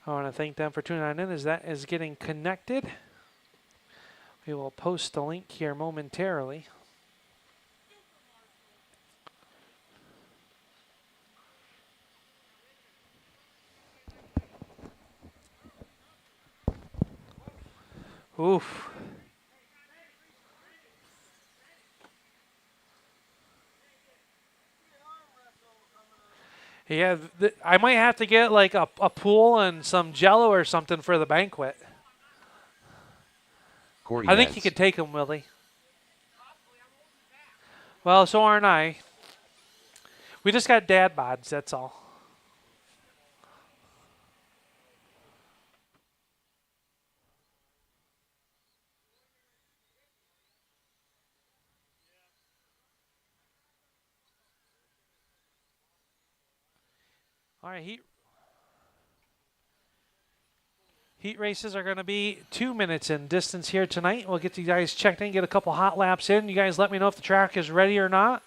I want to thank them for tuning on in as that is getting connected. We will post the link here momentarily. Oof. Yeah, I might have to get like a pool and some jello or something for the banquet. Corey I think you Yance. could take them, Willie. Well, so aren't I. We just got dad bods, that's all. All right, heat races are going to be 2 minutes in distance here tonight. We'll get you guys checked in, get a couple hot laps in. You guys let me know if the track is ready or not.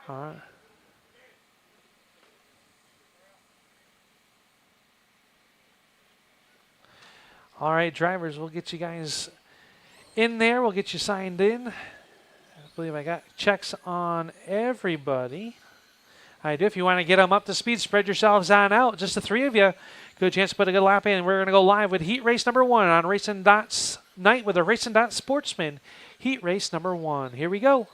All right. All right, drivers, we'll get you guys in there. We'll get you signed in. I believe I got checks on everybody. I do. If you want to get them up to speed, spread yourselves on out. Just the three of you. Good chance to put a good lap in. We're going to go live with heat race number 1 on RacinDots Night with a RacinDots Sportsman. Heat race number 1. Here we go.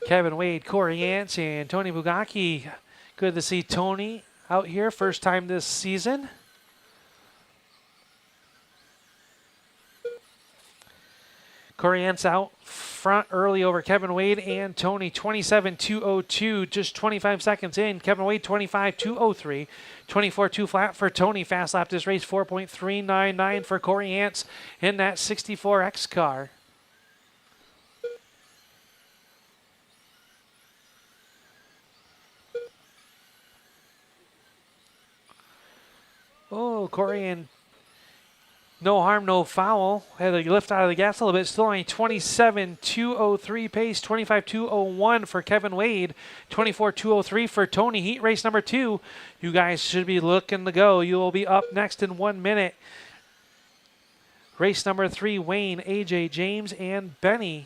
Kevin Wade, Corey Yance, and Tony Bugacki. Good to see Tony out here. First time this season. Corey Yance out front early over Kevin Wade and Tony. 27.202, just 25 seconds in. Kevin Wade 25.203. 24.2 flat for Tony. Fast lap this race 4.399 for Corey Yance in that 64X car. Oh, Corey, and no harm, no foul. Had to lift out of the gas a little bit. Still only 27.203 pace. 25.201 for Kevin Wade. 24.203 for Tony. Heat race number 2. You guys should be looking to go. You will be up next in 1 minute. Race number 3, Wayne, AJ, James, and Benny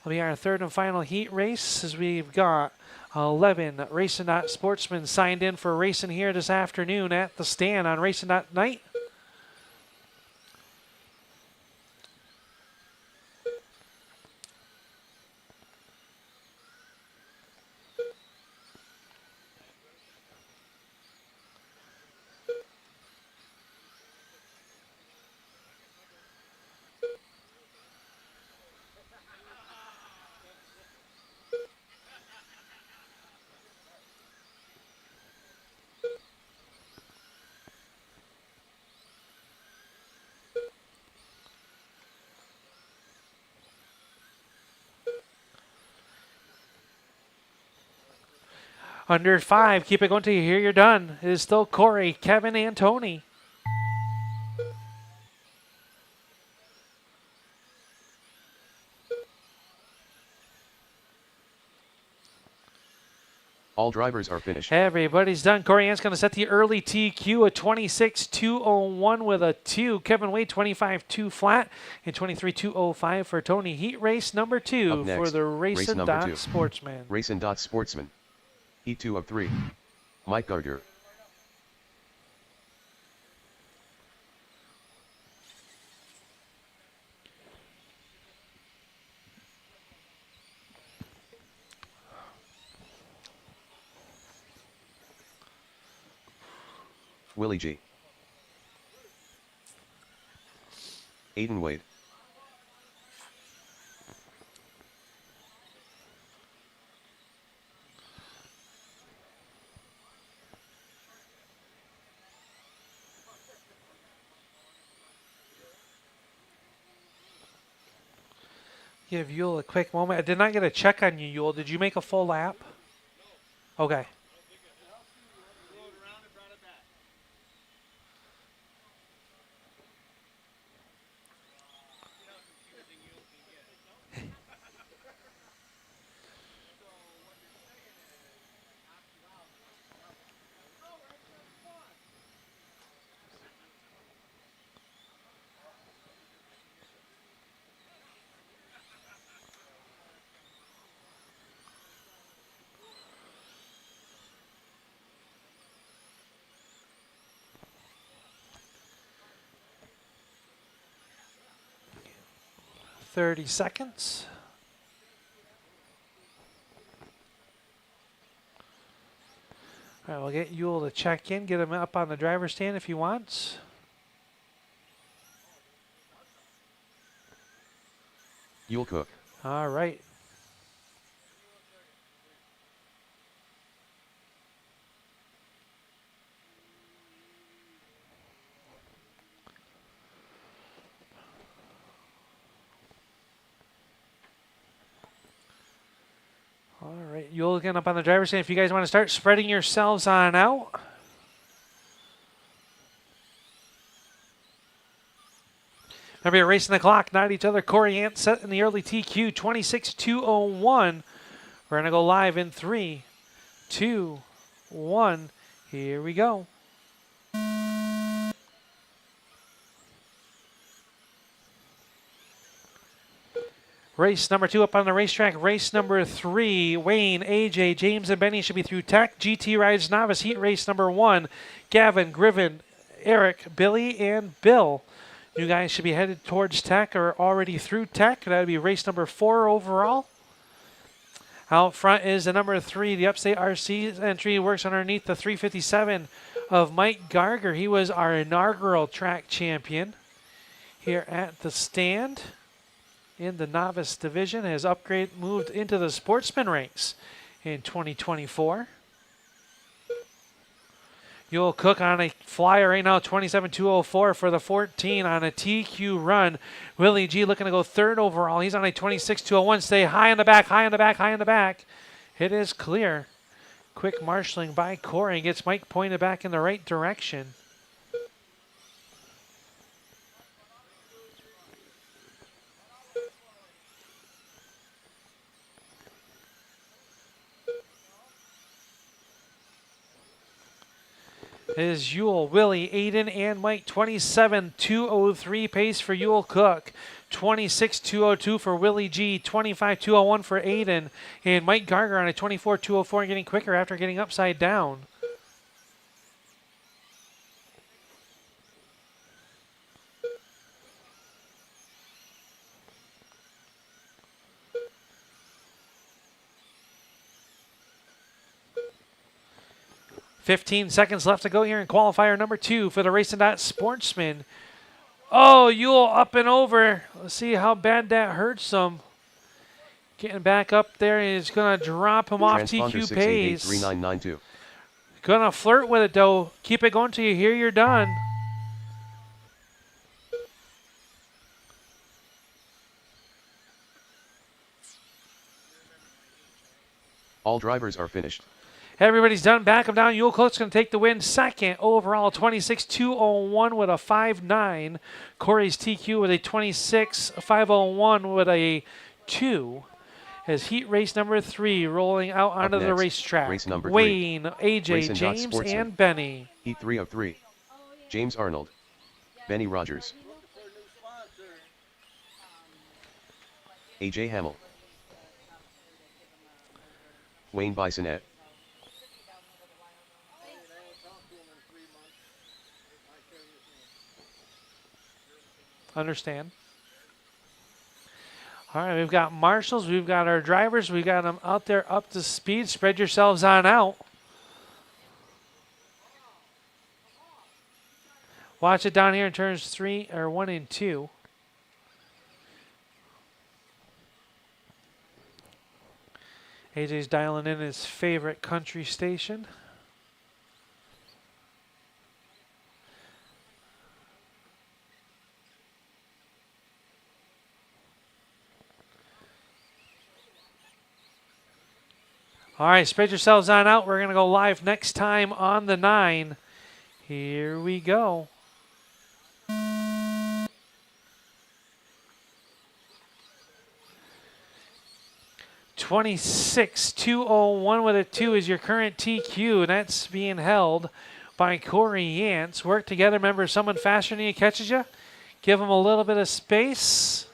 will be our third and final heat race as we've got 11 RacinDots Sportsmen signed in for racing here this afternoon at the stand on RacinDots Night. Under 5, keep it going till you hear you're done. It is still Corey, Kevin, and Tony. All drivers are finished. Everybody's done. Corey Ann's going to set the early TQ, a 26.201 with a 2. Kevin Wade, 25.2 flat, and 23.205 for Tony. Heat race number 2 for the RacinDots Sportsman. RacinDots Sportsman. Heat 2 of 3. Mike Gardner. Willie G. Aiden Wade. Give Yule a quick moment. I did not get a check on you, Yule. Did you make a full lap? Okay. "30 seconds. All right, we'll get Yule to check in, get him up on the driver's stand if he wants. Yule Cook. All right. All right, Yule getting up on the driver's stand. If you guys want to start spreading yourselves on out. Remember, you're racing the clock, not each other. Corey Ant set in the early TQ, 26.201. We're going to go live in 3, 2, 1. Here we go. Race number 2 up on the racetrack. Race number 3, Wayne, AJ, James, and Benny should be through tech. GT Rides Novice Heat Race number 1. Gavin, Griffin, Eric, Billy, and Bill. You guys should be headed towards tech or already through tech. That would be race number 4 overall. Out front is the number 3, the Upstate RC entry. Works underneath the 357 of Mike Garger. He was our inaugural track champion here at the stand in the novice division. Has moved into the sportsman ranks in 2024. Yule Cook on a flyer right now, 27.204 for the 14 on a TQ run. Willie G looking to go 3rd overall. He's on a 26.201. Stay high in the back, high in the back, high in the back. It is clear. Quick marshaling by Corey gets Mike pointed back in the right direction. Is Yule, Willie, Aiden, and Mike. 27.203 pace for Yule Cook. 26.202 for Willie G. 25.201 for Aiden. And Mike Garger on a 24.204 and getting quicker after getting upside down. "15 seconds left to go here in qualifier number 2 for the RacinDots Sportsman." Oh, Yule up and over. Let's see how bad that hurts him. Getting back up there, he's going to drop him off TQ pace. 3992. Going to flirt with it, though. Keep it going till you hear you're done. All drivers are finished. Everybody's done. Back him down. Yule Cook's going to take the win. 2nd overall, 26.201 with a 5.9. Corey's TQ with a 26.501 with a 2. As heat race number 3 rolling out onto the racetrack. Race number 3. Wayne, AJ, RacinDots James, Sportsman. and Benny. Heat 3 of 3. James Arnold. Benny Rogers. AJ Hamill. Wayne Bisonette. Understand. All right, we've got marshals, we've got our drivers, we've got them out there up to speed. Spread yourselves on out. Watch it down here in turns 3 or 1 and 2. AJ's dialing in his favorite country station. All right, spread yourselves on out. We're going to go live next time on the 9. Here we go. $26,201 with a 2 is your current TQ, and that's being held by Corey Yance. Work together. Remember, someone faster than you catches you. Give them a little bit of space.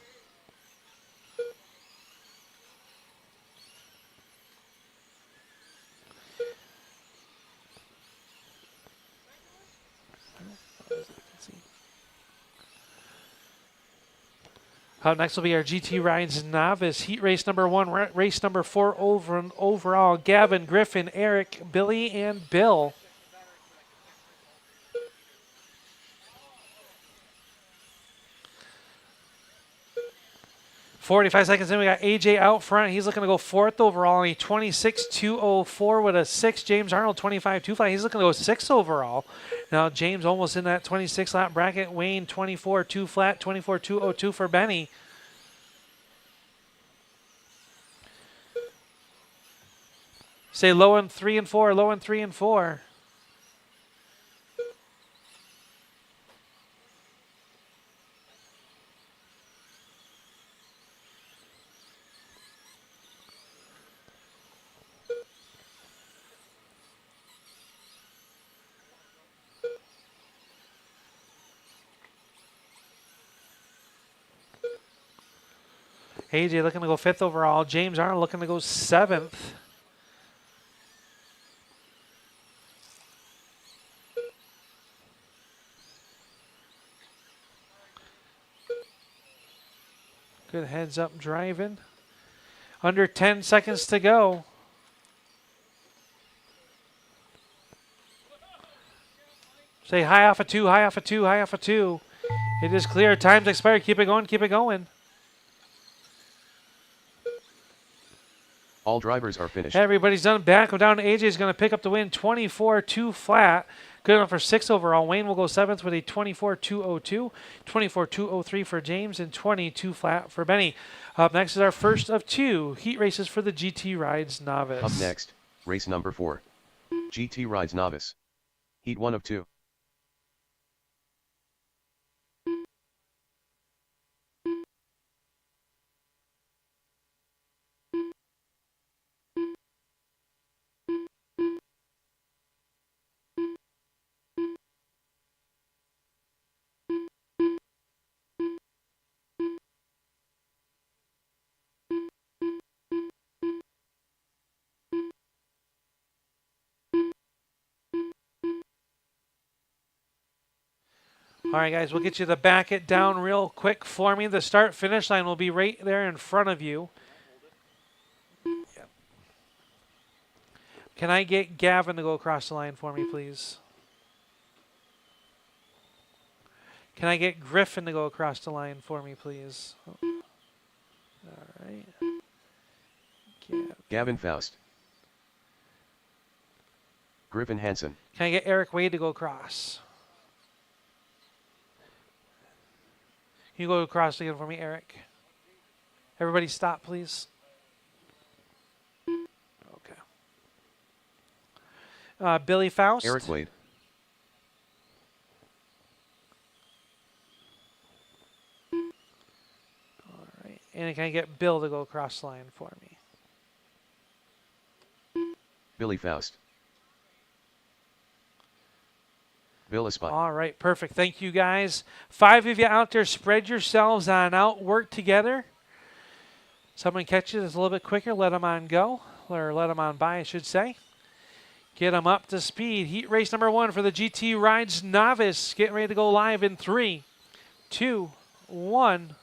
Up next will be our GT Rides Novice Heat Race number 1, race number 4 overall. Gavin, Griffin, Eric, Billy, and Bill. "45 seconds in, we got AJ out front. He's looking to go 4th overall. And 26,204 with a 6. James Arnold, 25-2 flat. He's looking to go 6th overall. Now James almost in that 26 lap bracket. Wayne, 24-2 flat, 24,202 for Benny. Say low in 3 and 4, low in 3 and 4. AJ looking to go 5th overall. James Arnold looking to go 7th. Good heads up driving. Under 10 seconds to go. Say high off a 2, high off a 2, high off a 2. It is clear. Time's expired. Keep it going, keep it going. All drivers are finished. Everybody's done. Back down to AJ is going to pick up the win. 24-2 flat. Good enough for 6 overall. Wayne will go 7th with a 24-202, 24-203 for James, and 22 flat for Benny. Up next is our first of 2 heat races for the GT Rides Novice. Up next, race number 4. GT Rides Novice. Heat 1 of 2. All right, guys, we'll get you to back it down real quick for me. The start-finish line will be right there in front of you. Yep. Can I get Gavin to go across the line for me, please? Can I get Griffin to go across the line for me, please? Oh. All right. Gavin Faust. Griffin Hansen. Can I get Eric Wade to go across? Can you go across again for me, Eric? Everybody stop, please. Okay. Billy Faust. Eric Wade. All right. And can I get Bill to go across the line for me? Billy Faust. Bill Espot. All right, perfect. Thank you, guys. 5 of you out there, spread yourselves on out. Work together. Someone catches us a little bit quicker, let them on go. Or let them on by, I should say. Get them up to speed. Heat race number 1 for the GT Rides Novice. Getting ready to go live in 3, 2, 1.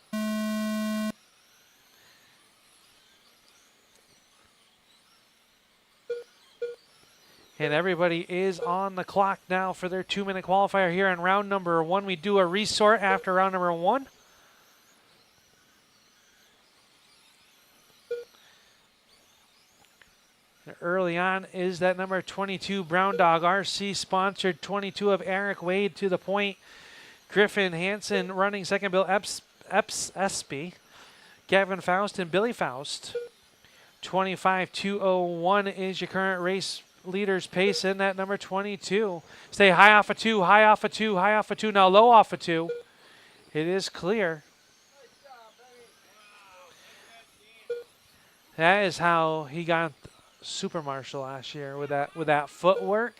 And everybody is on the clock now for their 2-minute qualifier here in round number 1. We do a resort after round number 1. And early on is that number 22 Brown Dog RC sponsored 22 of Eric Wade to the point. Griffin Hansen running second. Bill Espy, Gavin Faust, and Billy Faust. 25.201 is your current race leader's pace in that number 22. Stay high off of 2, high off of 2, high off of 2, now low off of 2. It is clear. That is how he got Super Marshal last year with that footwork.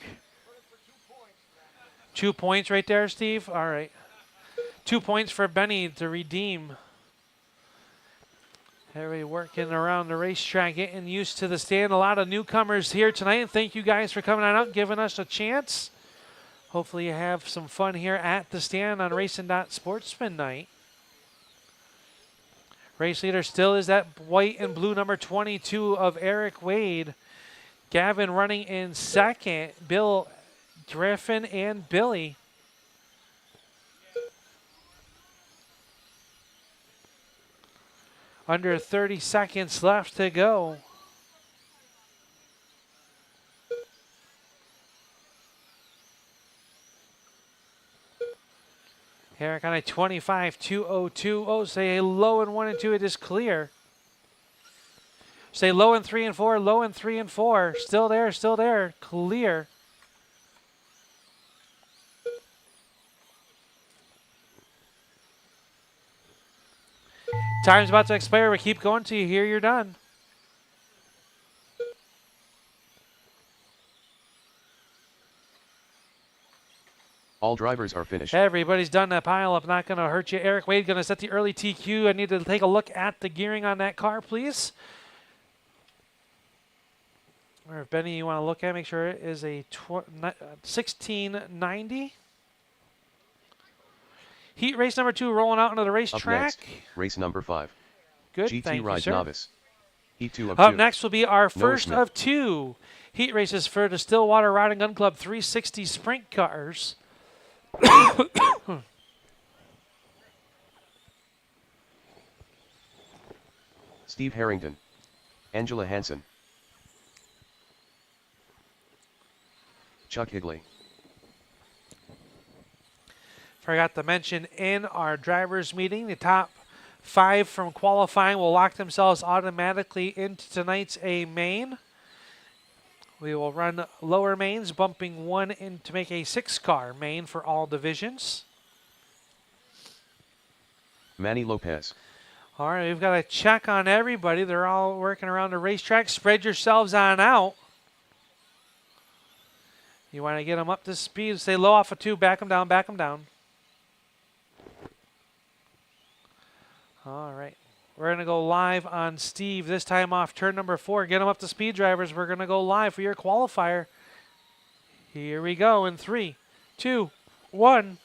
2 points right there, Steve. All right. 2 points for Benny to redeem. Everybody working around the racetrack, getting used to the stand. A lot of newcomers here tonight, and thank you guys for coming on out, giving us a chance. Hopefully you have some fun here at the stand on RacinDots Sportsman Night. Race leader still is that white and blue number 22 of Eric Wade. Gavin running in second. Bill Griffin and Billy. Under 30 seconds left to go. Eric on a 25.202. Oh, say low in 1 and 2. It is clear. Stay low in 3 and 4. Low in 3 and 4. Still there. Still there. Clear. Time's about to expire. We keep going till you hear you're done. All drivers are finished. Everybody's done that pile up. Not going to hurt you. Eric Wade going to set the early TQ. I need to take a look at the gearing on that car, please. Or if Benny, you want to look at, make sure it is a 1690. Heat race number 2 rolling out into the racetrack. Up next, race number 5. Good, GT thank you, Ride sir. Novice. Heat 2 of Up 2. next will be our first Smith. of 2 heat races for the Stillwater Rod and Gun Club 360 sprint cars. Steve Harrington. Angela Hansen. Chuck Higley. Forgot to mention in our drivers meeting, the top 5 from qualifying will lock themselves automatically into tonight's A main. We will run lower mains, bumping 1 in to make a 6-car main for all divisions. Manny Lopez. All right, we've got a check on everybody. They're all working around the racetrack. Spread yourselves on out. You want to get them up to speed. Stay low off of 2. Back them down, back them down. All right. We're going to go live on Steve, this time off turn number 4. Get them up to speed, drivers. We're going to go live for your qualifier. Here we go in 3, 2, 1.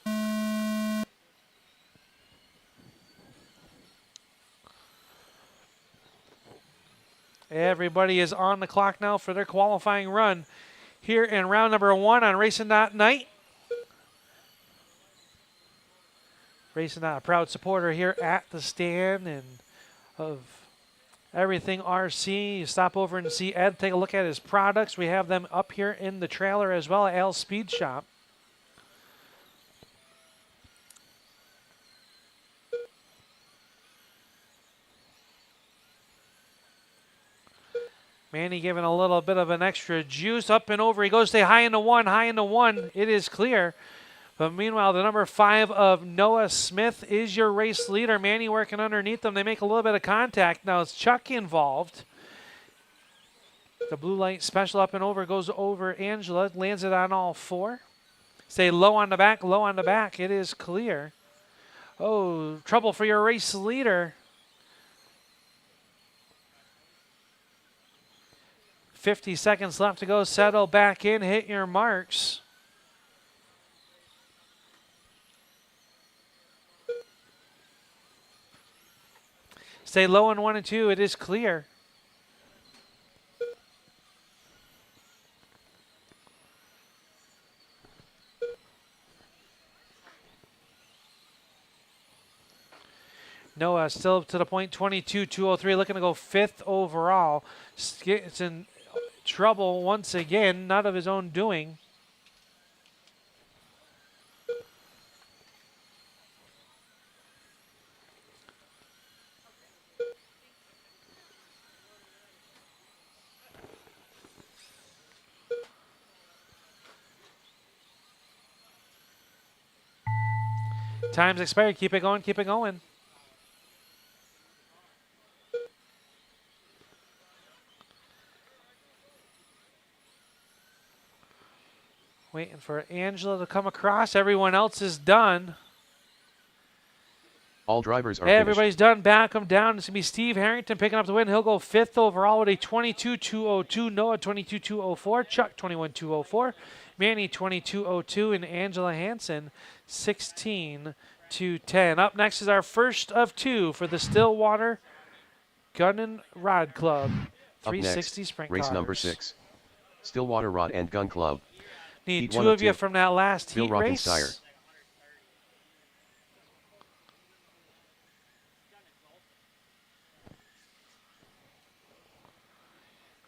Everybody is on the clock now for their qualifying run here in round number 1 on RacinDots Night. RacinDots, a proud supporter here at the stand and of everything RC. You stop over and see Ed, take a look at his products. We have them up here in the trailer as well at Al's Speed Shop. Manny giving a little bit of an extra juice. Up and over he goes. Stay high into 1, high into 1. It is clear. But meanwhile, the number 5 of Noah Smith is your race leader. Manny working underneath them. They make a little bit of contact. Now it's Chuck involved. The blue light special up and over goes over Angela. Lands it on all 4. Stay low on the back, low on the back. It is clear. Oh, trouble for your race leader. 50 seconds left to go. Settle back in. Hit your marks. Stay low in 1 and 2. It is clear. Noah still to the point, 22.203, looking to go 5th overall. It's in trouble once again, not of his own doing. Time's expired. Keep it going. Keep it going. Waiting for Angela to come across. Everyone else is done. All drivers are Everybody's done. Back them down. It's going to be Steve Harrington picking up the win. He'll go 5th overall with a 22.202. Noah 22.204. Chuck 21.204. Manny 22.02. And Angela Hansen 16.210. Up next is our first of two for the Stillwater Gun and Rod Club. 360 sprint race cars. number 6. Stillwater Rod and Gun Club. Need Heat two one of you two. from that last Bill heat race. Rockensteyer.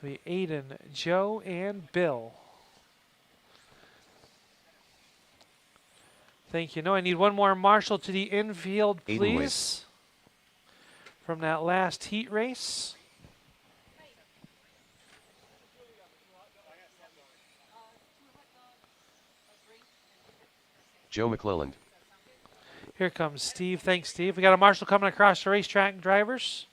Be Aiden, Joe, and Bill. Thank you. No, I need one more marshal to the infield, Aiden please. From that last heat race. Joe McClelland. Here comes Steve. Thanks, Steve. We got a marshal coming across the racetrack, drivers.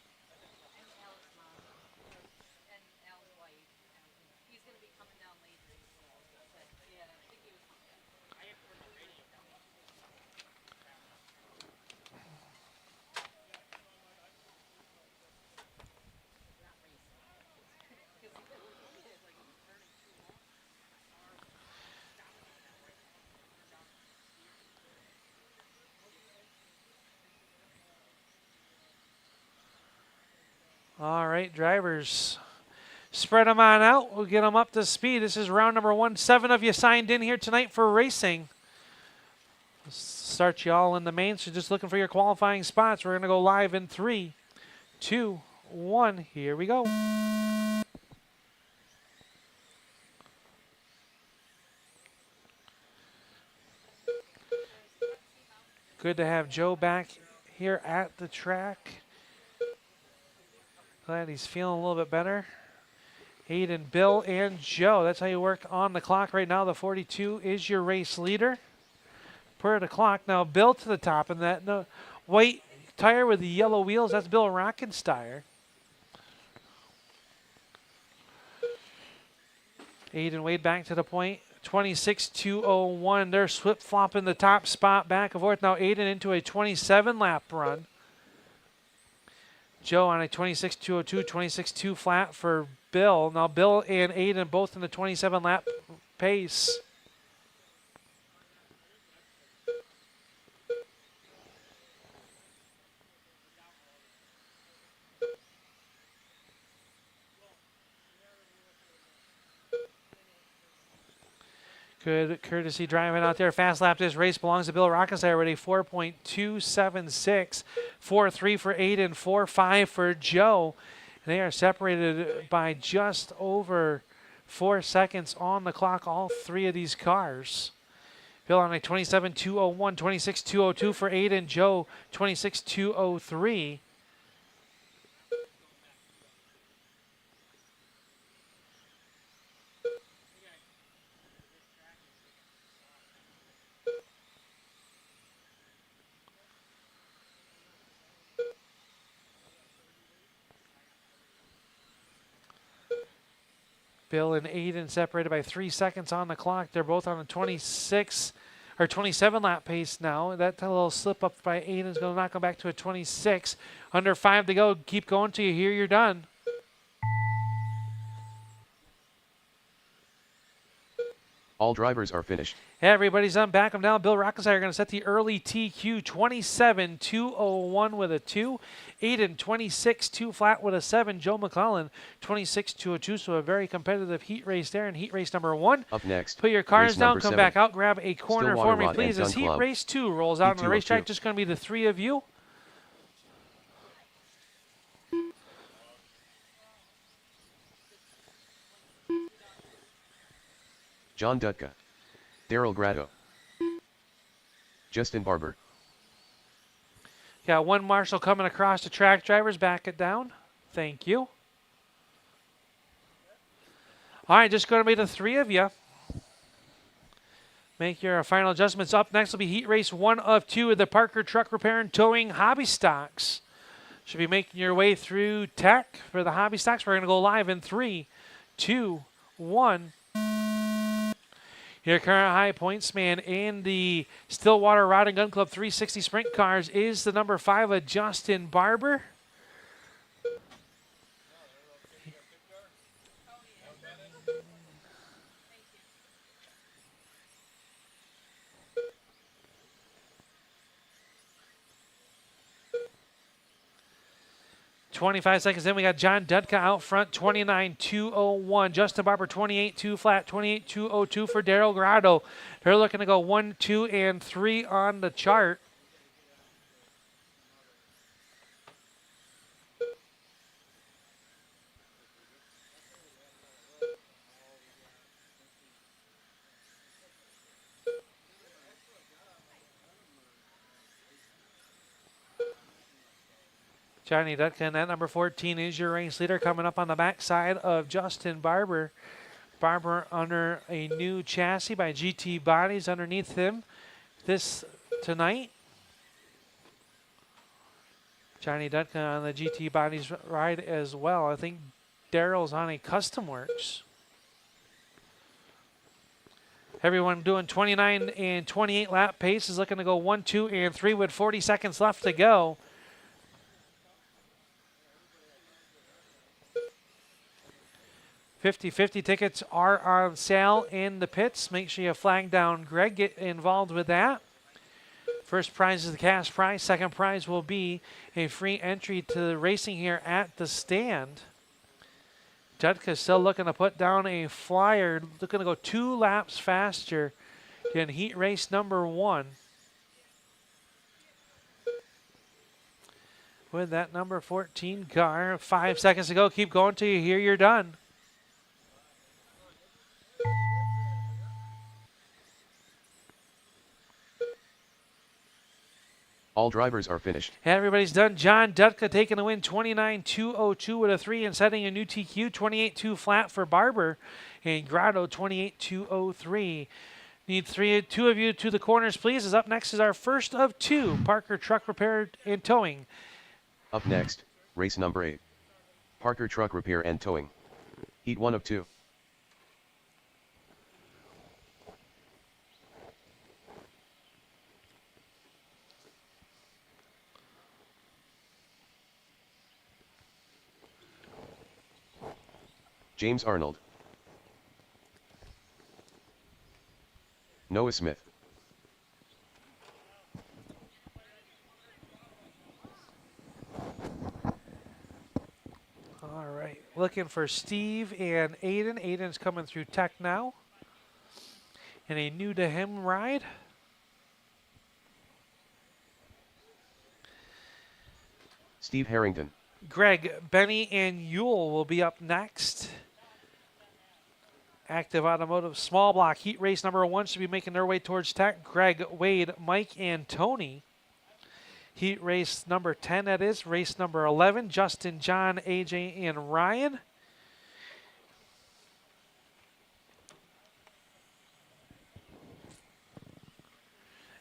All right, drivers. Spread them on out. We'll get them up to speed. This is round number 1. 7 of you signed in here tonight for racing. Start you all in the main, so just looking for your qualifying spots. We're going to go live in 3, 2, 1. Here we go. Good to have Joe back here at the track. Glad he's feeling a little bit better. Aiden, Bill, and Joe. That's how you work on the clock right now. The 42 is your race leader per the clock. Now, Bill to the top, and that white tire with the yellow wheels, that's Bill Rockensteyer. Aiden Wade back to the point. 26.201. They're flip-flopping the top spot back and forth. Now Aiden into a 27-lap run. Joe on a 26.202, 26.2 flat for Bill. Now Bill and Aiden both in the 27-lap pace. Good courtesy driving out there. Fast lap this race belongs to Bill Rockensteyer with a 4.276. 4.3 for Aiden, 4.5 for Joe. And they are separated by just over 4 seconds on the clock, all three of these cars. Bill on a 27.201, 26.202 for Aiden, Joe 26.203. Bill and Aiden separated by 3 seconds on the clock. They're both on a 26 or 27 lap pace now. That little slip up by Aiden's going to knock them back to a 26. Under 5 to go. Keep going till you hear you're done. All drivers are finished. Everybody's done. Back them down. Bill Rockensteyer going to set the early TQ 27.201 with a 2. Aiden 26.2 flat with a 7. Joe McClellan 26.202. So a very competitive heat race there in heat race number 1. Up next, put your cars race down. number Come 7. back out. Grab a corner Stillwater for me, Rod please. and As Gun heat Club. race 2 rolls out on the racetrack, 202. just going to be the 3 of you. John Dutka. Daryl Grado. Justin Barber. Got one marshal coming across the track, drivers. Back it down. Thank you. All right, just going to be the 3 of you. Make your final adjustments. Up next will be heat race 1 of 2 of the Parker Truck Repair and Towing Hobby Stocks. Should be making your way through tech for the Hobby Stocks. We're going to go live in 3, 2, 1. Your current high points man in the Stillwater Rod and Gun Club 360 Sprint Cars is the number 5 of Justin Barber. "25 seconds in, we got John Dudka out front, 29.201. Justin Barber, 28.2 flat, 28.202 for Daryl Grotto. They're looking to go 1, 2, and 3 on the chart. Johnny Dudka, and that number 14 is your race leader, coming up on the backside of Justin Barber. Barber under a new chassis by GT Bodies underneath him this tonight. Johnny Dudka on the GT Bodies ride as well. I think Daryl's on a Custom Works. Everyone doing 29 and 28 lap pace is looking to go 1, 2, and 3 with 40 seconds left to go. 50-50 tickets are on sale in the pits. Make sure you flag down Greg. Get involved with that. First prize is the cash prize. Second prize will be a free entry to the racing here at the stand. Judka still looking to put down a flyer. Looking to go 2 laps faster than heat race number 1. With that number 14 car. 5 seconds to go. Keep going till you hear you're done. All drivers are finished. Everybody's done. John Dudka taking the win, 29.202 with a 3 and setting a new TQ, 28.2 flat for Barber. And Grotto, 28.203. Need 2 of you to the corners, please. As up next is our first of 2, Parker Truck Repair and Towing. Up next, race number 8. Parker Truck Repair and Towing. Heat 1 of 2. James Arnold. Noah Smith. All right, looking for Steve and Aiden. Aiden's coming through tech now. And a new to him ride. Steve Harrington. Greg, Benny, and Yule will be up next. Active Automotive small block heat race number 1 should be making their way towards tech. Greg, Wade, Mike, and Tony. Heat race number 10, that is. Race number 11, Justin, John, AJ, and Ryan.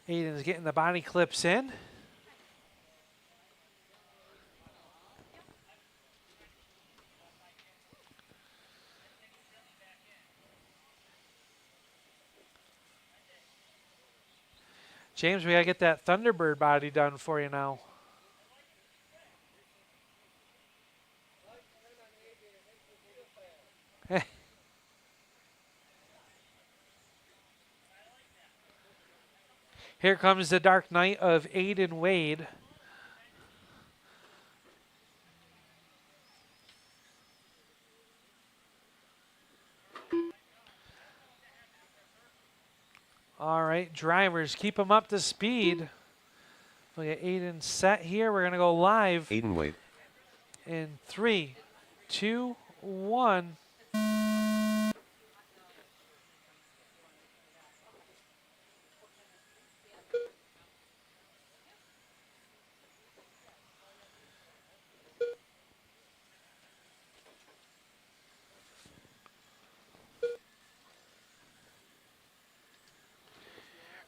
Aiden's getting the body clips in. James, we gotta get that Thunderbird body done for you now. Here comes the Dark Knight of Aiden Wade. All right, drivers, keep them up to speed. We got Aiden set here. We're going to go live. Aiden Wade. In 3, 2, 1.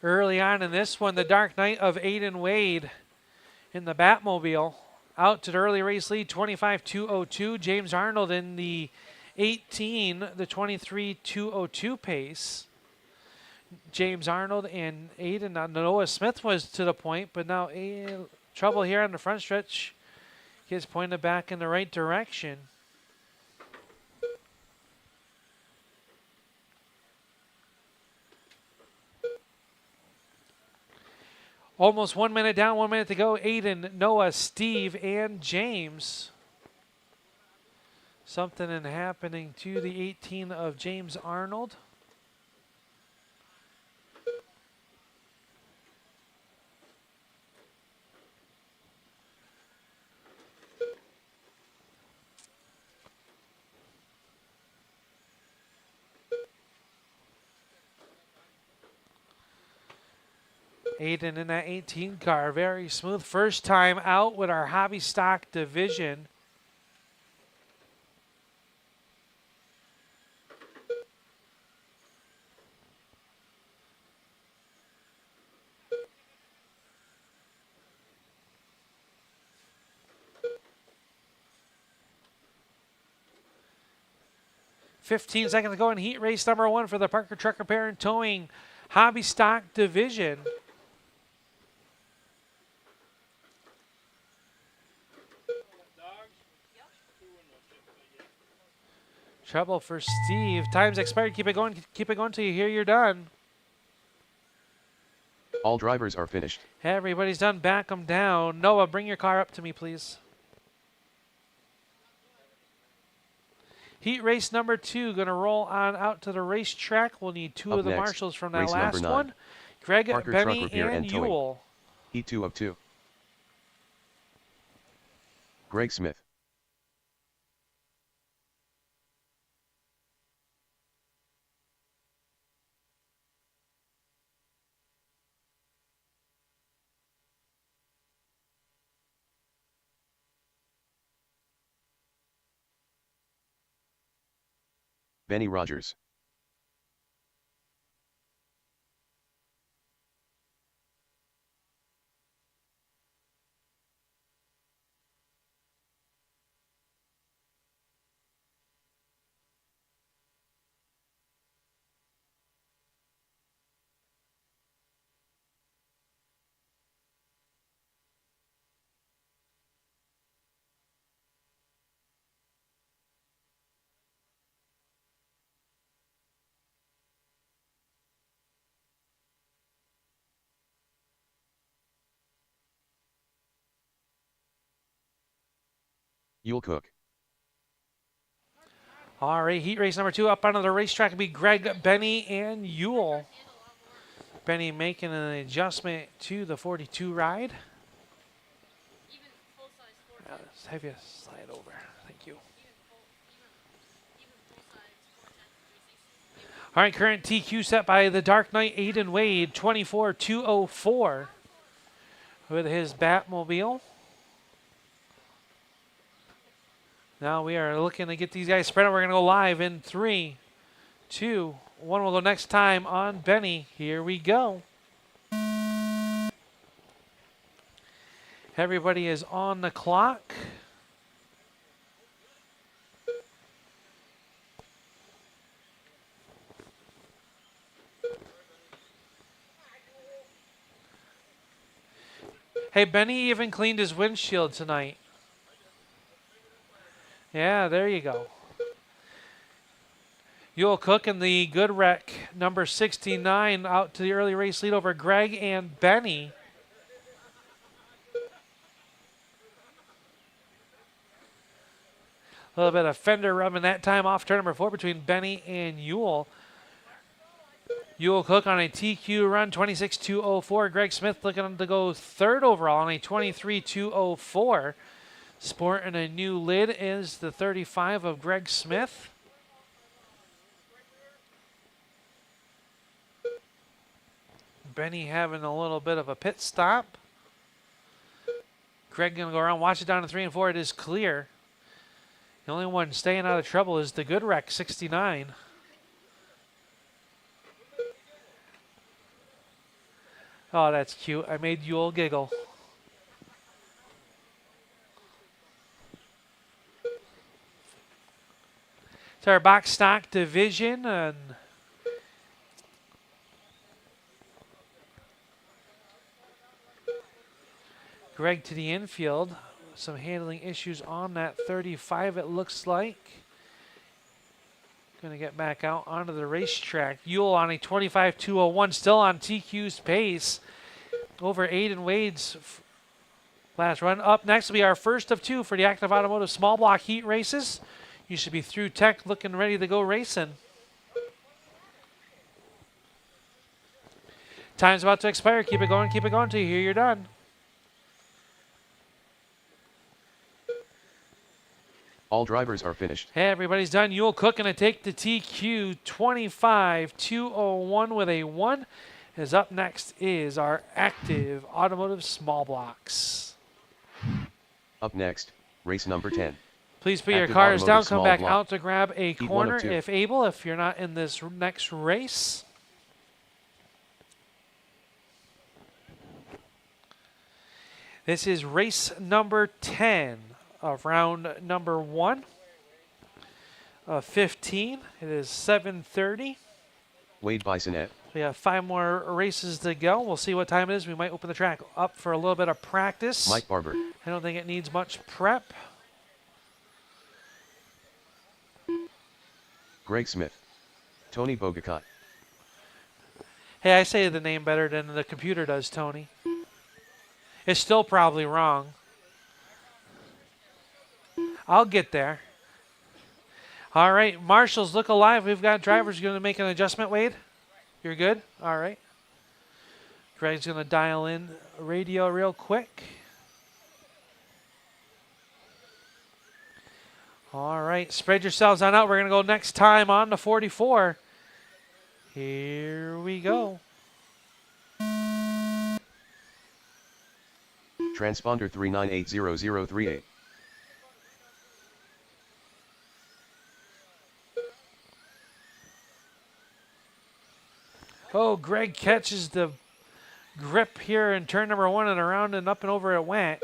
Early on in this one, the Dark Knight of Aiden Wade in the Batmobile out to the early race lead, 25.202. James Arnold in the 18, the 23.202 pace. James Arnold and Aiden. Noah Smith was to the point, but now trouble here on the front stretch. Gets pointed back in the right direction. Almost 1 minute down, 1 minute to go. Aiden, Noah, Steve, and James. Something happening to the 18 of James Arnold. Aiden in that 18 car, very smooth. First time out with our hobby stock division. $15 seconds to go in heat race number 1 for the Parker Truck Repair and Towing hobby stock division. Trouble for Steve. Time's expired. Keep it going till you hear you're done. All drivers are finished. Everybody's done. Back them down. Noah, bring your car up to me, please. Heat race number 2. Going to roll on out to the racetrack. We'll need 2 of the next, marshals from that race last number 9. one. Greg, Parker Benny, Truck Repair and and Towing. Ewell. Heat 2 of 2. Greg Smith. Benny Rogers. Yule Cook. All right, heat race number 2 up onto the racetrack will be Greg, Benny, and Ewell. Benny making an adjustment to the 42 ride. Let's have you slide over. Thank you. All right, current TQ set by the Dark Knight Aiden Wade, 24.204 with his Batmobile. Now we are looking to get these guys spread out. We're going to go live in 3, 2, 1. We'll go next time on Benny. Here we go. Everybody is on the clock. Hey, Benny even cleaned his windshield tonight. Yeah, there you go. Yule Cook in the good wreck, number 69, out to the early race lead over Greg and Benny. A little bit of fender rubbing that time off turn number 4 between Benny and Ewell. Yule Cook on a TQ run, 26.204. Greg Smith looking to go 3rd overall on a 23.204. Sporting a new lid is the 35 of Greg Smith. Benny having a little bit of a pit stop. Greg going to go around, watch it down to 3 and 4. It is clear. The only one staying out of trouble is the good wreck, 69. Oh, that's cute. I made Yule giggle. It's our box stock division, and Greg to the infield. Some handling issues on that 35, it looks like. Going to get back out onto the racetrack. Yule on a 25.201, still on TQ's pace. Over Aiden Wade's last run. Up next will be our first of two for the Active Automotive Small Block Heat Races. You should be through tech, looking ready to go racing. Time's about to expire. Keep it going till you hear you're done. All drivers are finished. Hey, everybody's done. Yule Cook going to take the TQ 25.201 with a 1. As up next is our Active Automotive Small Blocks. Up next, race number 10. Please put your Active cars down. Automotive Come Small back Block. out to grab a Heat 1 corner of 2. if able, if you're not in this next race. This is race number 10 of round number 1 of 15. It is 7:30. Wade Bisonette. We have 5 more races to go. We'll see what time it is. We might open the track up for a little bit of practice. Mike Barber. I don't think it needs much prep. Greg Smith. Tony Bogacott. Hey, I say the name better than the computer does, Tony. It's still probably wrong. I'll get there. All right, marshals, look alive. We've got drivers going to make an adjustment, Wade. You're good? All right. Greg's going to dial in radio real quick. All right, spread yourselves on out. We're going to go next time on the 44. Here we go. Transponder 3980038. Oh, Greg catches the grip here in turn number 1 and around and up and over it went.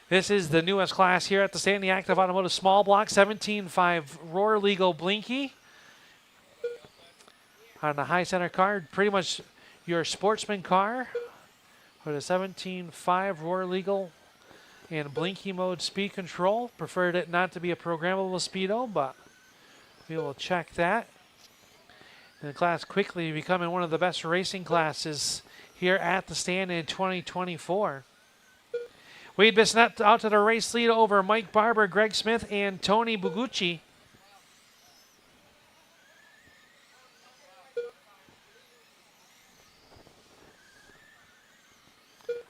This is the newest class here at the stand, the Active Automotive Small Block 17.5 Roar Legal Blinky. On the high center card, pretty much your sportsman car with a 17.5 Roar Legal and Blinky mode speed control. Preferred it not to be a programmable speedo, but we will check that. And the class quickly becoming one of the best racing classes here at the stand in 2024. Wade Bissonette out to the race lead over Mike Barber, Greg Smith, and Tony Bugucci.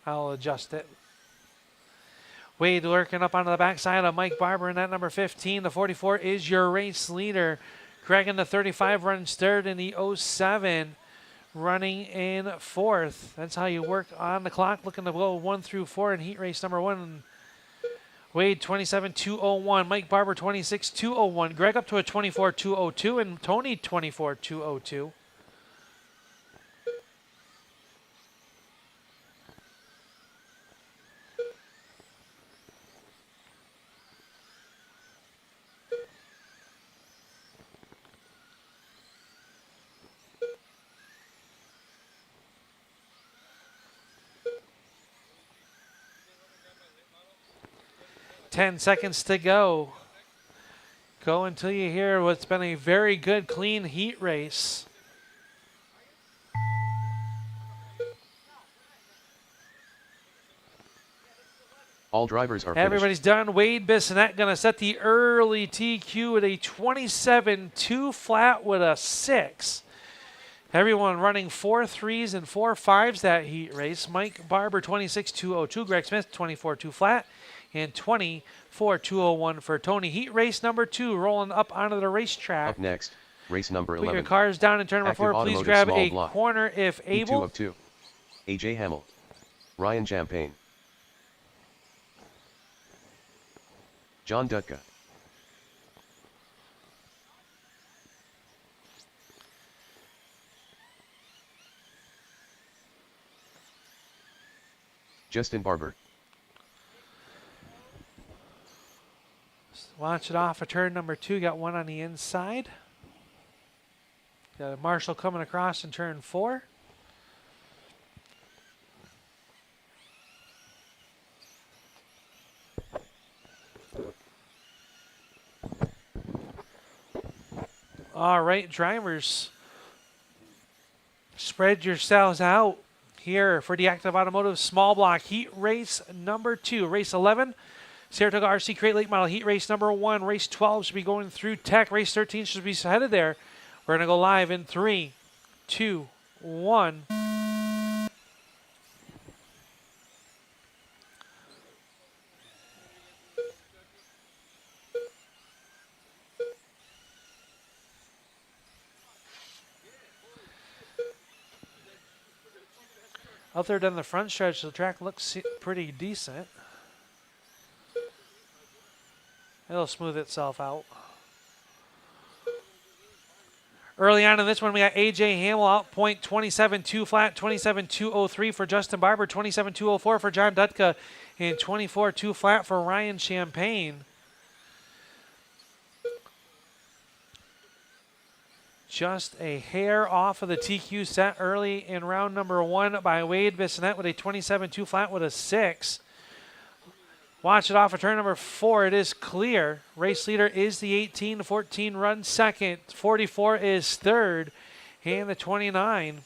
I'll adjust it. Wade working up onto the backside of Mike Barber in that number 15. The 44 is your race leader. Greg in the 35 runs third, in the 07 running in 4th. That's how you work on the clock, looking to go 1 through 4 in heat race number 1. Wade 27.201, Mike Barber 26.201, Greg up to a 24.202, and Tony 24.202. Ten seconds to go. Go until you hear what's been a very good, clean heat race. All drivers are finished. Everybody's done. Wade Bissonette going to set the early TQ with a 27.2 flat with a 6. Everyone running 4 3s and 4 5s that heat race. Mike Barber 26.202, Greg Smith 24.2 flat, and 24.201 for Tony. Heat race number 2 rolling up onto the racetrack. Up next, race number Put 11. your cars down in turn number Active 4. Please Automotive grab Small a Block. corner if Heat 2 able. of 2. AJ Hamill. Ryan Champagne. John Dutka. Justin Barber. Launch it off of turn number 2. Got one on the inside. Got a Marshall coming across in turn 4. All right, drivers, spread yourselves out here for the Active Automotive Small Block Heat Race number 2. Race 11, Saratoga RC Crate Late Model Heat Race number 1. Race 12 should be going through Tech. Race 13 should be headed there. We're going to go live in 3, 2, 1. Other than the front stretch, the track looks pretty decent. It'll smooth itself out. Early on in this one, we got A.J. Hamill out point 27.2 flat, 27.203 for Justin Barber, 27.204 for John Dutka, and 24.2 flat for Ryan Champagne. Just a hair off of the TQ set early in round number 1 by Wade Bissonette with a 27.2 flat with a 6. Watch it off of turn number 4. It is clear. Race leader is the 18. 14 runs second. 44 is third. And the 29.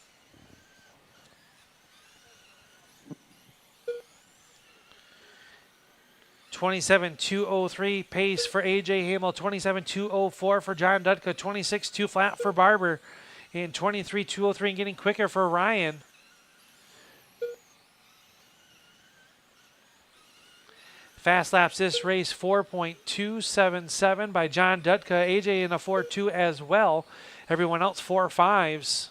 (27.203) pace for A.J. Hamill, 27.204 for John Dutka, 26.2 flat for Barber, and 23.203 and getting quicker for Ryan. Fast laps this race, 4.277 by John Dutka. A.J. in a 4.2 as well. Everyone else 4.5s.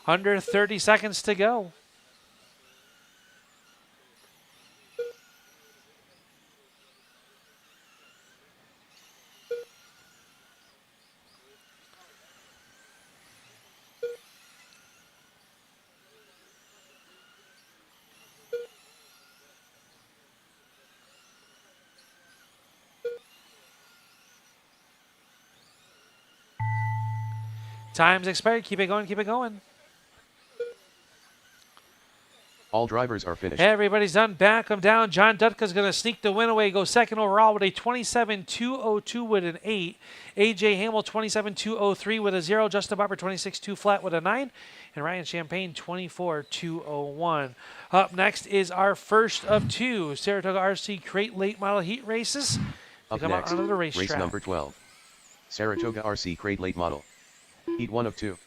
Under 30 seconds to go. Time's expired. Keep it going, keep it going. All drivers are finished. Everybody's done. Back them down. John Dutka's going to sneak the win away. Go second overall with a 27.202 with an 8. A.J. Hamill 27.203 with a 0. Justin Barber 26.2 flat with a 9. And Ryan Champagne 24.201. Up next is our first of 2 Saratoga RC Crate Late Model Heat Races. Up Come next, out onto the racetrack. race number 12. Saratoga RC Crate Late Model. Heat 1 of 2.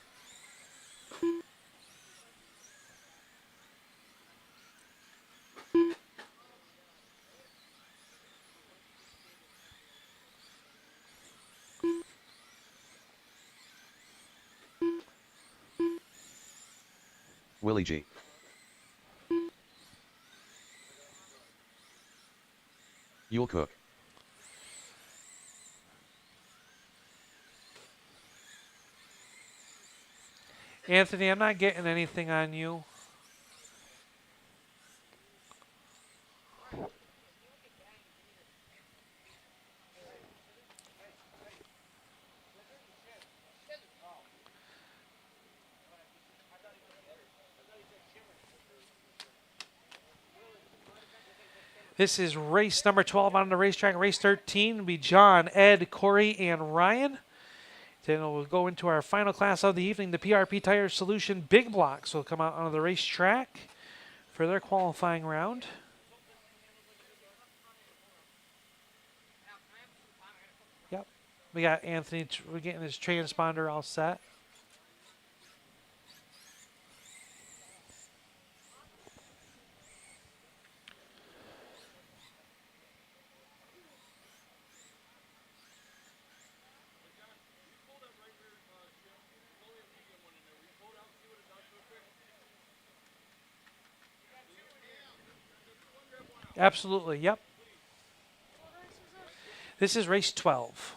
Willie G. You'll cook. Anthony, I'm not getting anything on you. This is race number 12 on the racetrack. Race 13 will be John, Ed, Corey, and Ryan. Then we'll go into our final class of the evening, the PRP Tire Solution Big Blocks will come out onto the racetrack for their qualifying round. Yep, we got Anthony, we're getting his transponder all set. Absolutely, yep. This is race 12.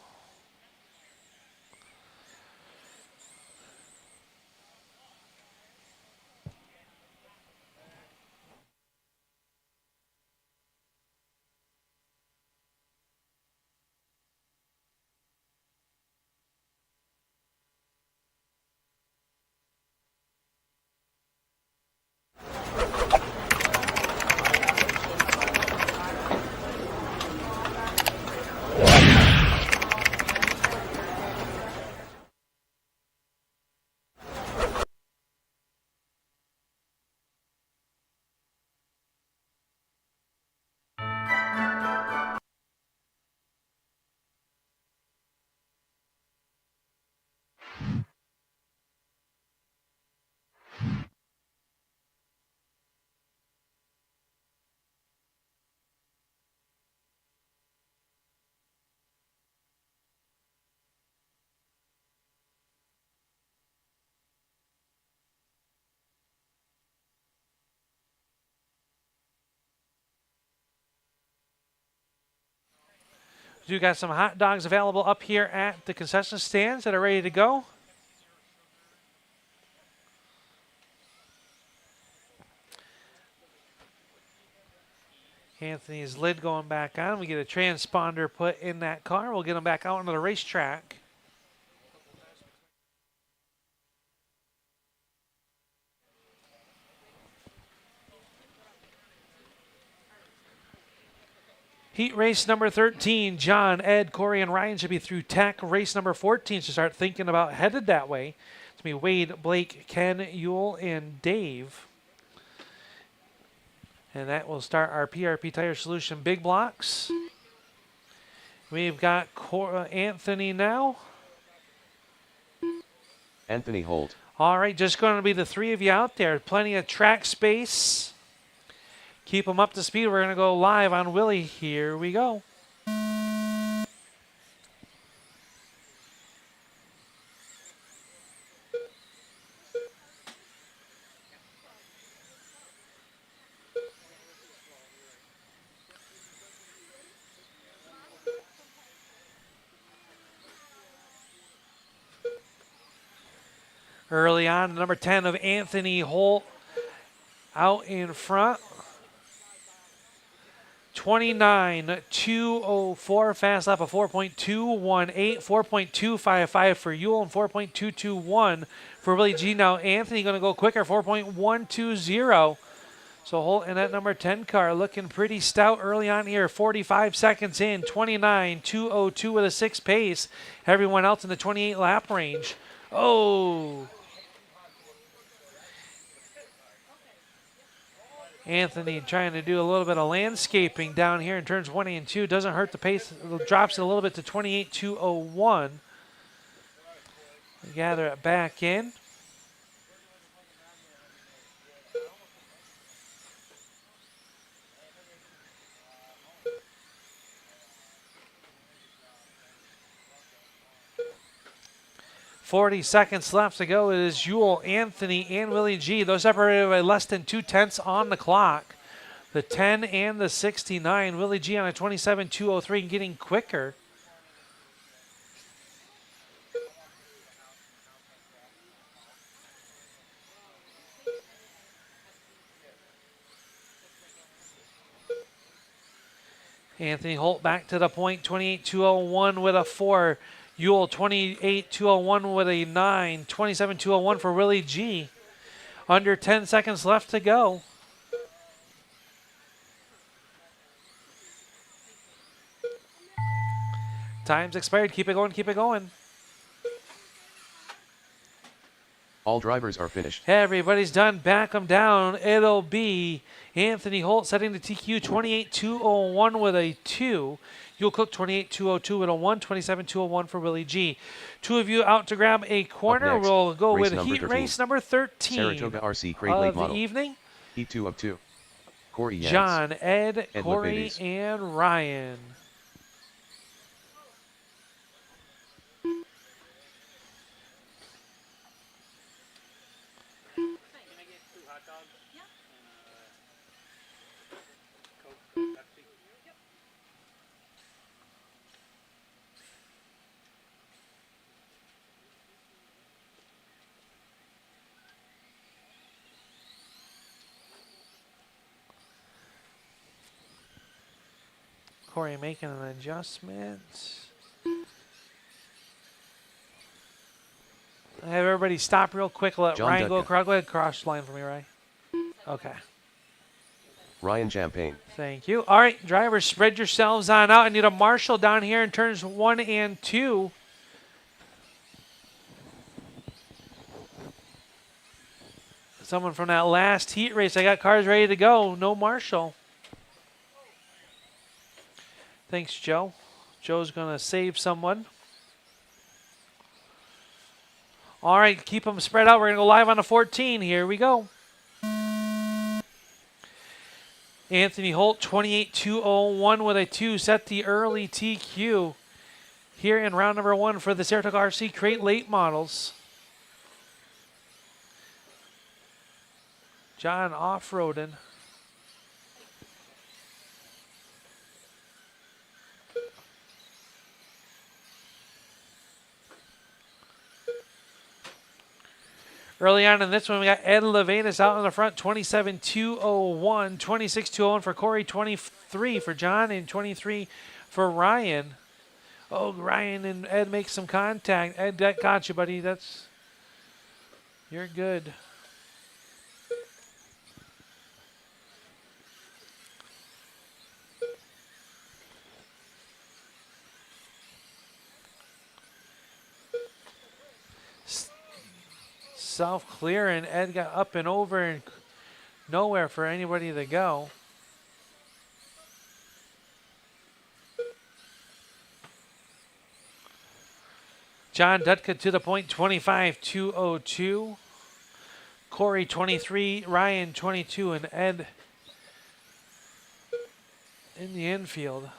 You got some hot dogs available up here at the concession stands that are ready to go. Anthony's lid going back on. We get a transponder put in that car. We'll get him back out onto the racetrack. Heat race number 13, John, Ed, Corey, and Ryan should be through tech. Race number 14 should start thinking about headed that way. It's going to be Wade, Blake, Ken, Yule, and Dave. And that will start our PRP Tire Solution big blocks. We've got Anthony now. Anthony Holt. All right, just going to be the three of you out there. Plenty of track space. Keep them up to speed. We're going to go live on Willie. Here we go. Early on, number 10 of Anthony Holt out in front. 29.204 fast lap of 4.218, 4.255 for Yule, and 4.221 for Willie G. Now Anthony going to go quicker, 4.120. So Holt in that number 10 car looking pretty stout early on here. 45 seconds in, 29.202 with a 6 pace. Everyone else in the 28 lap range. Oh. Anthony trying to do a little bit of landscaping down here in turns 1 and 2. Doesn't hurt the pace. It drops it a little bit to 28.201. Gather it back in. .40 left to go. It is Yule, Anthony, and Willie G. Those separated by less than 2/10 on the clock. The 10 and the 69. Willie G on a 27.203 and getting quicker. Anthony Holt back to the point, 28.201 with a 4. Yule 28.201 with a 9, 27.201 for Willie G. Under 10 seconds left to go. Time's expired. Keep it going, keep it going. All drivers are finished. Everybody's done. Back them down. It'll be Anthony Holt setting the TQ 28.201 with a 2. Yule Cook 28.202 with a 1, 27.201 for Willie G. Two of you out to grab a corner. Next, we'll go with number heat 13. race number 13 Saratoga RC Crate of Late the Model. evening. Heat 2 of 2. Corey Yance. John, Ed, Ed Corey, Lebedes. and Ryan. Corey making an adjustment. Have everybody stop real quick. Let John Ryan go Dutka. across. Go ahead, cross the line for me, Ryan. Okay. Ryan Champagne. Thank you. All right, drivers, spread yourselves on out. I need a marshal down here in turns 1 and 2. Someone from that last heat race. I got cars ready to go. No marshal. Thanks, Joe. Joe's going to save someone. All right, keep them spread out. We're going to go live on the 14. Here we go. Anthony Holt, 28.201 with a 2. Set the early TQ here in round number 1 for the Saratoga RC Crate Late Models. John off-roading. Early on in this one, we got Ed Levanis out in the front, 27-201, 26-201 for Corey, 23 for John, and 23 for Ryan. Oh, Ryan and Ed make some contact. Ed, that got you, buddy. You're good. Self-clear, and Ed got up and over and nowhere for anybody to go. John Dutka to the point, 25-202. Corey, 23. Ryan, 22. And Ed in the infield.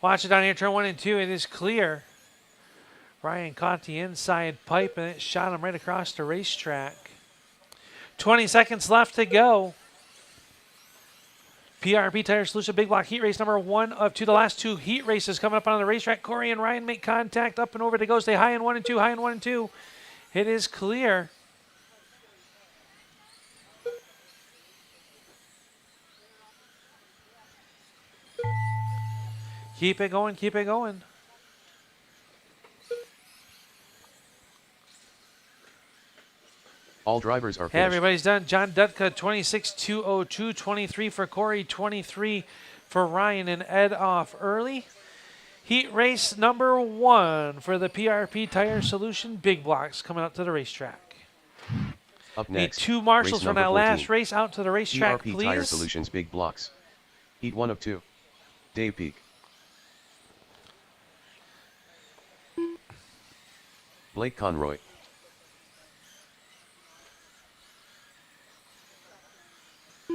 Watch it down here, turn 1 and 2. It is clear. Ryan caught the inside pipe and it shot him right across the racetrack. 20 seconds left to go. PRP Tire Solution Big Block Heat Race number 1 of 2. The last 2 heat races coming up on the racetrack. Corey and Ryan make contact. Up and over they go. Stay high in 1 and 2. High in 1 and 2. It is clear. Keep it going. Keep it going. All drivers are Hey, finished. everybody's done. John Dutka, 26-202, 23 for Corey, 23 for Ryan, and Ed off early. Heat race number 1 for the PRP Tire Solution Big Blocks coming out to the racetrack. Up Need next, 2 marshals race from number that 14. last race out to the racetrack, PRP please. Tire Solutions Big Blocks. Heat 1 of 2. Dave Peak. Blake Conroy.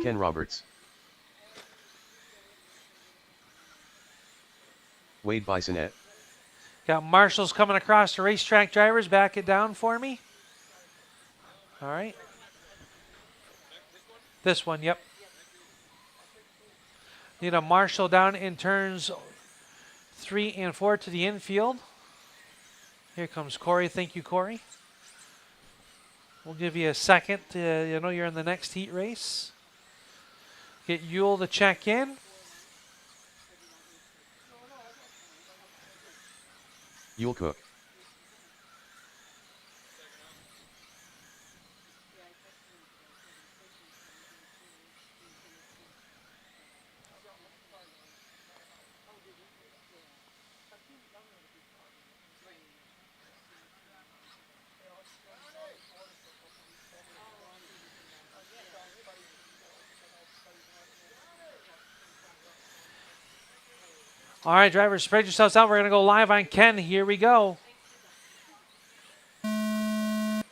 Ken Roberts. Wade Bisonette. Got marshals coming across the racetrack. Drivers, back it down for me. All right. This one, yep. Need a marshal down in turns 3 and 4 to the infield. Here comes Corey. Thank you, Corey. We'll give you a second. You know you're in the next heat race. Get Yule to check in. Yule Cook. All right, drivers, spread yourselves out. We're going to go live on Ken. Here we go. When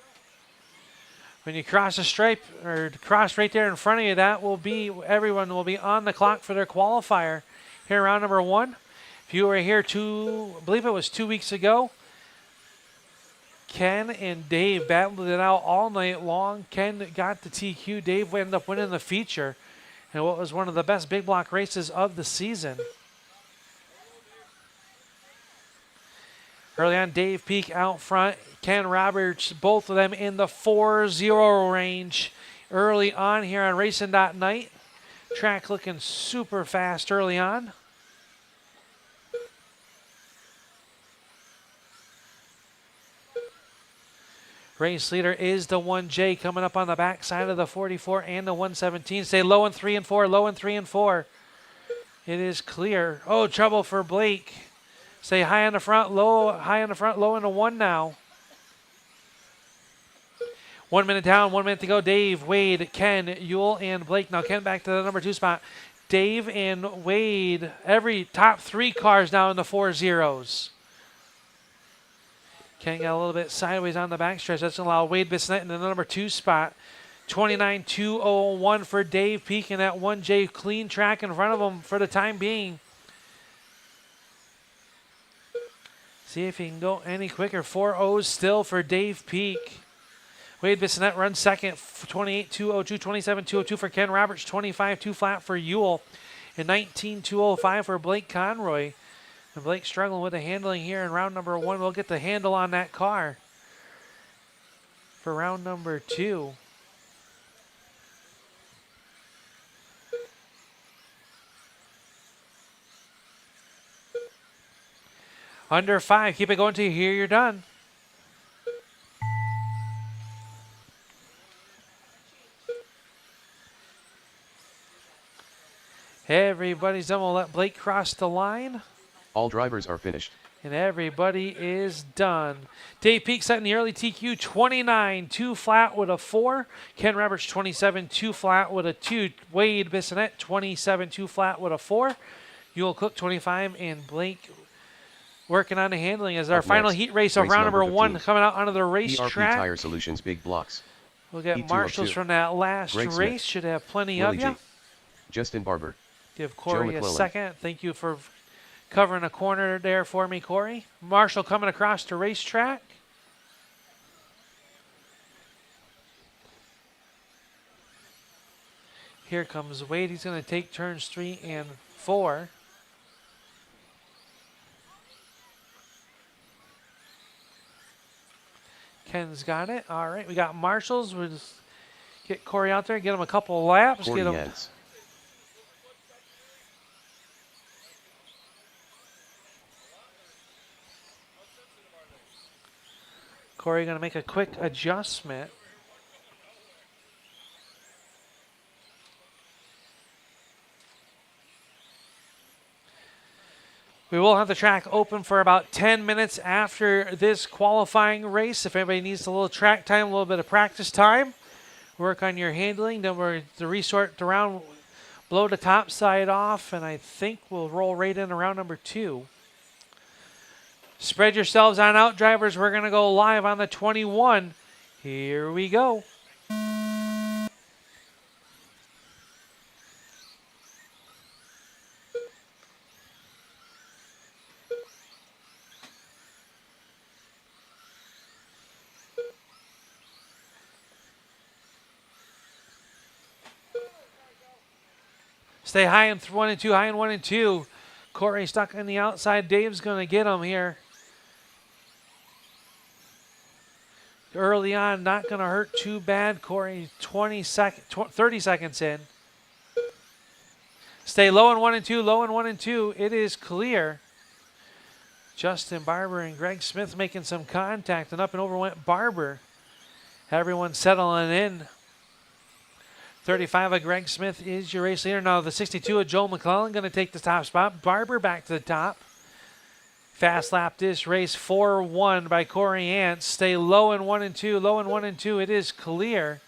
you cross a stripe or cross right there in front of you, that will be, everyone will be on the clock for their qualifier here, round number 1. If you were here I believe it was 2 weeks ago, Ken and Dave battled it out all night long. Ken got the TQ. Dave ended up winning the feature in what was one of the best big block races of the season. Early on, Dave Peak out front. Ken Roberts, both of them in the 4-0 range early on here on RacinDots Night. Track looking super fast early on. Race leader is the 1J coming up on the backside of the 44 and the 117. Stay low in 3 and 4, low in 3 and 4. It is clear. Oh, trouble for Blake. Stay high in the front, low, high in the front, low in the 1 now. 1 minute down, 1 minute to go. Dave, Wade, Ken, Yule, and Blake. Now Ken back to the number 2 spot. Dave and Wade, every top 3 cars now in the 4-0s. Ken got a little bit sideways on the backstretch. That's going to allow Wade Bissonette in the number 2 spot. 29-201 for Dave Peak in that 1J clean track in front of him for the time being. See if he can go any quicker. 4 O's still for Dave Peak. Wade Bissonette runs second, 28.202, 27.202 for Ken Roberts, 25.2 flat for Ewell, and 19.205 for Blake Conroy. And Blake struggling with the handling here in round number 1. We'll get the handle on that car for round number 2. Under 5. Keep it going till you hear you're done. Everybody's done. We'll let Blake cross the line. All drivers are finished. And everybody is done. Dave Peak set in the early TQ, 29.2 flat with a 4. Ken Roberts, 27.2 flat with a 2. Wade Bissonette, 27.2 flat with a 4. Ewell Cook, 25. And Blake working on the handling as our final heat race of round number 1 coming out onto the racetrack. Tire Solutions Big Blocks. We'll get marshals from that last Greg race. Smith. Should have plenty Willie of you. G. Justin Barber. Give Corey a McClellan. second. Thank you for covering a corner there for me, Corey. Marshall coming across the racetrack. Here comes Wade. He's going to take turns 3 and 4. Ken's got it. All right, we got marshals. We'll just get Corey out there, get him a couple laps. Get him. Heads. Corey going to make a quick adjustment. We will have the track open for about 10 minutes after this qualifying race. If anybody needs a little track time, a little bit of practice time, work on your handling. Then we're to resort around, blow the top side off, and I think we'll roll right in around number 2. Spread yourselves on out, drivers. We're going to go live on the 21. Here we go. Stay high in 1 and 2, high in 1 and 2. Corey stuck on the outside. Dave's going to get him here. Early on, not going to hurt too bad. Corey, 30 seconds in. Stay low in 1 and 2, low in 1 and 2. It is clear. Justin Barber and Greg Smith making some contact, and up and over went Barber. Everyone settling in. 35 of Greg Smith is your race leader. Now the 62 of Joel McClellan going to take the top spot. Barber back to the top. Fast lap this race, 4-1 by Corey Ants. Stay low in 1 and 2, low in 1 and 2. It is clear.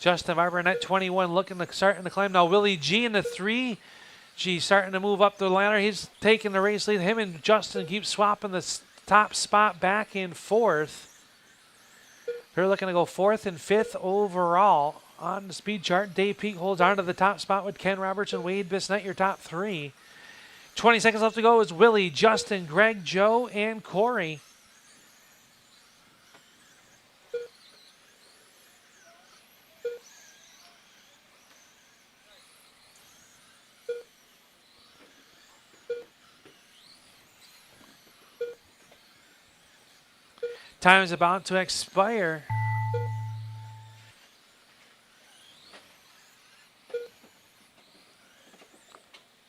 Justin Barber in at 21 looking to start in the climb. Now Willie G in the 3. G starting to move up the ladder. He's taking the race lead. Him and Justin keep swapping the top spot back and forth. They're looking to go 4th and 5th overall on the speed chart. Dave Peak holds on to the top spot with Ken Roberts and Wade Bissonette, your top 3. 20 seconds left to go is Willie, Justin, Greg, Joe, and Corey. Time is about to expire.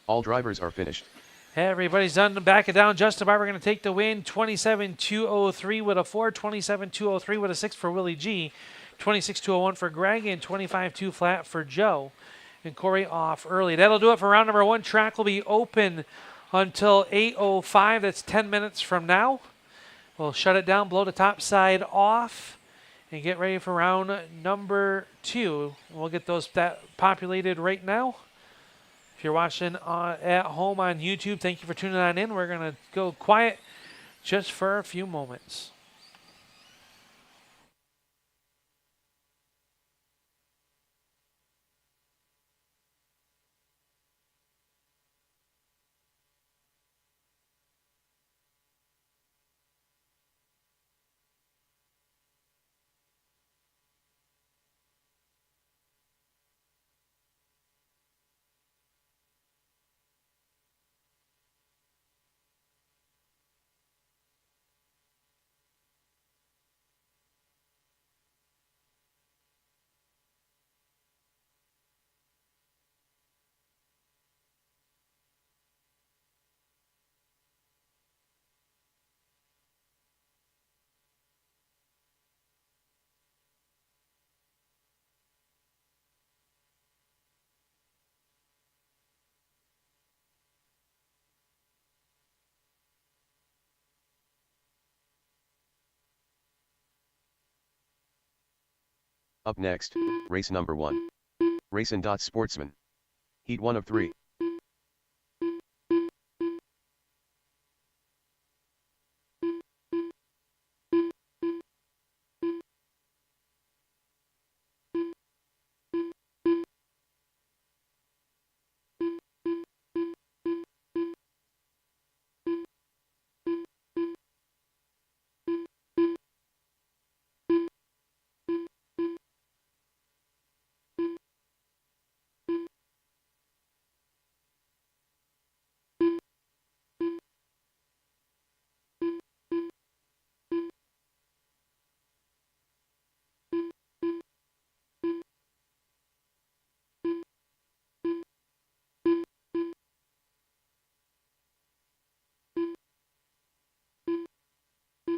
All drivers are finished. Everybody's done to back it down. Justin Barber going to take the win. 27.203 with a 4. 27.203 with a 6 for Willie G. 26.201 for Greg. And 25.2 flat for Joe. And Corey off early. That'll do it for round number 1. Track will be open until 8:05. That's 10 minutes from now. We'll shut it down, blow the top side off, and get ready for round number 2. We'll get those populated right now. If you're watching at home on YouTube, thank you for tuning on in. We're going to go quiet just for a few moments. Up next, race number 1. RacinDots Sportsman. Heat 1 of 3.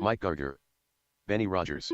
Mike Gardner. Benny Rogers.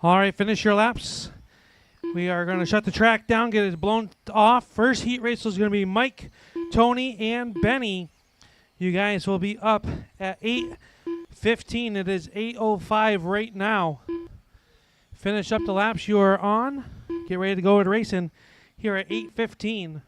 All right, finish your laps. We are going to shut the track down, get it blown off. First heat race is going to be Mike, Tony, and Benny. You guys will be up at 8:15. It is 8:05 right now. Finish up the laps you are on. Get ready to go to racing here at 8:15.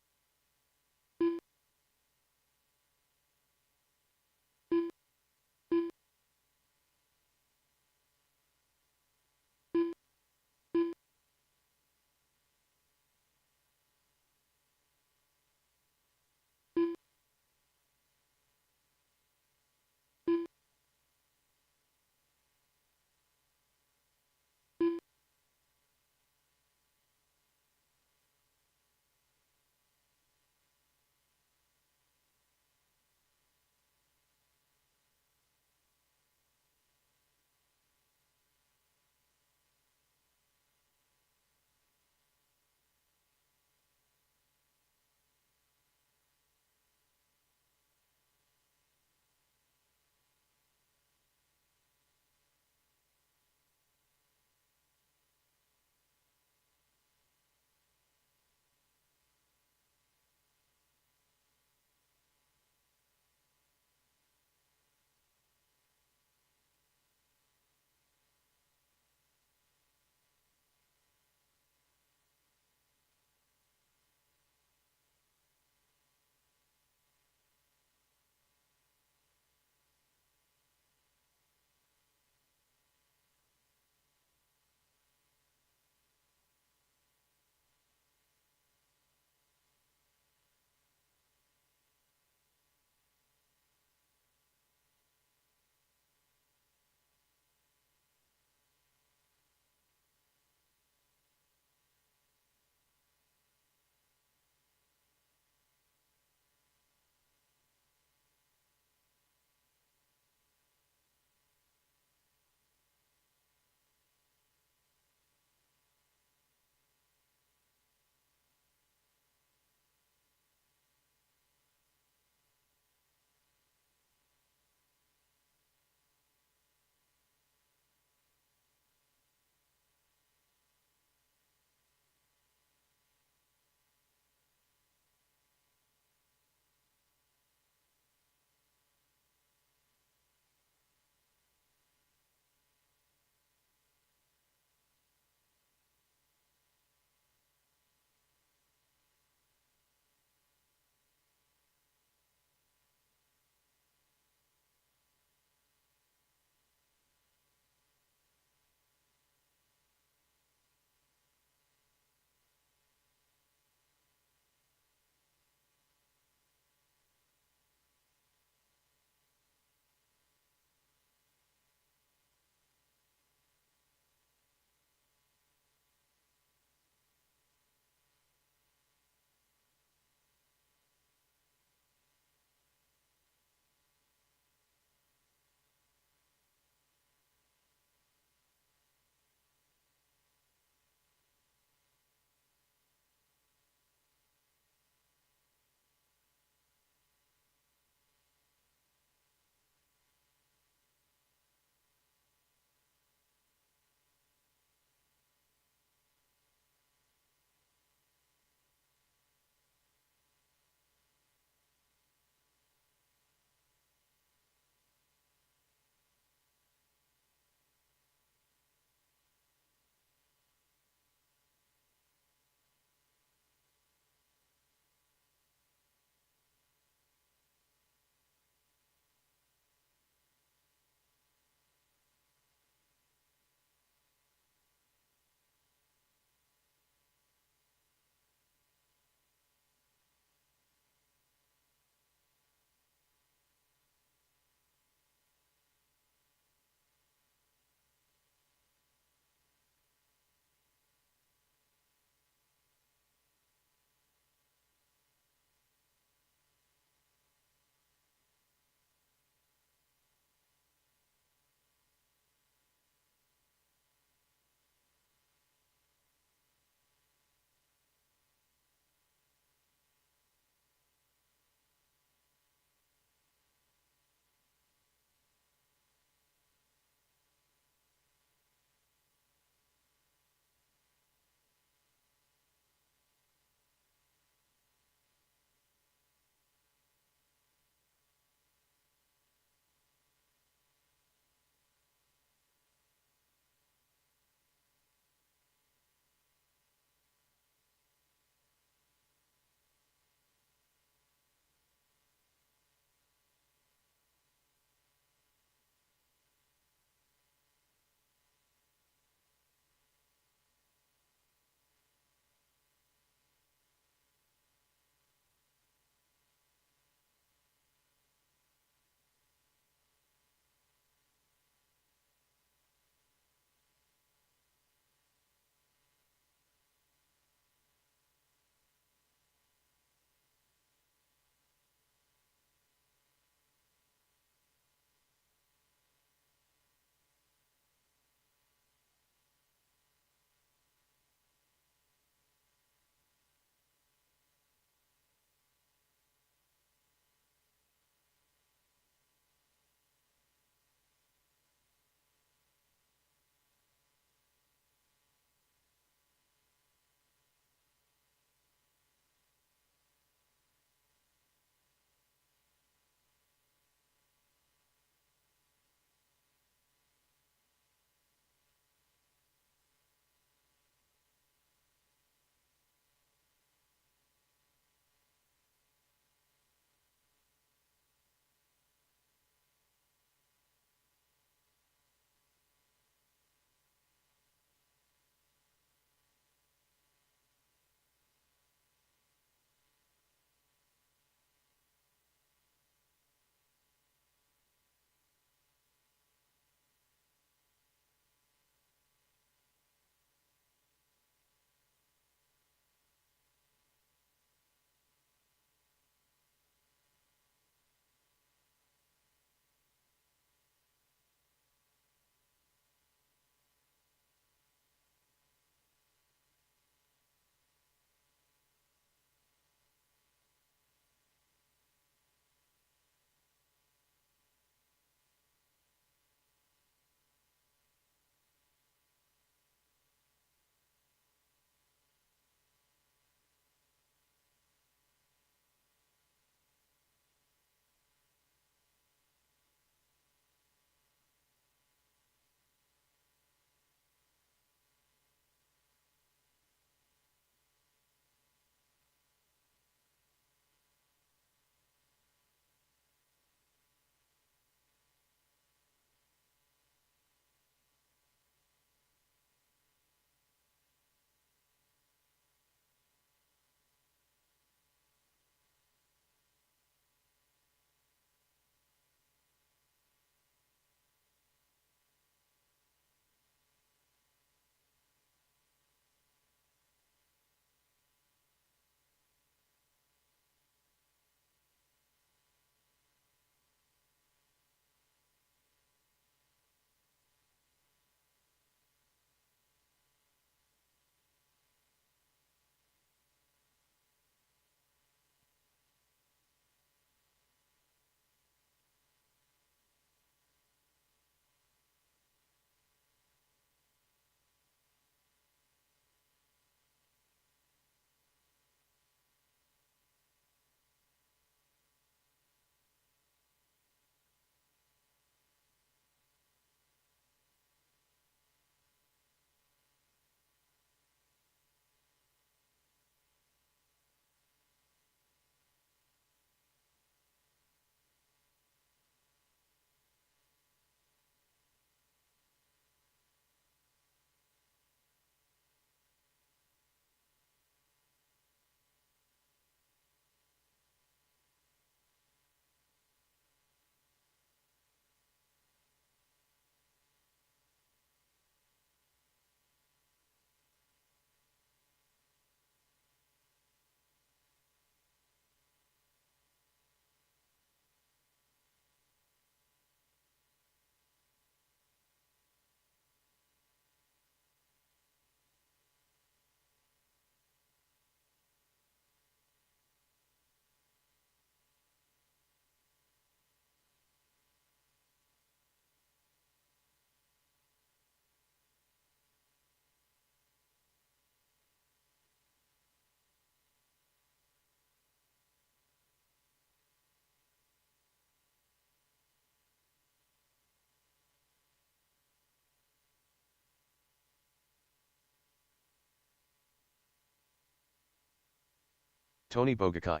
Tony Bogakai.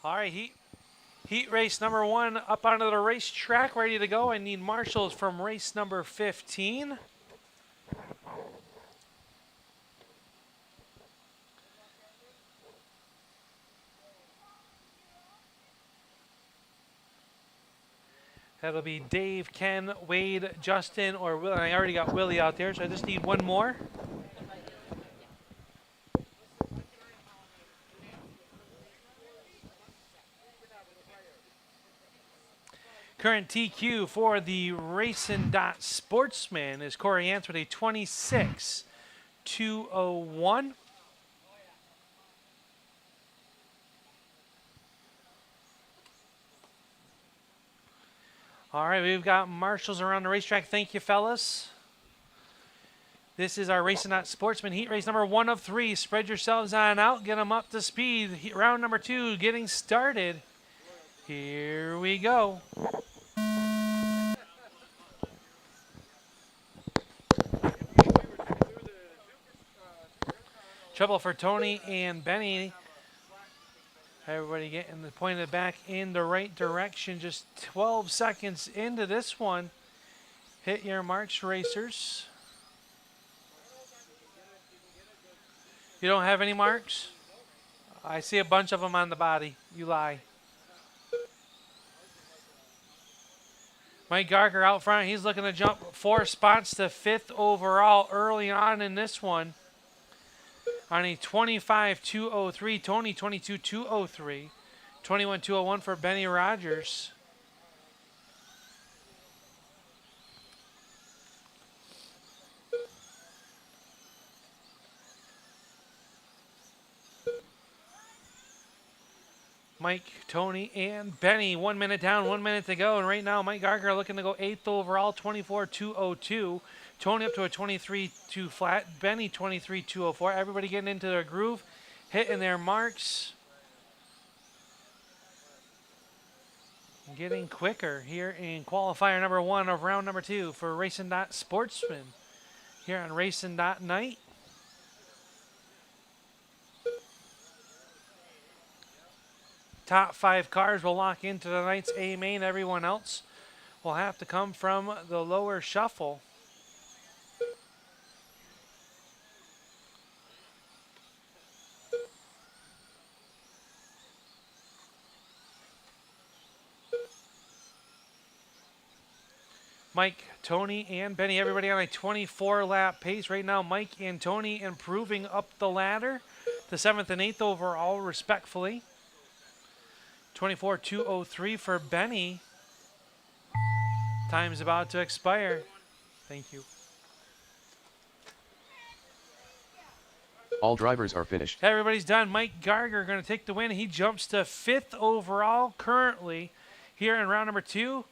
All right, heat race number 1 up onto the racetrack, ready to go. I need marshals from race number 15. That'll be Dave, Ken, Wade, Justin, or Will. And I already got Willie out there, so I just need one more. Current TQ for the RacinDots Sportsman is Corey Ants with a 26.201. All right, we've got marshals around the racetrack. Thank you, fellas. This is our RacinDots Sportsman heat race number 1 of 3. Spread yourselves on out. Get them up to speed. Round number 2 getting started. Here we go. Trouble for Tony and Benny. Everybody getting the pointed back in the right direction. Just 12 seconds into this one. Hit your marks, racers. You don't have any marks? I see a bunch of them on the body. You lie. Mike Garker out front. He's looking to jump 4 spots to 5th overall early on in this one. On a 25.203, Tony 22.203, 21.201 for Benny Rogers. Mike, Tony, and Benny. 1 minute down, 1 minute to go. And right now, Mike Garger looking to go 8th overall, 24.202. Tony up to a 23.2 flat. Benny 23.204. Everybody getting into their groove, hitting their marks. Getting quicker here in qualifier number 1 of round number 2 for RacinDots Sportsman here on RacinDots Night. Top 5 cars will lock into the night's A main. Everyone else will have to come from the lower shuffle. Mike, Tony, and Benny, everybody on a 24-lap pace. Right now, Mike and Tony improving up the ladder to 7th and 8th overall, respectfully. 24.203 for Benny. Time's about to expire. Thank you. All drivers are finished. Everybody's done. Mike Garger going to take the win. He jumps to 5th overall currently here in round number 2.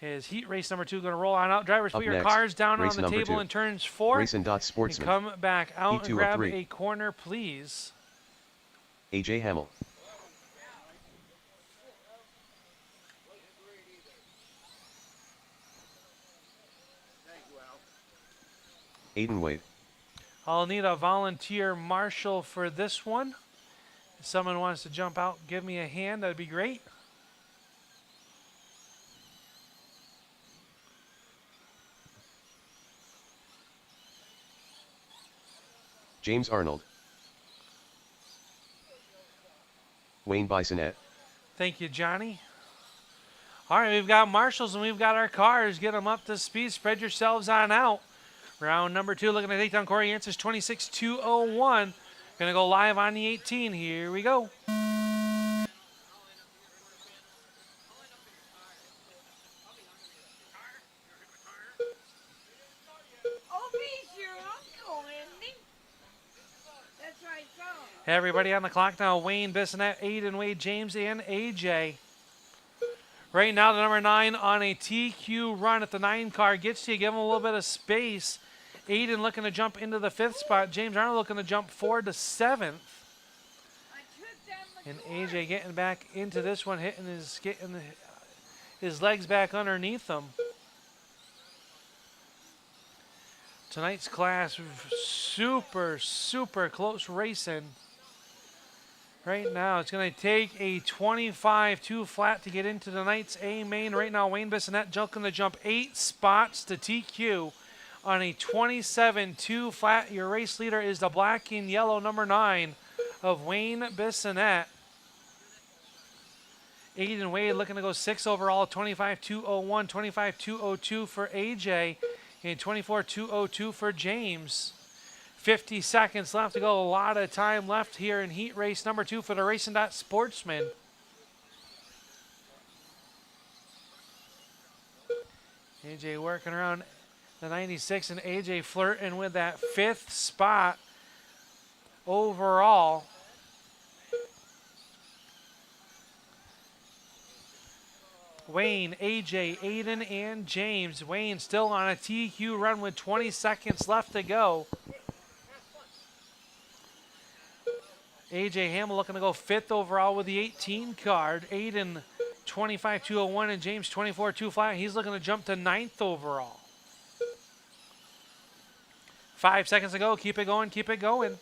His heat race number 2 going to roll on out. Drivers, put your cars down on the table in turns 4. RacinDots Sportsman. And come back out and grab 3. a corner, please. AJ Hamill. Aiden Wade. I'll need a volunteer marshal for this one. If someone wants to jump out, give me a hand. That'd be great. James Arnold. Wayne Bisonette. Thank you, Johnny. All right, we've got marshals and we've got our cars. Get them up to speed. Spread yourselves on out. Round number 2, looking to take down Corey Answers, 26.201. Going to go live on the 18. Here we go. Everybody on the clock now. Wayne, Bissonette, Aiden, Wade, James, and AJ. Right now, the number 9 on a TQ run at the 9 car gets to you, give him a little bit of space. Aiden looking to jump into the 5th spot. James Arnold looking to jump forward to 7th. And AJ getting back into this one, getting his legs back underneath him. Tonight's class, super, super close racing. Right now, it's going to take a 25-2 flat to get into tonight's A main. Right now, Wayne Bissonette going to jump 8 spots to TQ on a 27-2 flat. Your race leader is the black and yellow number 9 of Wayne Bissonette. Aiden Wade looking to go 6 overall, 25-201, 25-202 for AJ, and 24-202 for James. 50 seconds left to go. A lot of time left here in heat race number 2 for the RacinDots Sportsman. AJ working around the 96, and AJ flirting with that 5th spot overall. Wayne, AJ, Aiden, and James. Wayne still on a TQ run with 20 seconds left to go. AJ Hamill looking to go 5th overall with the 18 card. Aiden 25-201 and James 24-2 flat. He's looking to jump to 9th overall. 5 seconds to go. Keep it going, keep it going.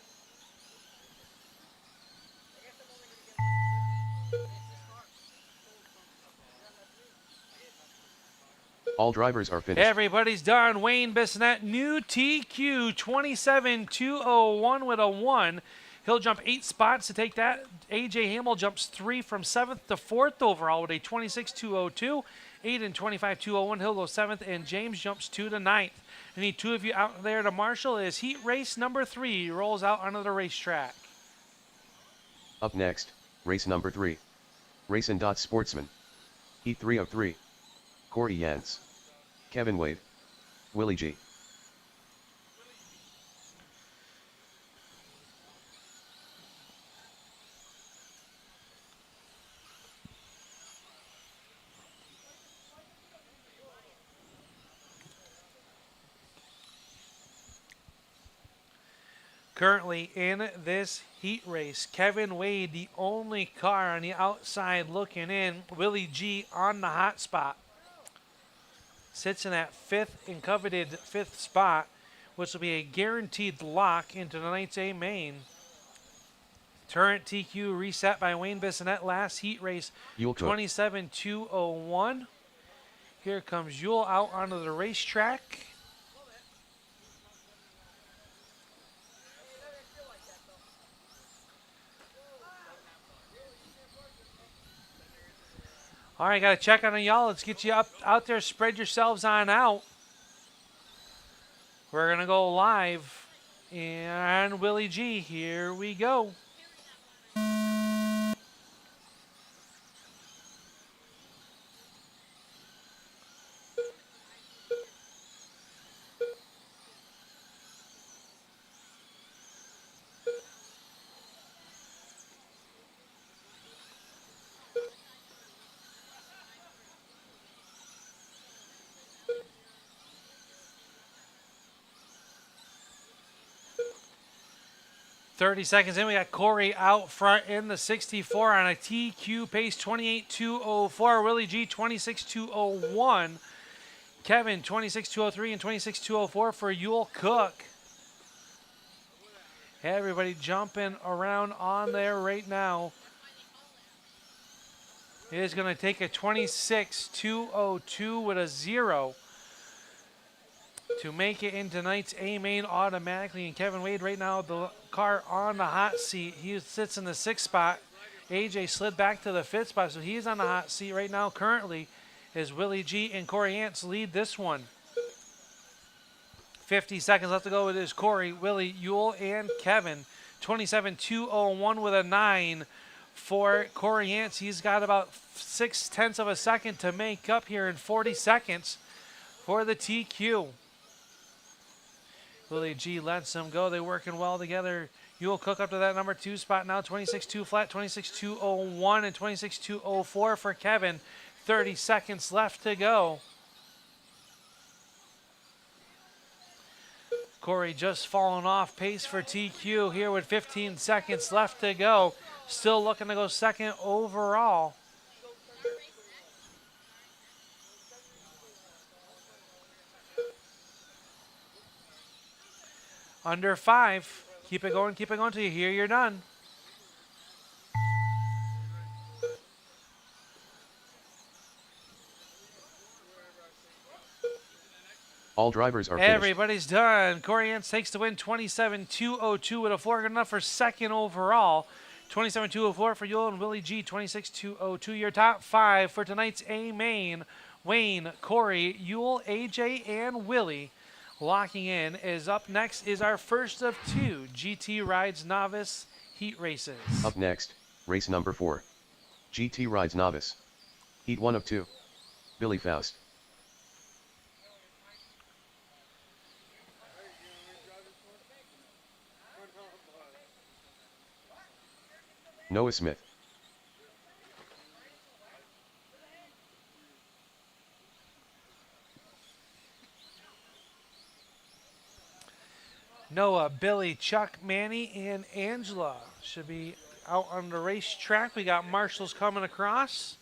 All drivers are finished. Everybody's done. Wayne Bissonette, new TQ 27-201 with a 1. He'll jump 8 spots to take that. AJ Hamill jumps 3 from 7th to 4th overall with a 26-202. Aiden 25-201. He'll go 7th, and James jumps 2 to 9th. I need 2 of you out there to marshal as heat race number 3 rolls out onto the racetrack. Up next, race number 3. RacinDots Sportsman. Heat 3 of 3. Corey Yance. Kevin Wade. Willie G. Currently in this heat race, Kevin Wade, the only car on the outside looking in. Willie G on the hot spot. Sits in that 5th and coveted 5th spot, which will be a guaranteed lock into tonight's A main. Turret TQ reset by Wayne Bissonette last heat race, 27-201. Here comes Yule out onto the racetrack. All right, got to check on y'all. Let's get you up out there. Spread yourselves on out. We're going to go live. And Willie G, here we go. 30 seconds in, we got Corey out front in the 64 on a TQ pace, 28-204. Willie G, 26-201. Kevin, 26-203 and 26-204 for Yule Cook. Everybody jumping around on there right now. It is going to take a 26-202 with a 0 to make it in tonight's A main automatically. And Kevin Wade right now, the car on the hot seat. He sits in the 6th spot. AJ slid back to the 5th spot, so he's on the hot seat right now currently as Willie G and Corey Ants lead this one. 50 seconds left to go. It is Corey, Willie, Yule, and Kevin. 27-201 with a 9 for Corey Ants. He's got about 0.6 of a second to make up here in 40 seconds for the TQ. Willie G lets them go. They're working well together. Yule Cook up to that number 2 spot now. 26-2 flat, 26-201 and 26-204 for Kevin. 30 seconds left to go. Corey just falling off pace for TQ here with 15 seconds left to go. Still looking to go second overall. Under 5. Keep it going till you hear you're done. All drivers are finished. Everybody's done. Corey Yance takes the win, 27-202 with a 4. Good enough for second overall. 27-204 for Yule and Willie G. 26-202. Your top 5 for tonight's A main. Wayne, Corey, Yule, AJ, and Willie. Locking in is up next is our first of 2 GT Rides Novice Heat Races. Up next, race number 4. GT Rides Novice. Heat 1 of 2. Billy Faust. Noah Smith. Noah, Billy, Chuck, Manny, and Angela should be out on the racetrack. We got marshals coming across.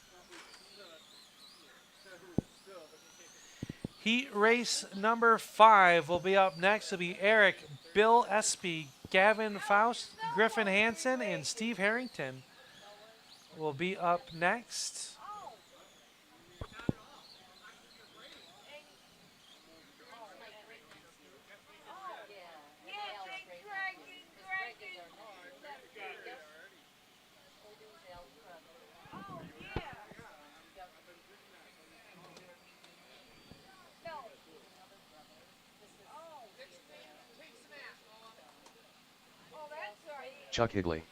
Heat race number 5 will be up next. It'll be Eric, Bill Espy, Gavin Faust, Griffin Hansen, and Steve Harrington will be up next. Chuck Higley.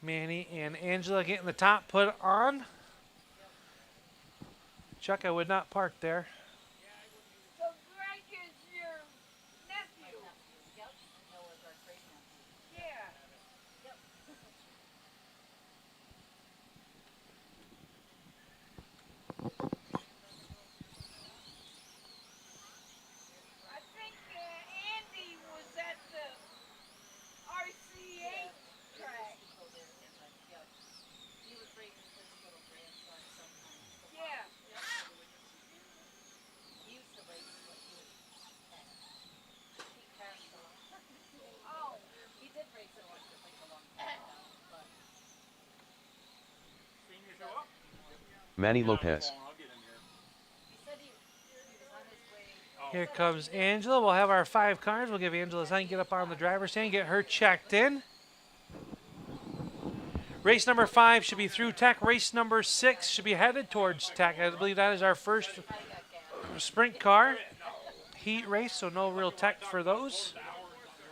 Manny and Angela getting the top put on. Chuck, I would not park there. So Greg is your nephew? Yep. Noah's our great nephew. Yeah. Yep. I think Andy was at the RCA track. He was racing his little grandson sometimes. Yeah. He used to race when he was 10. He crashed a lot. Oh. He did race it once, like a long time ago, but. Manny Lopez. He said he was on his way. Here comes Angela. We'll have our 5 cars. We'll give Angela a second, get up on the driver's stand, get her checked in. Race number 5 should be through Tech. Race number 6 should be headed towards Tech. I believe that is our first sprint car heat race, so no real Tech for those.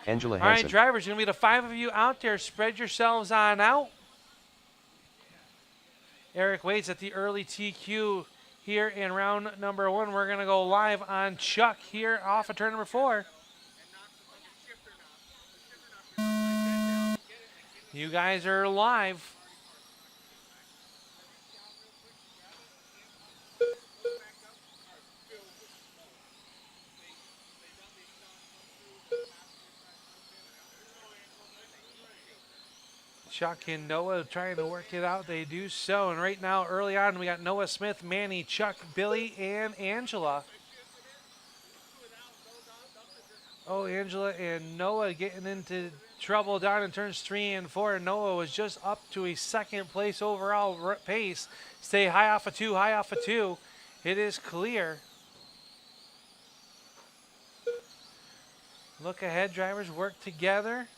Angela All right, Hansen. drivers, going to be the 5 of you out there. Spread yourselves on out. Eric waits at the early TQ here in round number 1. We're going to go live on Chuck here off of turn number 4. You guys are live. Chuck and Noah trying to work it out. They do so. And right now, early on, we got Noah Smith, Manny, Chuck, Billy, and Angela. Oh, Angela and Noah getting into trouble down in turns 3 and 4. Noah was just up to a 2nd place overall pace. Stay high off of 2, high off of 2. It is clear. Look ahead, drivers, work together.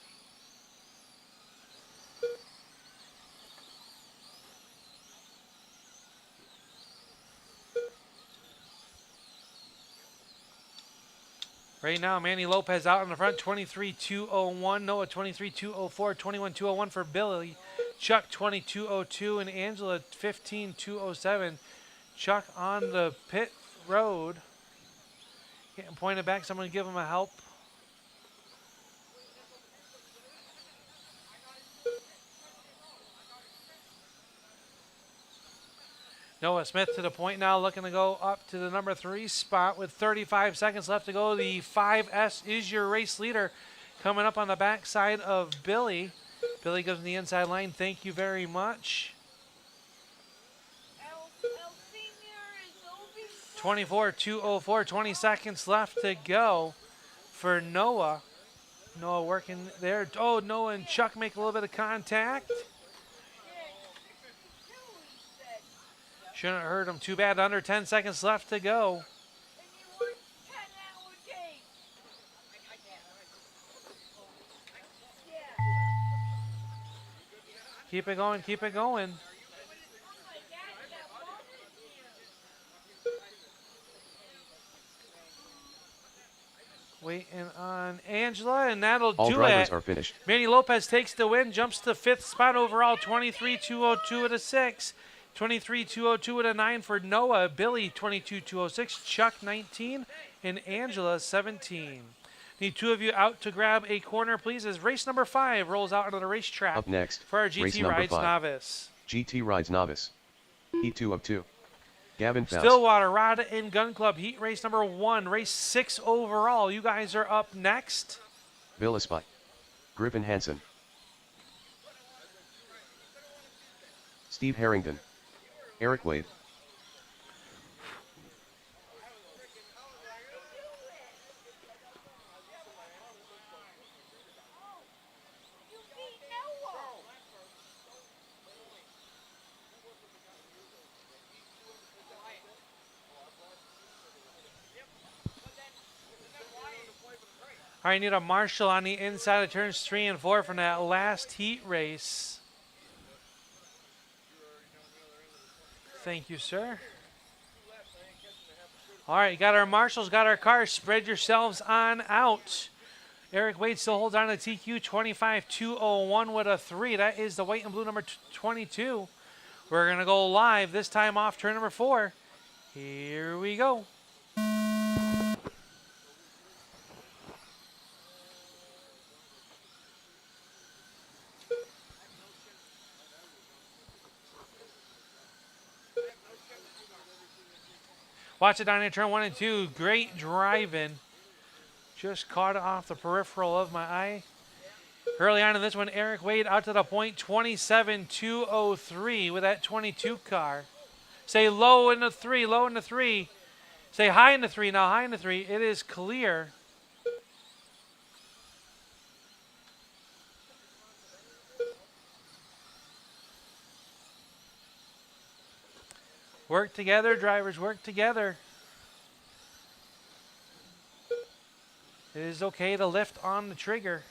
Right now, Manny Lopez out in the front, 23-201. Noah, 23-204. 21-201 for Billy. Chuck, 22-02. And Angela, 15-207. Chuck on the pit road. Getting pointed back. Someone give him a help. Noah Smith to the point now, looking to go up to the number 3 spot with 35 seconds left to go. The 5S is your race leader, coming up on the backside of Billy. Billy goes on the inside line. Thank you very much. 24:204, 20 seconds left to go for Noah. Noah working there. Oh, Noah and Chuck make a little bit of contact. Shouldn't have hurt him too bad. Under 10 seconds left to go. Keep it going, keep it going. Waiting on Angela, and that'll All do drivers it. are finished. Manny Lopez takes the win, jumps to 5th spot overall, 23:202 at a 6. 23:202 at a 9 for Noah. Billy, 22:206. Chuck, 19. And Angela, 17. Need 2 of you out to grab a corner, please, as race number 5 rolls out onto the racetrack. Up next, for our race GT number Rides 5. Novice. GT Rides Novice. Heat 2 of 2. Gavin Faust. Stillwater Rod and Gun Club, heat race number 1, race 6 overall. You guys are up next. Bill Espy. Griffin Hansen. Steve Harrington. Eric Wade. All right, need a marshal on the inside of turns 3 and 4 from that last heat race. Thank you, sir. All right, got our marshals, got our cars. Spread yourselves on out. Eric Wade still holds on to TQ 25:201 with a 3. That is the white and blue number 22. We're going to go live, this time off turn number 4. Here we go. Watch it down here, turn 1 and 2. Great driving. Just caught it off the peripheral of my eye. Early on in this one, Eric Wade out to the point, 27:203 with that 22 car. Say low in the 3, low in the 3. Say high in the 3, now high in the 3. It is clear. Work together, drivers, work together. It is okay to lift on the trigger.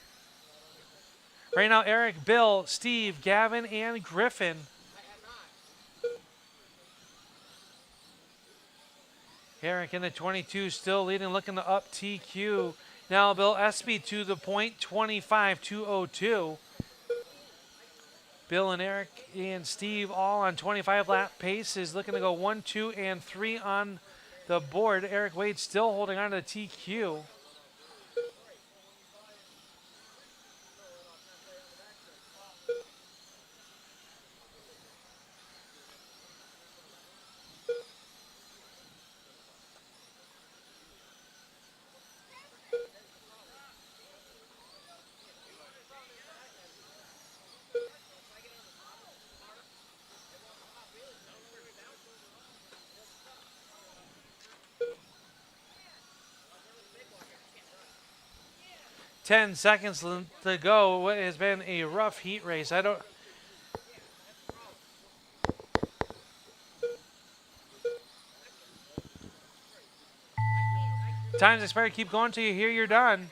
Right now, Eric, Bill, Steve, Gavin, and Griffin. Eric in the 22 still leading, looking to up TQ. Now Bill Espy to the point, 25:202. Bill and Eric and Steve all on 25 lap paces, looking to go 1, 2, and 3 on the board. Eric Wade still holding on to the TQ. Ten seconds to go. What has been a rough heat race. Time's expired. Keep going till you hear you're done.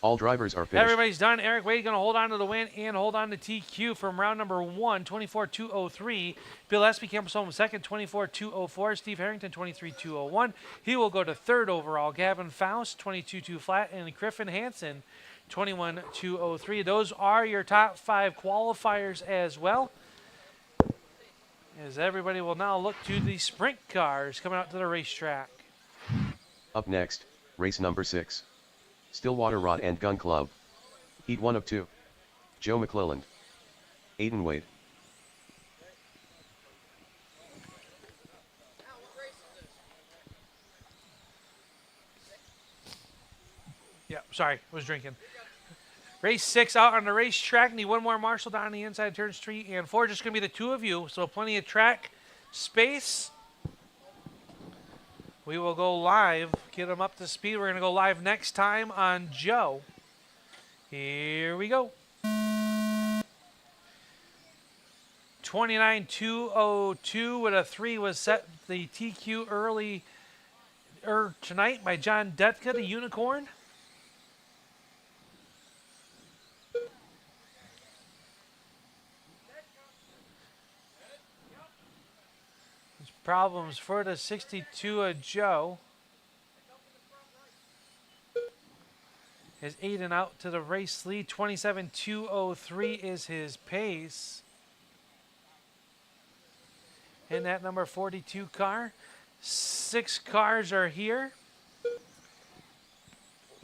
All drivers are finished. Everybody's done. Eric Wade going to hold on to the win and hold on to TQ from round number 1, 24:203. Bill Espy comes home second, 24:204. Steve Harrington, 23:201. He will go to 3rd overall. Gavin Faust, 22:2 flat. And Griffin Hansen, 21:203. Those are your top 5 qualifiers as well. As everybody will now look to the sprint cars coming out to the racetrack. Up next, race number 6. Stillwater Rod and Gun Club. Heat 1 of 2. Joe McClelland. Aiden Wade. Sorry, was drinking. Race 6 out on the racetrack. Need one more marshal down the inside turns 3 and 4. Just going to be the two of you, so plenty of track space. We will go live, get them up to speed. We're going to go live next time on Joe. Here we go. 29.202 with a 3 was set the TQ early tonight by John Detka, the Unicorn. Problems for the 62 of Joe. Is Aiden out to the race lead. 27.203 is his pace. In that number 42 car. 6 cars are here.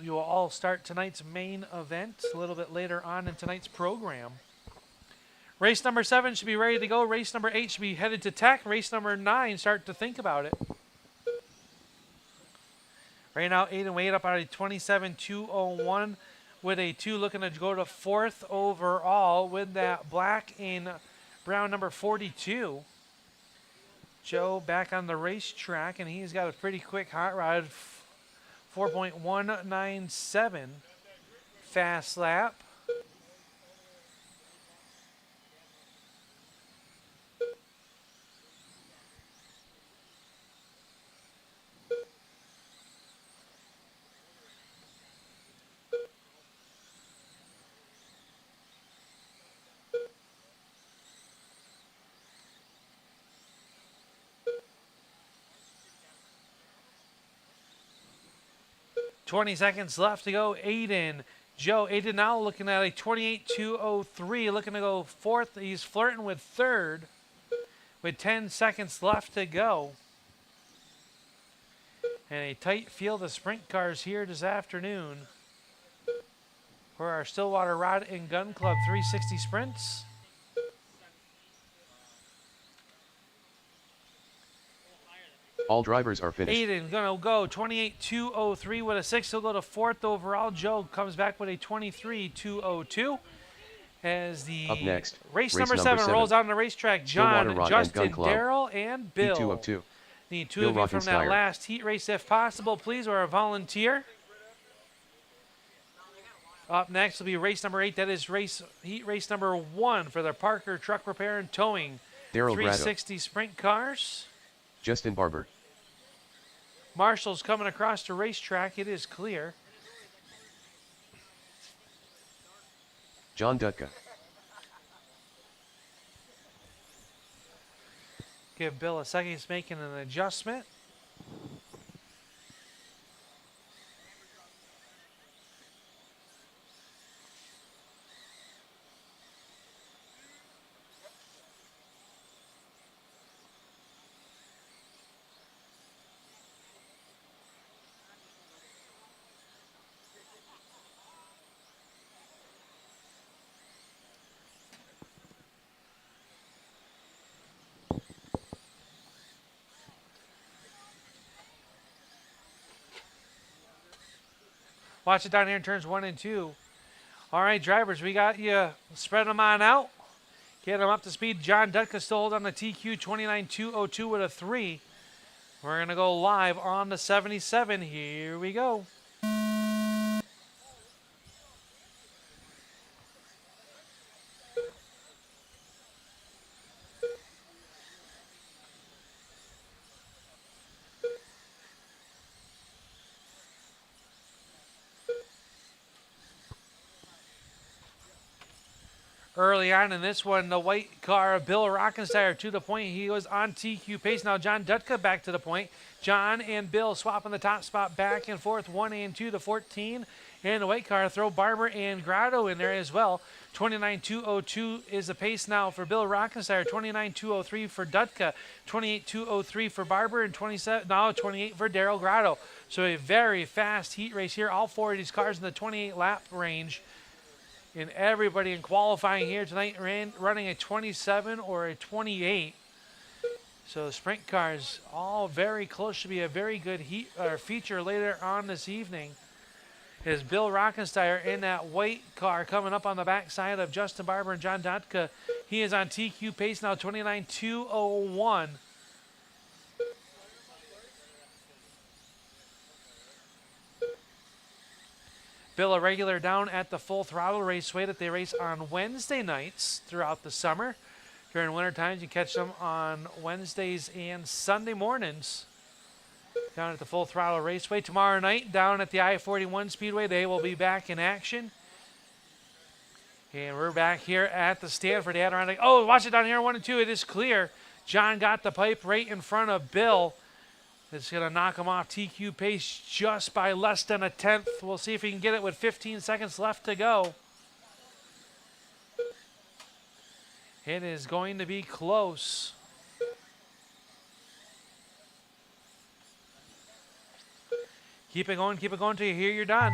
You will all start tonight's main event a little bit later on in tonight's program. Race number 7 should be ready to go. Race number 8 should be headed to tech. Race number 9, start to think about it. Right now, Aiden Wade up on a 27.201 with a 2, looking to go to 4th overall with that black and brown number 42. Joe back on the racetrack, and he's got a pretty quick hot rod, 4.197 fast lap. 20 seconds left to go. Aiden. Joe. Aiden now looking at a 28.203. Looking to go 4th. He's flirting with 3rd. With 10 seconds left to go. And a tight field of sprint cars here this afternoon for our Stillwater Rod and Gun Club 360 Sprints. All drivers are finished. Aiden gonna go 28.203 with a 6. He'll go to 4th overall. Joe comes back with a 23.202. As the Up next, race number 7 rolls out on the racetrack. John, Justin, Daryl, and Bill. P202. Need 2 of you from that last heat race if possible, please, or a volunteer. Up next will be race number 8. That is heat race number 1 for the Parker Truck Repair and Towing Daryl 360 Sprint Cars. Justin Barber. Marshall's coming across the racetrack. It is clear. John Dutka. Give Bill a second. He's making an adjustment. Watch it down here in turns 1 and 2. All right, drivers, we got you. Spread them on out. Get them up to speed. John Dutka still hold on the TQ 29.202 with a 3. We're going to go live on the 77. Here we go. Early on in this one, the white car, Bill Rockensteiner to the point. He was on TQ pace. Now John Dutka back to the point. John and Bill swapping the top spot back and forth, 1 and 2 to 14. And the white car throw Barber and Grotto in there as well. 29.202 is the pace now for Bill Rockensteiner. 29.203 for Dutka. 28.203 for Barber and 28 for Daryl Grotto. So a very fast heat race here. All 4 of these cars in the 28 lap range. And everybody in qualifying here tonight running a 27 or a 28. So the sprint cars all very close. Should be a very good heat or feature later on this evening. is Bill Rockensteyer in that white car coming up on the backside of Justin Barber and John Dotka. He is on TQ pace now, 29.201. Bill, a regular down at the Full Throttle Raceway that they race on Wednesday nights throughout the summer. During winter times, you catch them on Wednesdays and Sunday mornings down at the Full Throttle Raceway. Tomorrow night, down at the I-41 Speedway, they will be back in action. And we're back here at the Stanford Adirondack. Oh, watch it down here, 1 and 2. It is clear. John got the pipe right in front of Bill. It's going to knock him off TQ pace just by less than a tenth. We'll see if he can get it with 15 seconds left to go. It is going to be close. Keep it going till you hear you're done.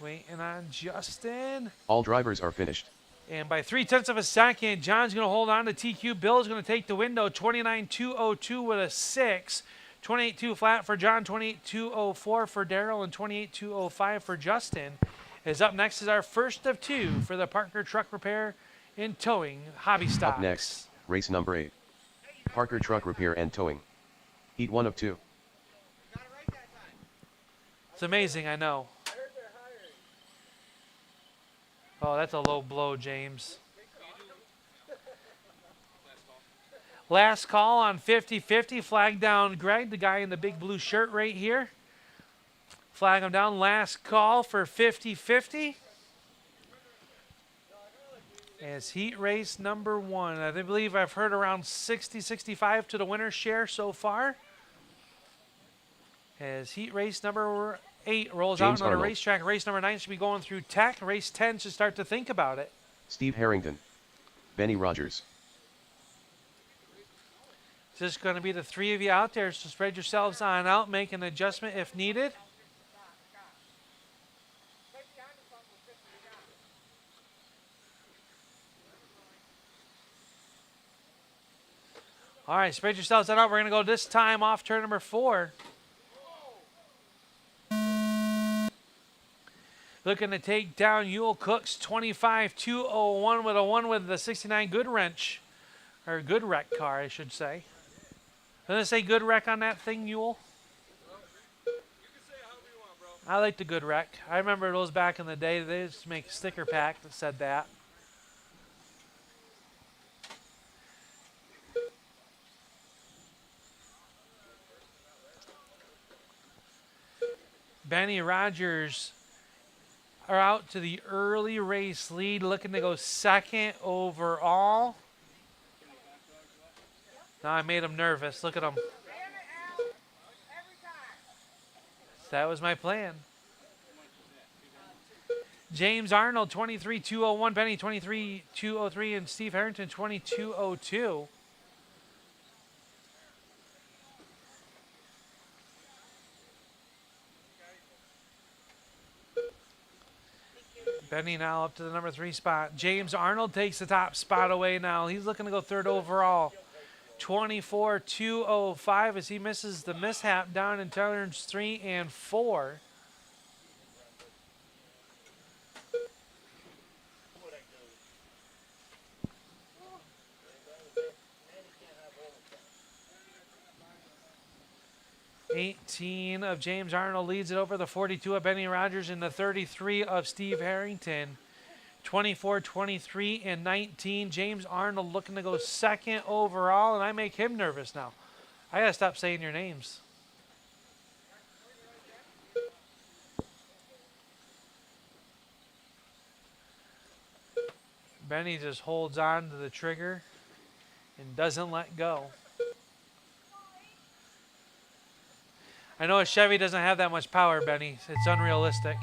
Waiting on Justin. All drivers are finished. And by 0.3 of a second, John's going to hold on to TQ. Bill's going to take the window, 29.202 with a 6. 28.2 flat for John, 28.204 for Daryl, and 28.205 for Justin. As up next is our first of two for the Parker Truck Repair and Towing Hobby Stocks. Up next, race number 8. Parker Truck Repair and Towing. Heat 1 of 2. It's amazing, I know. Oh, that's a low blow, James. Last call on 50-50. Flag down Greg, the guy in the big blue shirt right here. Flag him down. Last call for 50-50. As heat race number 1. I believe I've heard around 60-65 to the winner's share so far. As heat race number 8 rolls James out on a Arnold. racetrack. Race number 9 should be going through tech. Race 10 should start to think about it. Steve Harrington. Benny Rogers. Just going to be the 3 of you out there, so spread yourselves on out, make an adjustment if needed. All right, spread yourselves on out. We're going to go this time off turn number 4. Looking to take down Yule Cook's 25.201 with a 1 with the 69 Good Wrench, or Good Wreck car, I should say. Doesn't it say Good Wreck on that thing, Yule? I like the Good Wreck. I remember those back in the day. They used to make a sticker pack that said that. Benny Rogers are out to the early race lead, looking to go second overall. Now I made him nervous. Look at him. That was my plan. James Arnold, 23.201. Benny, 23.203. And Steve Harrington, 22.02. Benny now up to the number 3 spot. James Arnold takes the top spot away now. He's looking to go third overall. 24.205 as he misses the mishap down in turns 3 and 4. $18 of James Arnold leads it over the 42 of Benny Rogers and the 33 of Steve Harrington. 24, 23, and 19. James Arnold looking to go second overall, and I make him nervous now. I got to stop saying your names. Benny just holds on to the trigger and doesn't let go. I know a Chevy doesn't have that much power, Benny. It's unrealistic.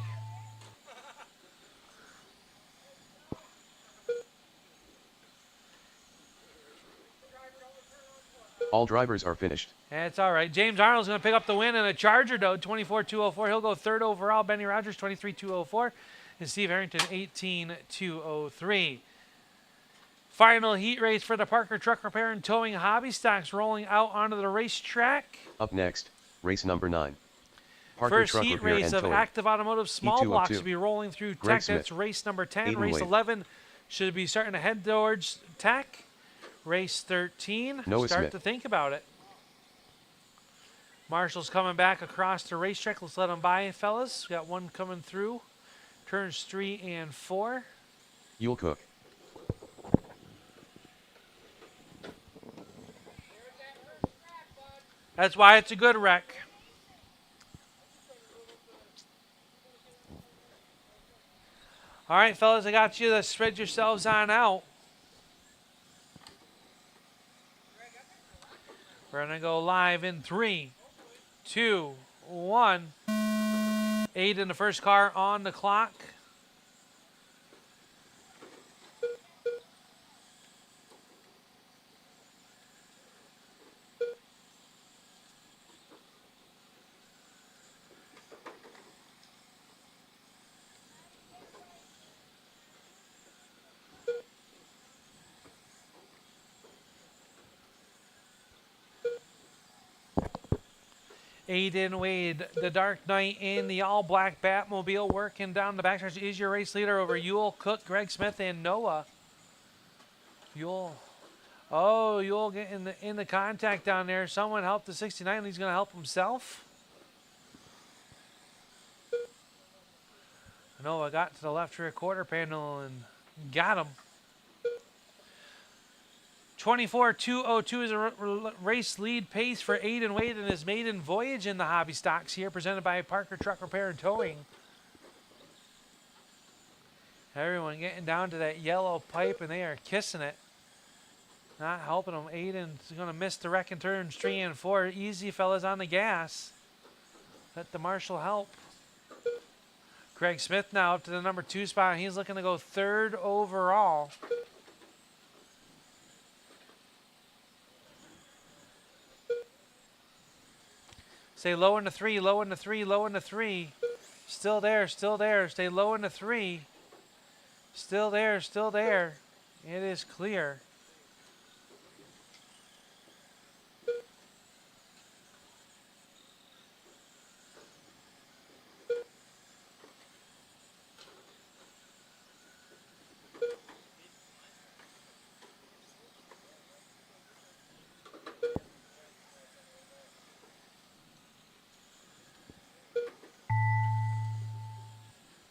All drivers are finished. That's all right. James Arnold's going to pick up the win in a Charger, though, 24.204. He'll go third overall. Benny Rogers, 23.204. And Steve Harrington, 18.203. Final heat race for the Parker Truck Repair and Towing Hobby Stocks rolling out onto the racetrack. Up next, race number 9. Parker First Truck heat Repair race and of Towing. Active Automotive small E202. blocks to be rolling through Greg tech. That's Smith. race number 10. Aiden Race Wade. 11 should be starting to head towards tech. Race 13, Noah start Smith. to think about it. Marshall's coming back across the racetrack. Let's let him by, fellas. We got one coming through. Turns 3 and 4. Yule Cook. That's why it's a good wreck. All right, fellas, I got you to spread yourselves on out. We're going to go live in 3, 2, 1. 8 in the first car on the clock. Aiden Wade, the Dark Knight in the all-black Batmobile, working down the backstretch, is your race leader over Yule, Cook, Greg Smith, and Noah. Yule. Oh, Yule getting in the contact down there. Someone help the 69. He's going to help himself. Noah got to the left rear quarter panel and got him. 24.202 is a race lead pace for Aiden Wade in his maiden voyage in the hobby stocks here, presented by Parker Truck Repair and Towing. Everyone getting down to that yellow pipe, and they are kissing it. Not helping them. Aiden's going to miss the wreck in turns 3 and 4. Easy, fellas, on the gas. Let the marshal help. Greg Smith now up to the number 2 spot. He's looking to go 3rd overall. Stay low in the 3, low in the 3, low in the 3. Still there, still there. Stay low in the 3. Still there, still there. It is clear.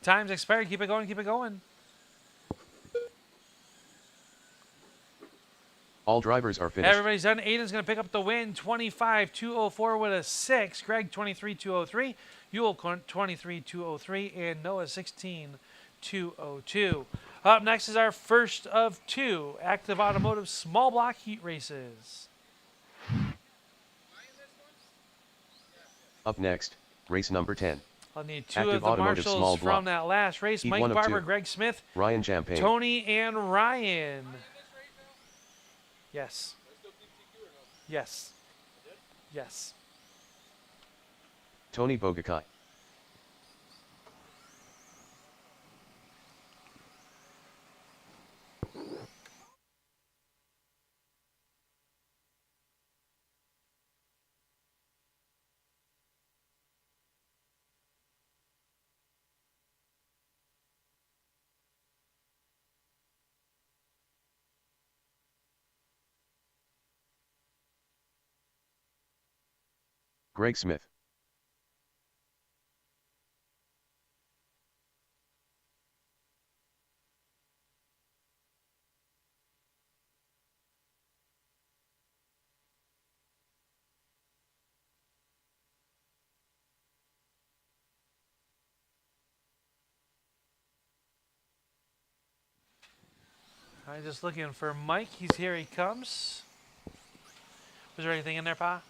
Time's expired. Keep it going, keep it going. All drivers are finished. Everybody's done. Aiden's going to pick up the win. 25.204 with a 6. Greg 23.203. Yule 23.203. And Noah 16.202. Up next is our first of 2 Active Automotive small block heat races. Up next, race number 10. I'll need 2 Active of the Automotive small marshals block. from that last race. Heat Mike 1 of Barber, 2. Greg Smith, Ryan Champagne. Tony, and Ryan. Yes. Yes. Yes. Tony Bogakai. Greg Smith. I'm just looking for Mike. He's here. He comes. Was there anything in there, Pa?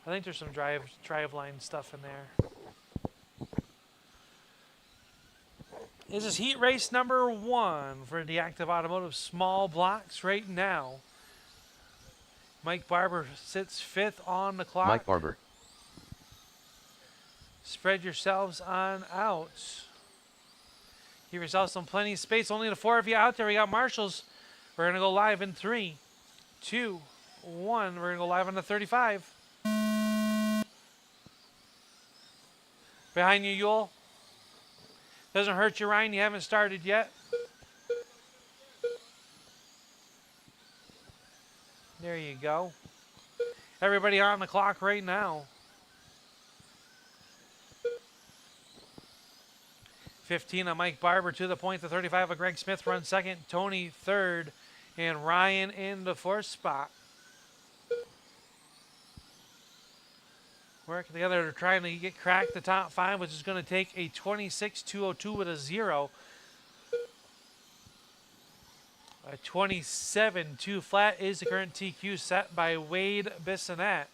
I think there's some drive line stuff in there. This is heat race number 1 for the Active Automotive small blocks right now. Mike Barber sits 5th on the clock. Mike Barber. Spread yourselves on out. Give yourself some plenty of space. Only the 4 of you out there. We got marshals. We're going to go live in 3, 2, 1. We're going to go live on the 35. Behind you, Yule. Doesn't hurt you, Ryan. You haven't started yet. There you go. Everybody on the clock right now. 15 of Mike Barber to the point. The 35 of Greg Smith runs second. Tony third. And Ryan in the 4th spot. Working together to try and crack the top 5, which is going to take a 26.202 with a 0. A 27.2 flat is the current TQ set by Wade Bissonette.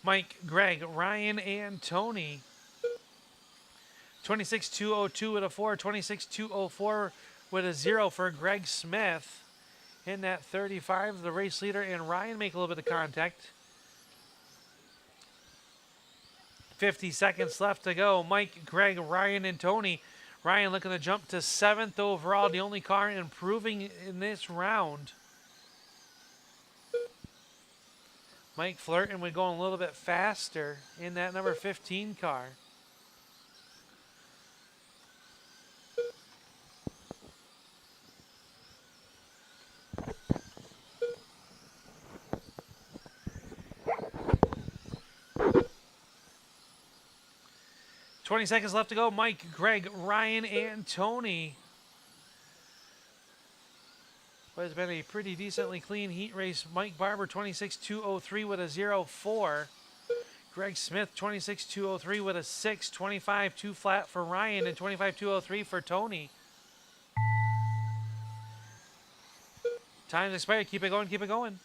Mike, Greg, Ryan, and Tony. 26.202 with a 4, 26.204 with a 0 for Greg Smith. In that 35, the race leader and Ryan make a little bit of contact. 50 seconds left to go. Mike, Greg, Ryan, and Tony. Ryan looking to jump to 7th overall, the only car improving in this round. Mike flirting with going a little bit faster in that number 15 car. Seconds left to go. Mike, Greg, Ryan, and Tony. What has been a pretty decently clean heat race. Mike Barber, 26.203 with a 0.4. Greg Smith, 26.203 with a 6. 25.2 flat for Ryan and 25.203 for Tony. Time's expired. Keep it going, keep it going.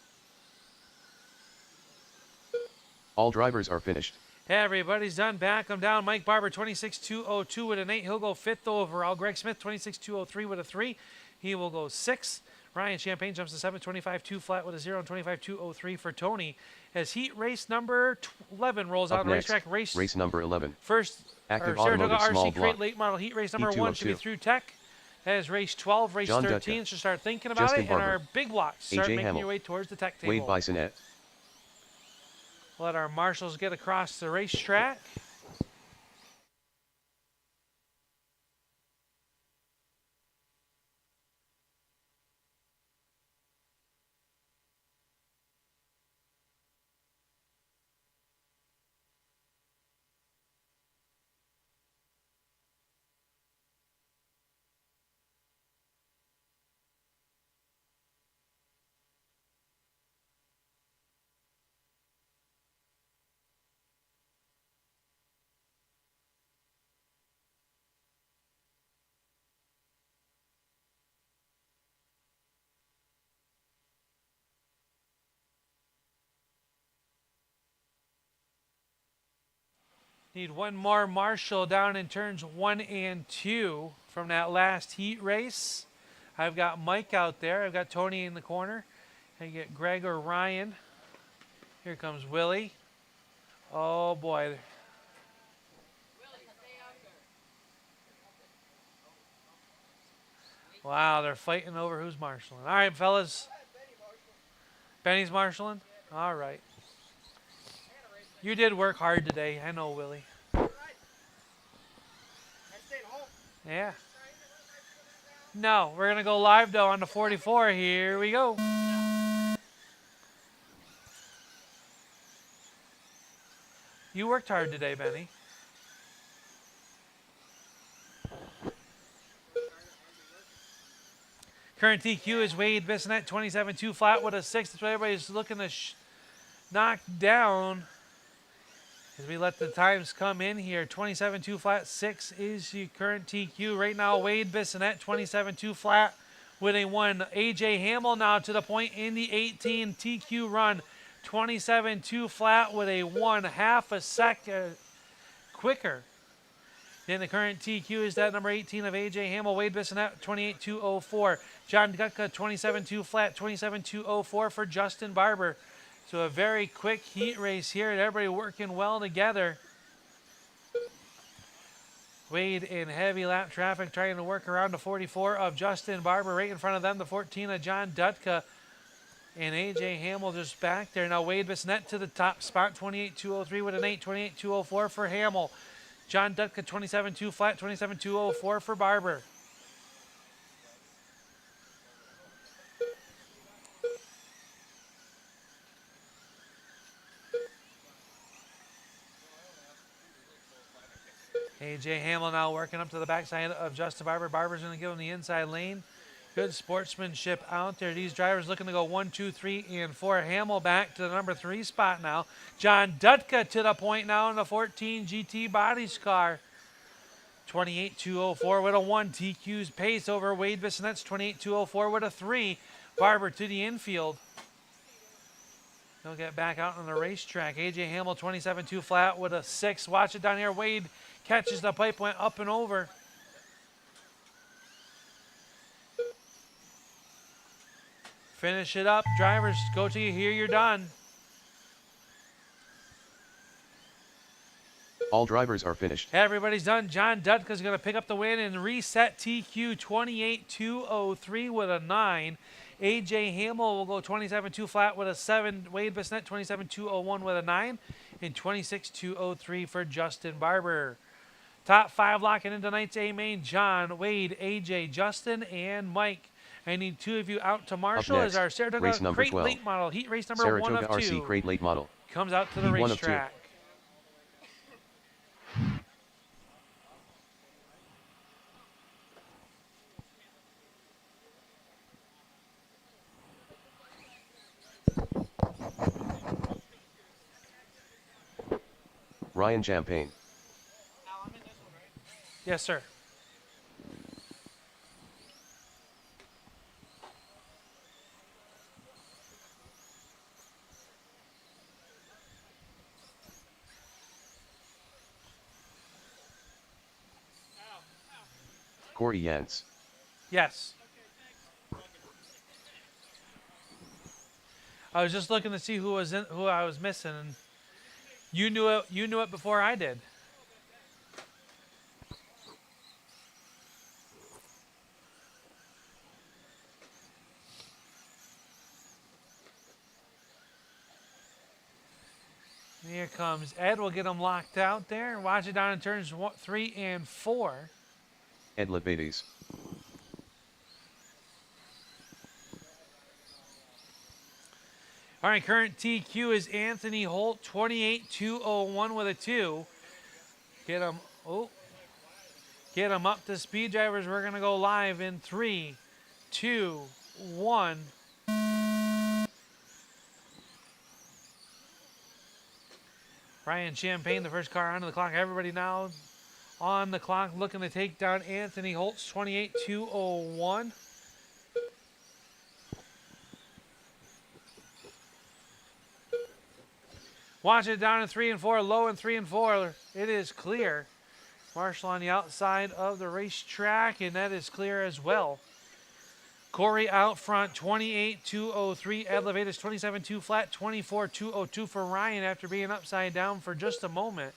All drivers are finished. Everybody's done. Back them down. Mike Barber, 26.202 with an 8. He'll go 5th overall. Greg Smith, 26.203 with a 3. He will go 6th. Ryan Champagne jumps to 7, 25.2 flat with a 0, and 25.203 for Tony. As heat race number 11 rolls out on the racetrack. Race number 11. First, Active Saratoga Automotive Small RC Crate Block. late model heat race number Heat 1 should be 202. through tech. As race 12, race John 13 Dutka. should start thinking about Justin it. And Barber. our big blocks start AJ making Hamel. your way towards the tech table. Wade Bisonette. Let our marshals get across the racetrack. Need one more marshal down in turns 1 and 2 from that last heat race. I've got Mike out there. I've got Tony in the corner. I get Greg or Ryan. Here comes Willie. Oh boy. Wow, they're fighting over who's marshaling. All right, fellas. Benny's marshaling? All right. You did work hard today. I know, Willie. Yeah. No, we're going to go live, though, on the 44. Here we go. You worked hard today, Benny. Current TQ is Wade Bissonette, 27.2 flat with a 6. That's what everybody's looking to knock down. As we let the times come in here, 27.2 flat, 6 is the current TQ. Right now, Wade Bissonette, 27.2 flat with a 1. AJ Hamel now to the point in the 18 TQ run, 27.2 flat with a 1, half a second quicker Then the current TQ is that number 18 of AJ Hamill, Wade Bissonette, 28.204. John Gutka, 27.2 flat, 27.204 for Justin Barber. So a very quick heat race here, and everybody working well together. Wade in heavy lap traffic trying to work around the 44 of Justin Barber. Right in front of them, the 14 of John Dutka. And A.J. Hamill just back there. Now Wade Bissonette to the top spot, 28.203 with an 8, 28.204 for Hamill. John Dutka, 27.2 flat, 27.204 for Barber. A.J. Hamill now working up to the backside of Justin Barber. Barber's going to give him the inside lane. Good sportsmanship out there. These drivers looking to go 1, 2, 3, and 4. Hamill back to the number 3 spot now. John Dutka to the point now in the 14 GT Bodies car. 28.204 with a 1. TQ's pace over Wade Bissonette's 28.204 with a 3. Barber to the infield. He'll get back out on the racetrack. A.J. Hamill 27.2 flat with a 6. Watch it down here. Wade catches the pipe, went up and over. Finish it up. Drivers, go till you hear you're done. All drivers are finished. Everybody's done. John Dutka's going to pick up the win and reset TQ 28.203 with a 9. A.J. Hamill will go 27.2 flat with a 7. Wade Bissonette 27.201 with a 9. And 26.203 for Justin Barber. Top 5 locking in tonight's A main. John, Wade, A.J., Justin, and Mike. I need 2 of you out to Marshall as our Saratoga Crate 12. Late Model. Heat race number Saratoga 1 of 2. RC Crate Late Model. Comes out to the Heat 1 of 2. racetrack. Ryan Champagne. Yes, sir. Corey Yance. Yes. I was just looking to see who I was missing, and you knew it. You knew it before I did. Here comes Ed. We'll get him locked out there. Watch it down in turns 3 and 4. Ed Lebedes. All right, current TQ is Anthony Holt, 28.201 with a 2. Get him. Oh. Get him up to speed, drivers. We're going to go live in 3, 2, 1. Ryan Champagne, the first car onto the clock. Everybody now on the clock looking to take down Anthony Holt's 28.201. Watch it down in 3 and 4, low in 3 and 4. It is clear. Marshall on the outside of the racetrack, and that is clear as well. Corey out front, 28.203. Ed Levetis, 27.2 flat, 24.202 for Ryan after being upside down for just a moment.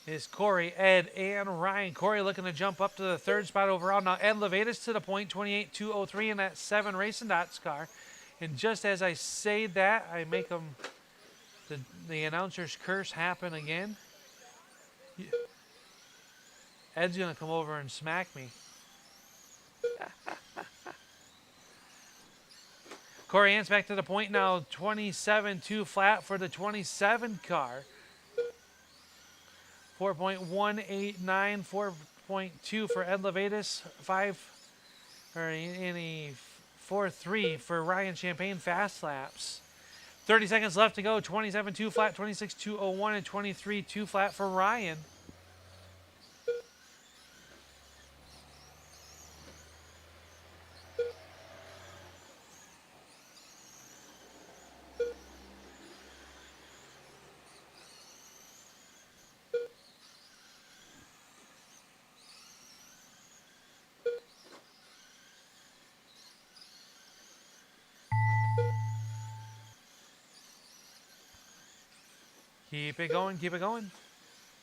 Is Corey, Ed, and Ryan. Corey looking to jump up to the 3rd spot overall. Now Ed Levetis to the point, 28.203 in that 7 RacinDots car. And just as I say that, I make them the announcer's curse happen again. Ed's going to come over and smack me. Corey Ants back to the point now, 27.2 flat for the 27 car. 4.189, 4.2 for Ed Levetis, 4.3 for Ryan Champagne fast laps. 30 seconds left to go. 27.2 flat, 26.201, and 23.2 flat for Ryan. Keep it going, keep it going.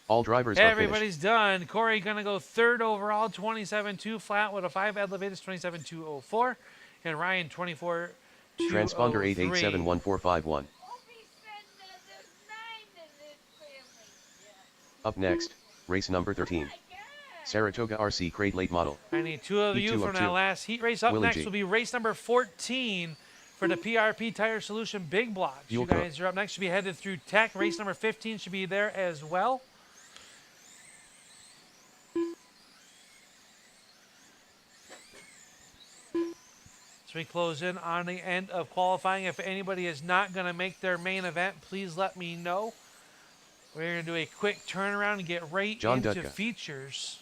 All drivers are finished. Everybody's done. Corey going to go third overall, 27.2 flat with a 5 elevators, 27.204. And Ryan, 24.203. Transponder 88714151. Up next, race number 13. Saratoga RC Crate Late Model. I need two of Heat you two from of that two. last heat race. Up Willie next G. will be race number 14 for the PRP Tire Solution Big Blocks. Fuel You guys are up next. Should be headed through Tech. Race number 15 should be there as well. So we close in on the end of qualifying. If anybody is not going to make their main event, please let me know. We're going to do a quick turnaround and get right John into Dutka. features.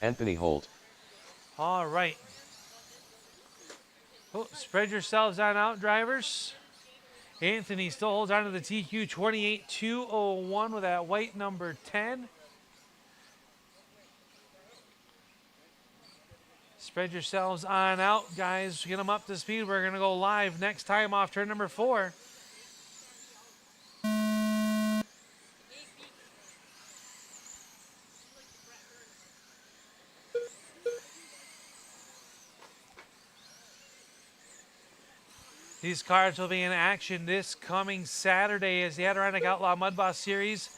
Anthony Holt. All right. Oh, spread yourselves on out, drivers. Anthony still holds on to the TQ 28201 with that white number 10. Spread yourselves on out, guys. Get them up to speed. We're going to go live next time off turn number 4. These cars will be in action this coming Saturday as the Adirondack Outlaw Mud Boss Series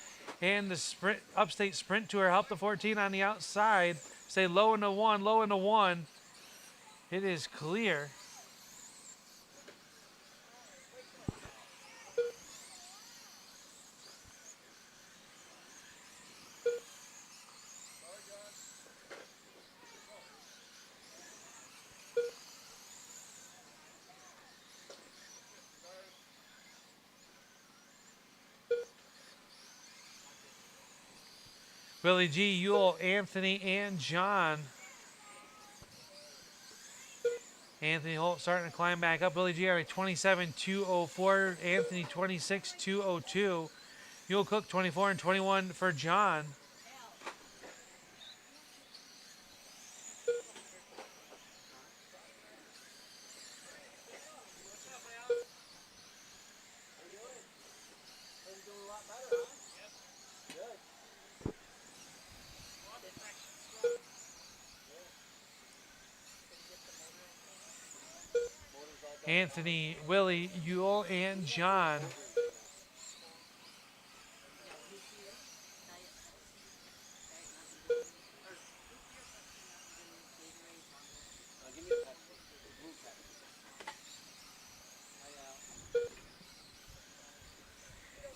and the Sprint Upstate Sprint Tour help the 14 on the outside. Stay low into 1, low into 1. It is clear. Willie G, Yule, Anthony, and John. Anthony Holt starting to climb back up. Willie G already 27.204. Anthony 26.202. Yule Cook 24 and 21 for John. Anthony, Willie, Yule, and John.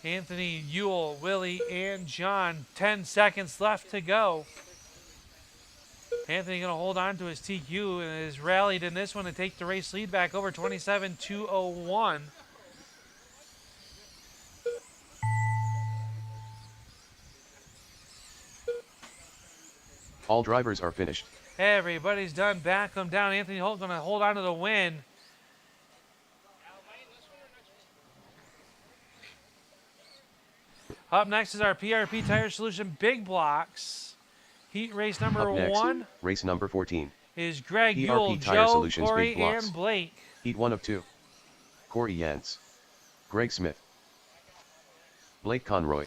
Anthony, Yule, Willie, and John. 10 seconds left to go. Anthony going to hold on to his TQ and has rallied in this one to take the race lead back over 27.201. All drivers are finished. Everybody's done. Back them down. Anthony Holt going to hold on to the win. Up next is our PRP Tire Solution Big Blocks. Heat race number Up next, 1 race number 14. is Greg PRP Yule, Tire Joe, Solutions Corey, Big Blocks. and Blake. Heat 1 of 2. Corey Yentz. Greg Smith. Blake Conroy.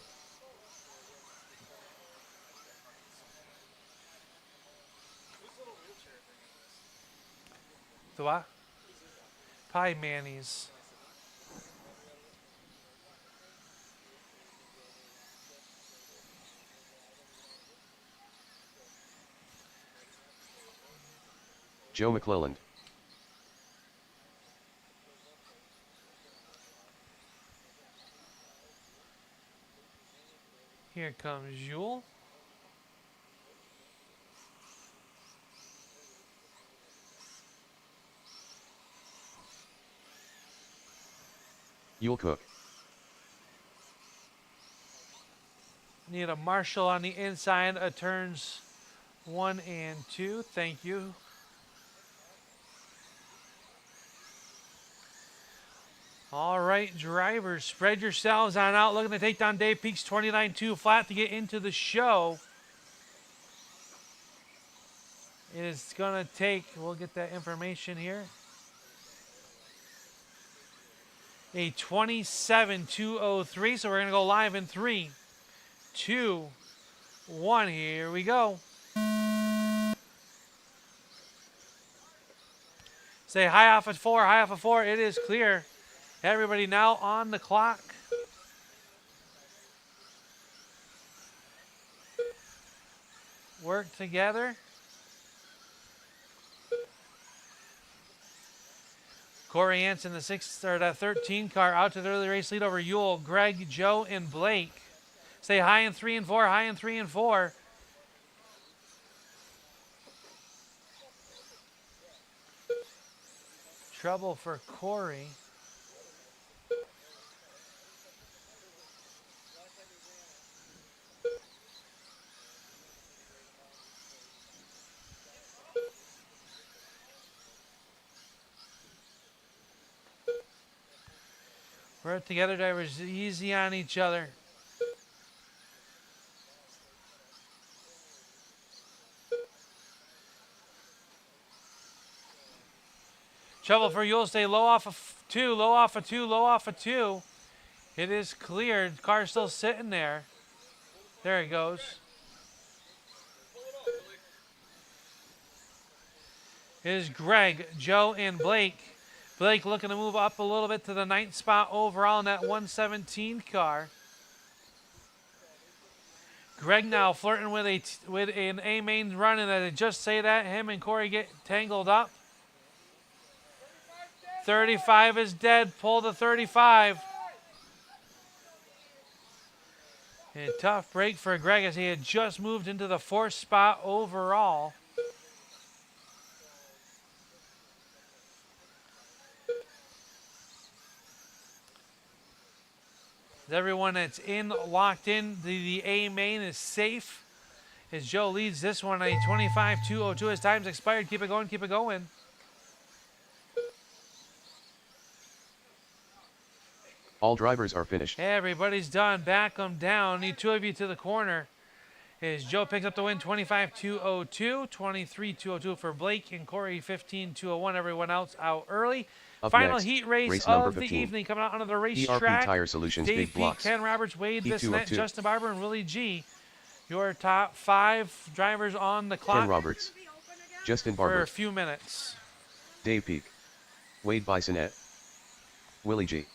The what? Pie Manny's. Joe McClelland. Here comes Yule. Yule Cook. Need a Marshall on the inside of turns 1 and 2. Thank you. All right, drivers, spread yourselves on out. Looking to take down Dave Peak's 29.2 flat to get into the show. It is going to take, we'll get that information here, a 27.203. So we're going to go live in 3, 2, 1. Here we go. Say high off at 4, high off at 4. It is clear. Everybody now on the clock. Work together. Corey Hansen, the 13 car, out to the early race lead over Ewell, Greg, Joe, and Blake. Stay high in 3 and 4, high in 3 and 4. Trouble for Corey. Work together, drivers. Easy on each other. Trouble for Yule. Stay low off of 2, low off of 2, low off of 2. It is cleared. Car's still sitting there. There it goes. It is Greg, Joe, and Blake. Blake looking to move up a little bit to the 9th spot overall in that 117 car. Greg now flirting with an A main run, and I just say that him and Corey get tangled up. 35 is dead. Pull the 35. A tough break for Greg as he had just moved into the 4th spot overall. Everyone that's locked in, the A main is safe. As Joe leads this one, a 25.202. His time's expired. Keep it going, keep it going. All drivers are finished. Everybody's done. Back them down. Need 2 of you to the corner. As Joe picks up the win, 25.202, 23.202 for Blake, and Corey 15.201. Everyone else out early. Up Final next, heat race race of number the 15. evening coming out onto the ERP racetrack. Tire Solutions Dave Big Peak, Blocks. Ken Roberts, Wade Heat 2 of Bissonnette, 2. Justin Barber, and Willie G. Your top 5 drivers on the clock Ken Roberts, Justin for Barber, a few minutes. Dave Peak, Wade Bissonnette, Willie G.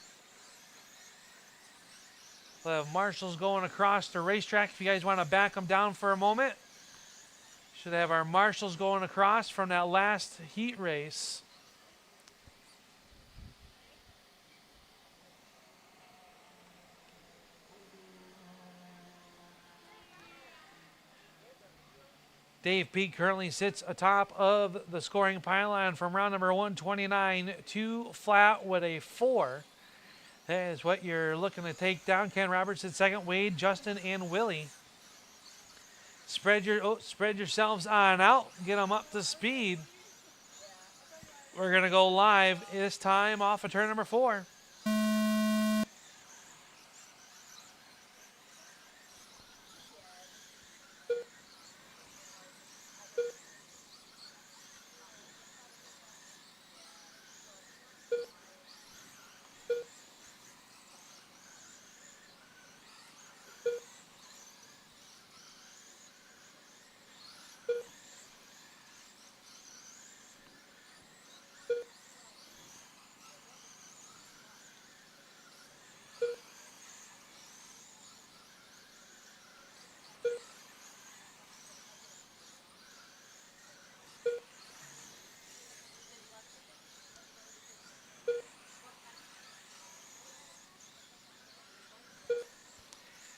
We'll have marshals going across the racetrack if you guys want to back them down for a moment. Should have our marshals going across from that last heat race. Dave Peak currently sits atop of the scoring pylon from round number 129, 2 flat with a 4. That is what you're looking to take down. Ken Roberts at second, Wade, Justin, and Willie. Spread yourselves on out. Get them up to speed. We're going to go live this time off of turn number 4.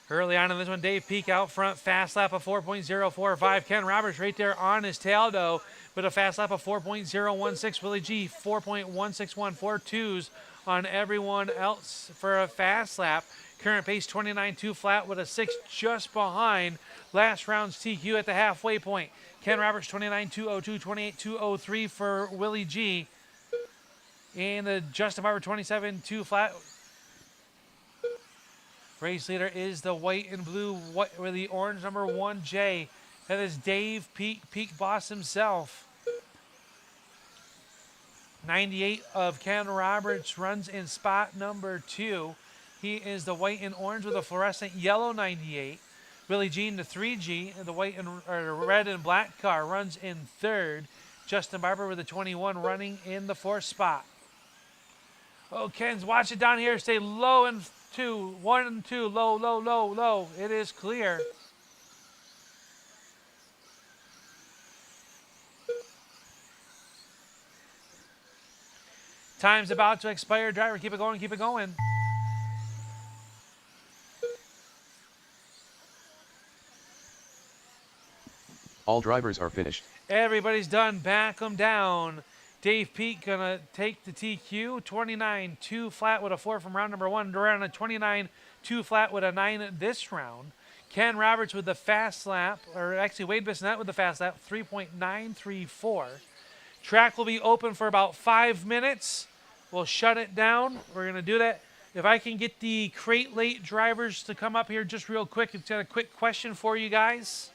Early on in this one, Dave Peak out front, fast lap of 4.045. Ken Roberts right there on his tail, though, with a fast lap of 4.016. Willie G, 4.161. 4 2s on everyone else for a fast lap. Current pace 29.2 flat with a 6 just behind last round's TQ at the halfway point. Ken Roberts 29.202, 28.203 for Willie G. In the Justin Barber 27 2 flat, race leader is the white and blue with the orange number 1J. That is Dave Peak Boss himself. 98 of Ken Roberts runs in spot number 2. He is the white and orange with a fluorescent yellow 98. Willie Jean, the 3G, the white and or red and black car, runs in 3rd. Justin Barber with the 21 running in the 4th spot. Oh, Ken's watch it down here. Stay low and 2. 1 and 2. Low, low, low, low. It is clear. Time's about to expire. Driver, keep it going, keep it going. All drivers are finished. Everybody's done. Back them down. Dave Peak gonna take the TQ. 29 2 flat with a 4 from round number 1. Around a 29 2 flat with a 9 this round. Ken Roberts with the fast lap, or actually Wade Bissonette with the fast lap, 3.934. Track will be open for about 5 minutes. We'll shut it down. We're gonna do that. If I can get the crate late drivers to come up here just real quick, it's got a quick question for you guys.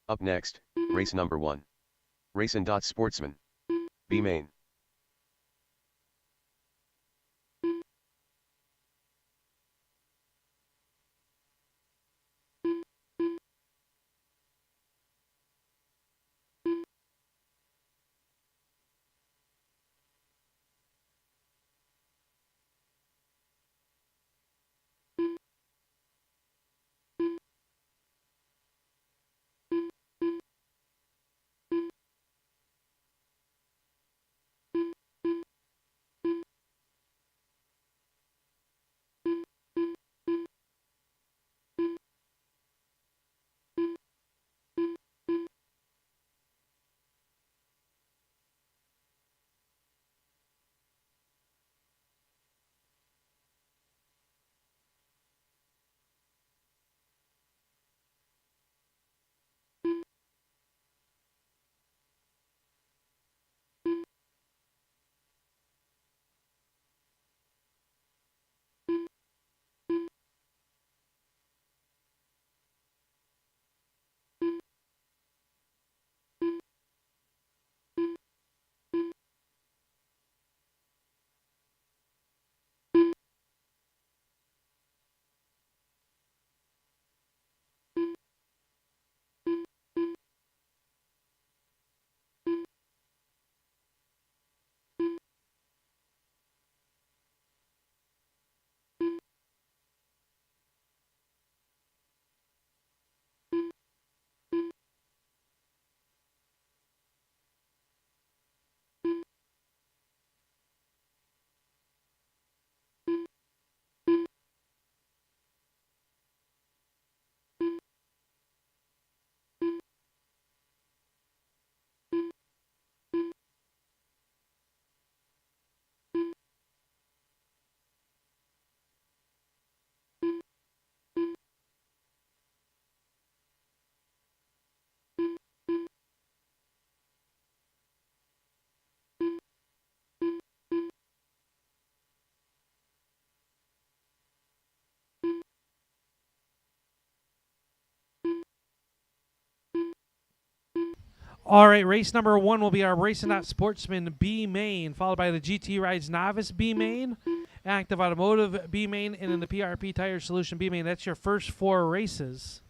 Up next, race number 1. RacinDots Sportsman. B main. All right, race number 1 will be our RacinDots Sportsman B main, followed by the GT Rides Novice B main, Active Automotive B main, and then the PRP Tire Solution B main. That's your first 4 races.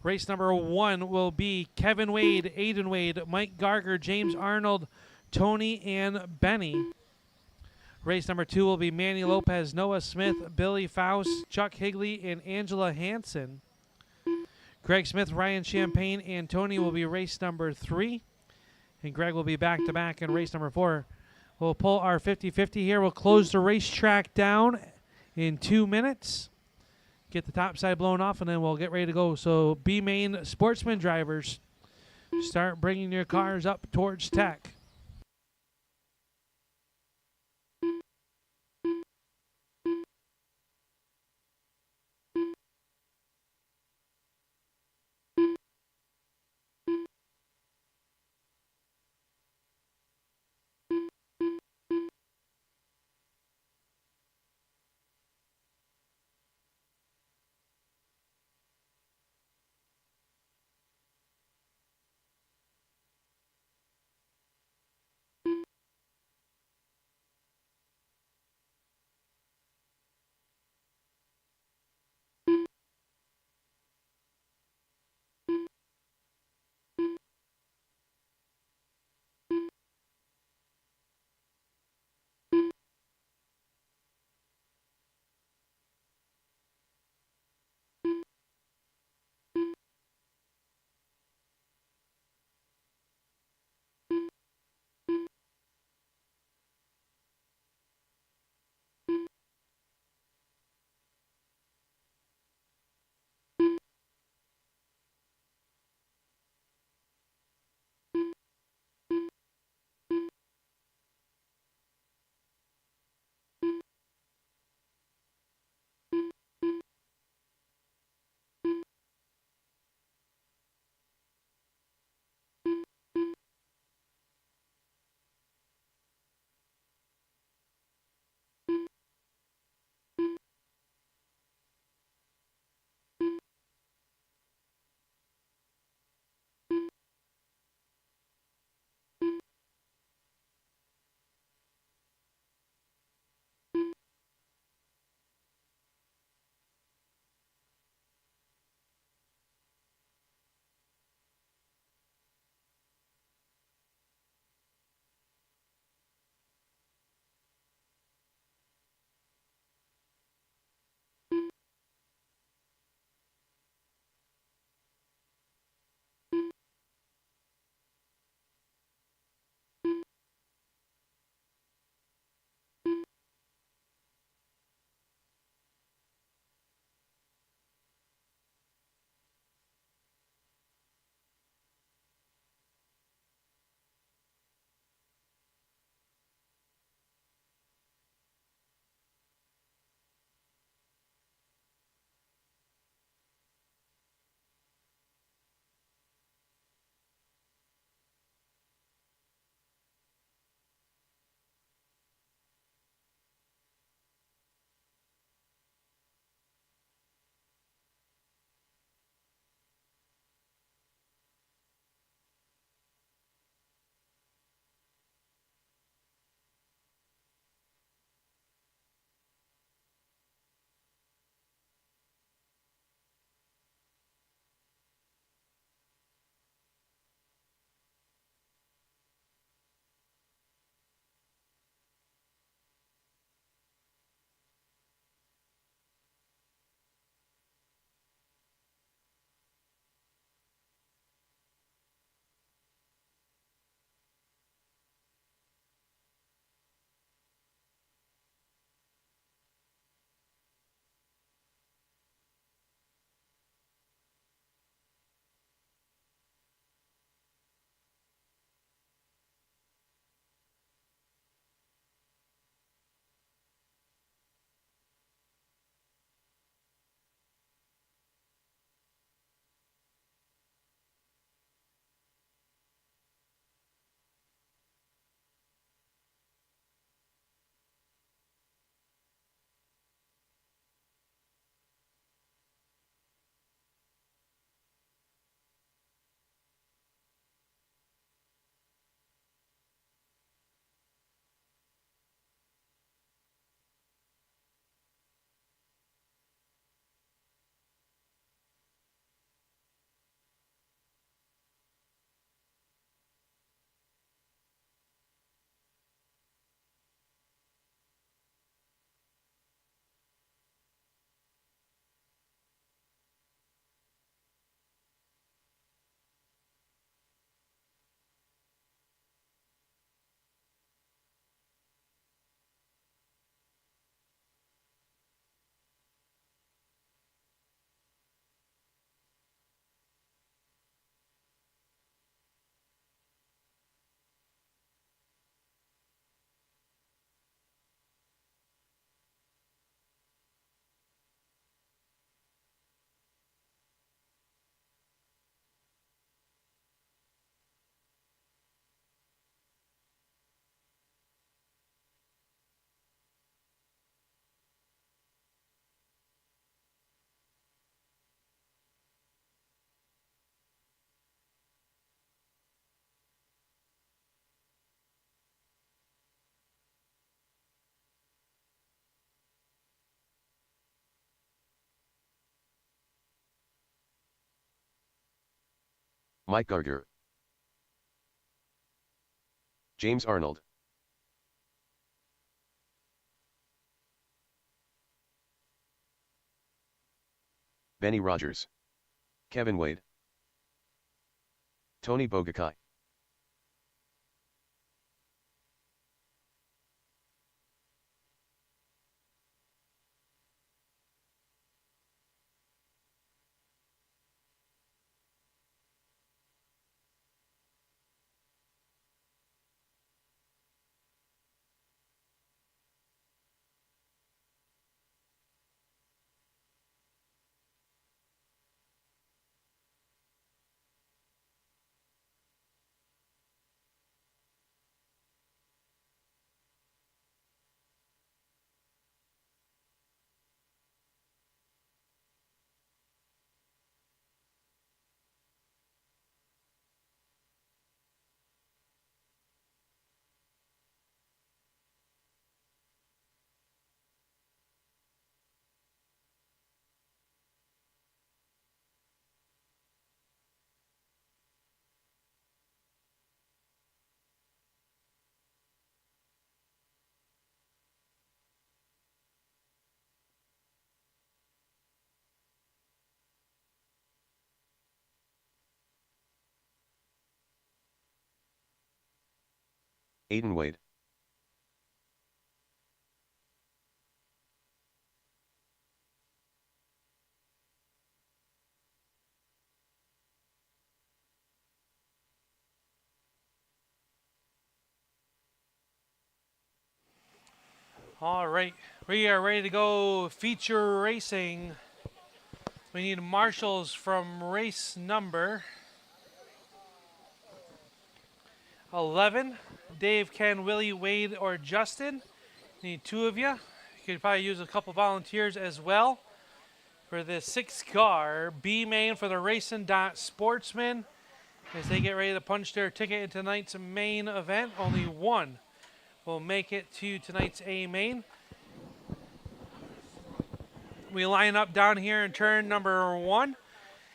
Race number 1 will be Kevin Wade, Aiden Wade, Mike Garger, James Arnold, Tony, and Benny. Race number 2 will be Manny Lopez, Noah Smith, Billy Faust, Chuck Higley, and Angela Hansen. Greg Smith, Ryan Champagne, and Tony will be race number 3. And Greg will be back-to-back in race number 4. We'll pull our 50-50 here. We'll close the racetrack down in 2 minutes. Get the top side blown off, and then we'll get ready to go. So B-Main Sportsman drivers, start bringing your cars up towards tech. Mike Gardner, James Arnold, Benny Rogers, Kevin Wade, Tony Bogakai, Aiden Wade, All right, we are ready to go feature racing. We need marshals from race number 11. Dave, Ken, Willie, Wade, or Justin. Need 2 of you. You could probably use a couple volunteers as well for the 6-car B main for the RacinDots Sportsmen as they get ready to punch their ticket into tonight's main event. Only one will make it to tonight's A main. We line up down here in turn number 1.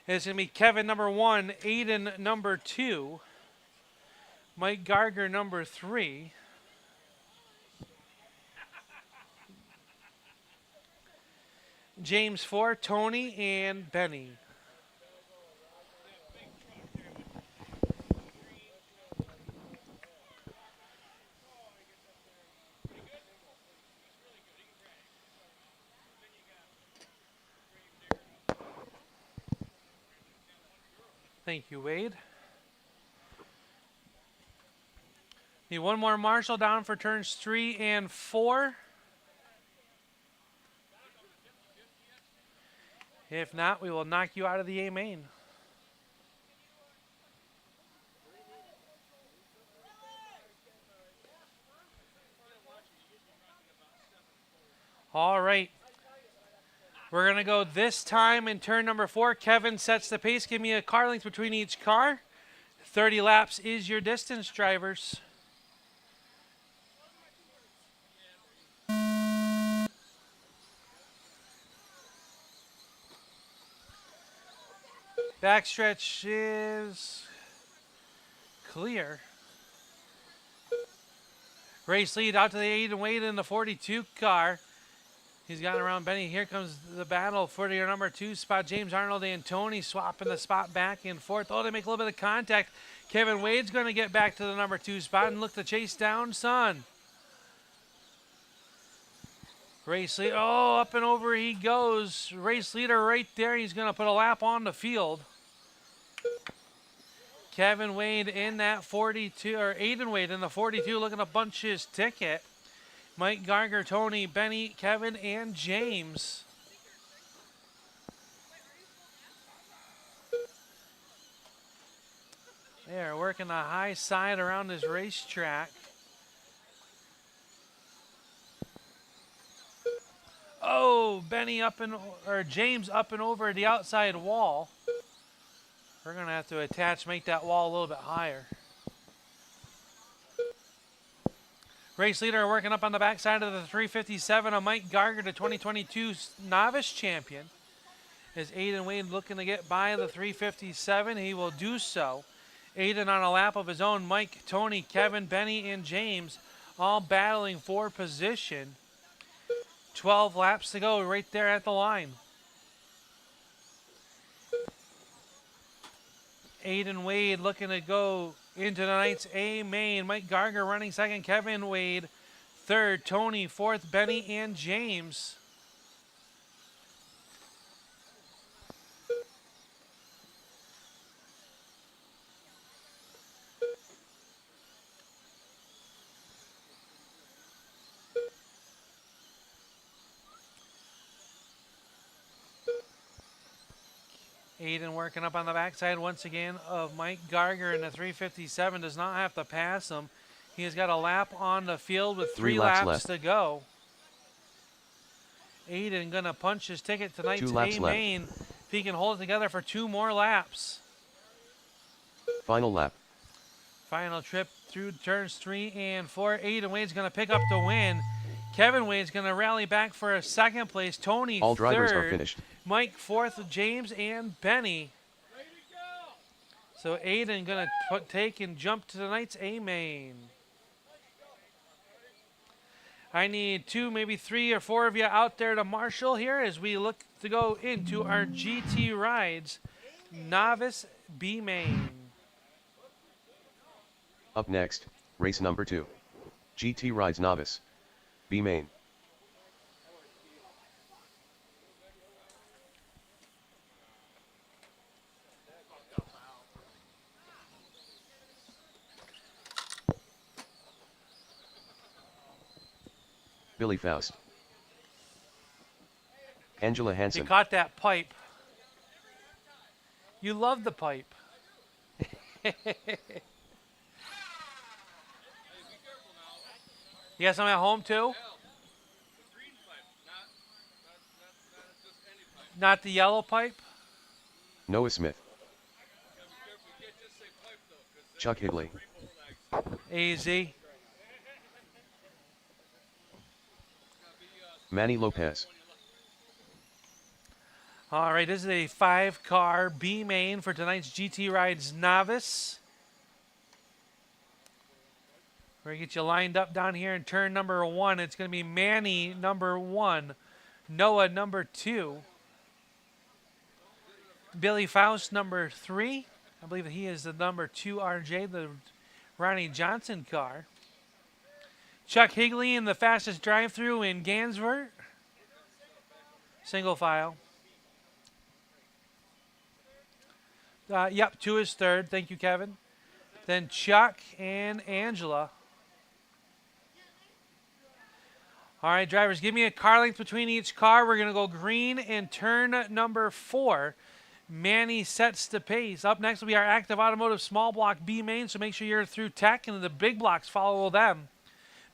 It's going to be Kevin number 1, Aiden number 2, Mike Gardner number 3, James 4, Tony, and Benny. Thank you, Wade. Need one more marshal down for turns 3 and 4. If not, we will knock you out of the A main. All right. We're going to go this time in turn number 4. Kevin sets the pace. Give me a car length between each car. 30 laps is your distance, drivers. Backstretch is clear. Race lead out to the 8 and Wade in the 42 car. He's gotten around Benny. Here comes the battle for your number 2 spot. James Arnold and Tony swapping the spot back and forth. Oh, they make a little bit of contact. Kevin Wade's going to get back to the number 2 spot and look to chase down Son. Race leader, oh, up and over he goes. Race leader right there. He's going to put a lap on the field. Kevin Wade in that 42, or Aiden Wade in the 42, looking to bunch his ticket. Mike Gardner, Tony, Benny, Kevin, and James. They are working the high side around this racetrack. Oh, Benny up and, or James up and over the outside wall. We're going to have to attach, make that wall a little bit higher. Race leader working up on the backside of the 357 of Mike Gardner, the 2022 novice champion. Is Aiden Wade looking to get by the 357? He will do so. Aiden on a lap of his own. Mike, Tony, Kevin, Benny, and James all battling for position. 12 laps to go right there at the line. Aiden Wade looking to go into tonight's A main. Mike Garger running second. Kevin Wade third. Tony fourth. Benny and James. Aiden working up on the backside once again of Mike Garger in the 357. Does not have to pass him. He has got a lap on the field with three laps to go. Aiden going to punch his ticket tonight's A main if he can hold it together for 2 more laps. Final lap. Final trip through turns 3 and 4. Aiden Wade's going to pick up the win. Kevin Wade's going to rally back for a second place. Tony all drivers third. Are finished. Mike fourth, James and Benny. So Aiden going to take and jump to tonight's A main. I need 2, maybe 3 or 4 of you out there to marshal here as we look to go into our GT Rides Novice B main. Up next, race number 2. GT Rides Novice B main. Billy Faust. Angela Hansen. You caught that pipe. You love the pipe. You got some at home too? Not the yellow pipe? Noah Smith. Chuck Higley. AZ. Manny Lopez. All right, this is a 5-car B main for tonight's GT Rides Novice. We're going to get you lined up down here in turn number 1. It's going to be Manny number 1, Noah number 2, Billy Faust number 3. I believe that he is the number 2 RJ, the Ronnie Johnson car. Chuck Higley in the fastest drive-through in Gansvert. Single file. Yep, 2 is third. Thank you, Kevin. Then Chuck and Angela. All right, drivers, give me a car length between each car. We're going to go green in turn number 4. Manny sets the pace. Up next will be our Active Automotive small block B main, so make sure you're through tech, and the big blocks follow them.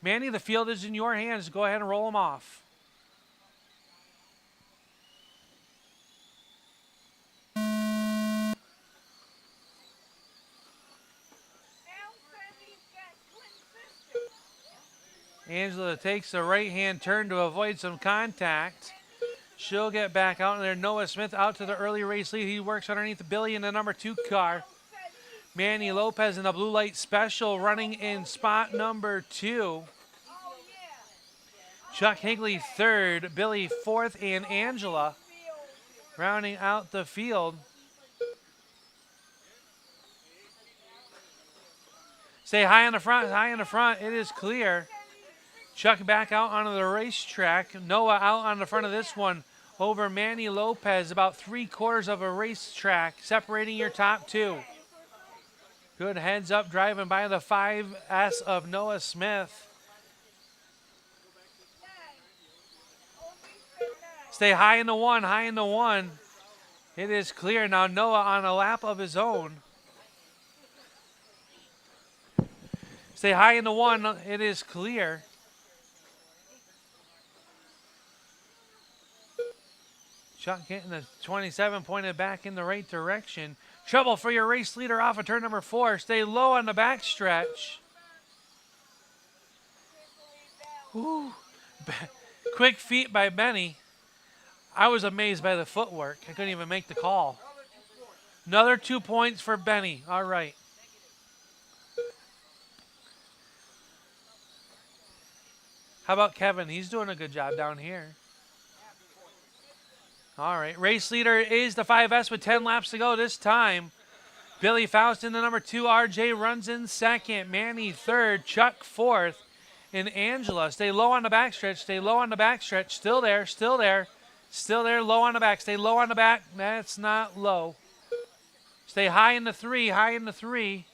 Manny, the field is in your hands. Go ahead and roll them off. Angela takes the right-hand turn to avoid some contact. She'll get back out in there. Noah Smith out to the early race lead. He works underneath Billy in the number 2 car. Manny Lopez in the blue light special running in spot number 2. Chuck Higley third, Billy fourth, and Angela rounding out the field. Stay high in the front, high in the front. It is clear. Chuck back out onto the racetrack. Noah out on the front of this one over Manny Lopez, about 3/4 of a racetrack, separating your top 2. Good heads up driving by the 5S of Noah Smith. Stay high in the 1, high in the 1. It is clear. Now Noah on a lap of his own. Stay high in the 1. It is clear. Chuck getting the 27 pointed back in the right direction. Trouble for your race leader off of turn number 4. Stay low on the back stretch. Quick feet by Benny. I was amazed by the footwork. I couldn't even make the call. Another 2 points for Benny. All right. How about Kevin? He's doing a good job down here. All right. Race leader is the 5S with 10 laps to go this time. Billy Faust in the number 2. RJ runs in second. Manny third. Chuck fourth. And Angela. Stay low on the backstretch. Stay low on the backstretch. Still there. Still there. Still there. Low on the back. Stay low on the back. That's not low. Stay high in the 3. High in the 3.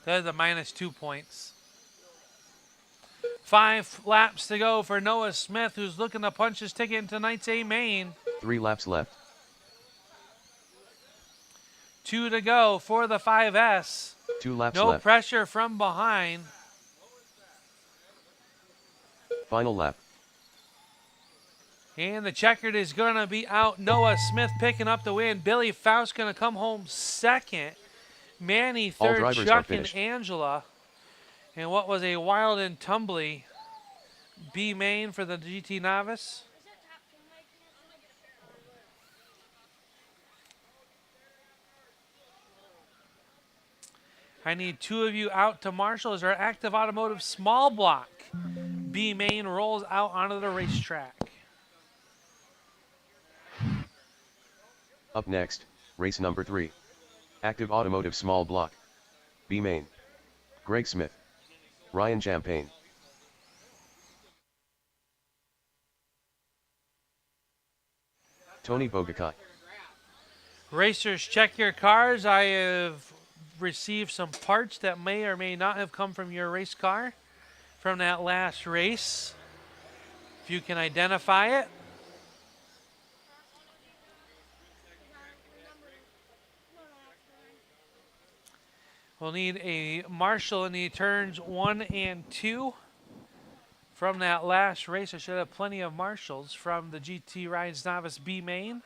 That is a minus 2 points. 5 laps to go for Noah Smith, who's looking to punch his ticket into tonight's A main. 3 laps left. 2 to go for the 5S. 2 laps No left. pressure from behind. Final lap. And the checkered is going to be out. Noah Smith picking up the win. Billy Faust going to come home second. Manny All third. drivers are Chuck and finished. Angela. And what was a wild and tumbly B main for the GT Novice. I need 2 of you out to marshal as our active automotive small block B main rolls out onto the racetrack. Up next, race number 3. Active Automotive Small Block. B Main. Greg Smith. Ryan Champagne. Tony Bogacott. Racers, check your cars. I have received some parts that may or may not have come from your race car from that last race. If you can identify it. We'll need a marshal in the turns 1 and 2 from that last race. I should have plenty of marshals from the GT Rides Novice B main.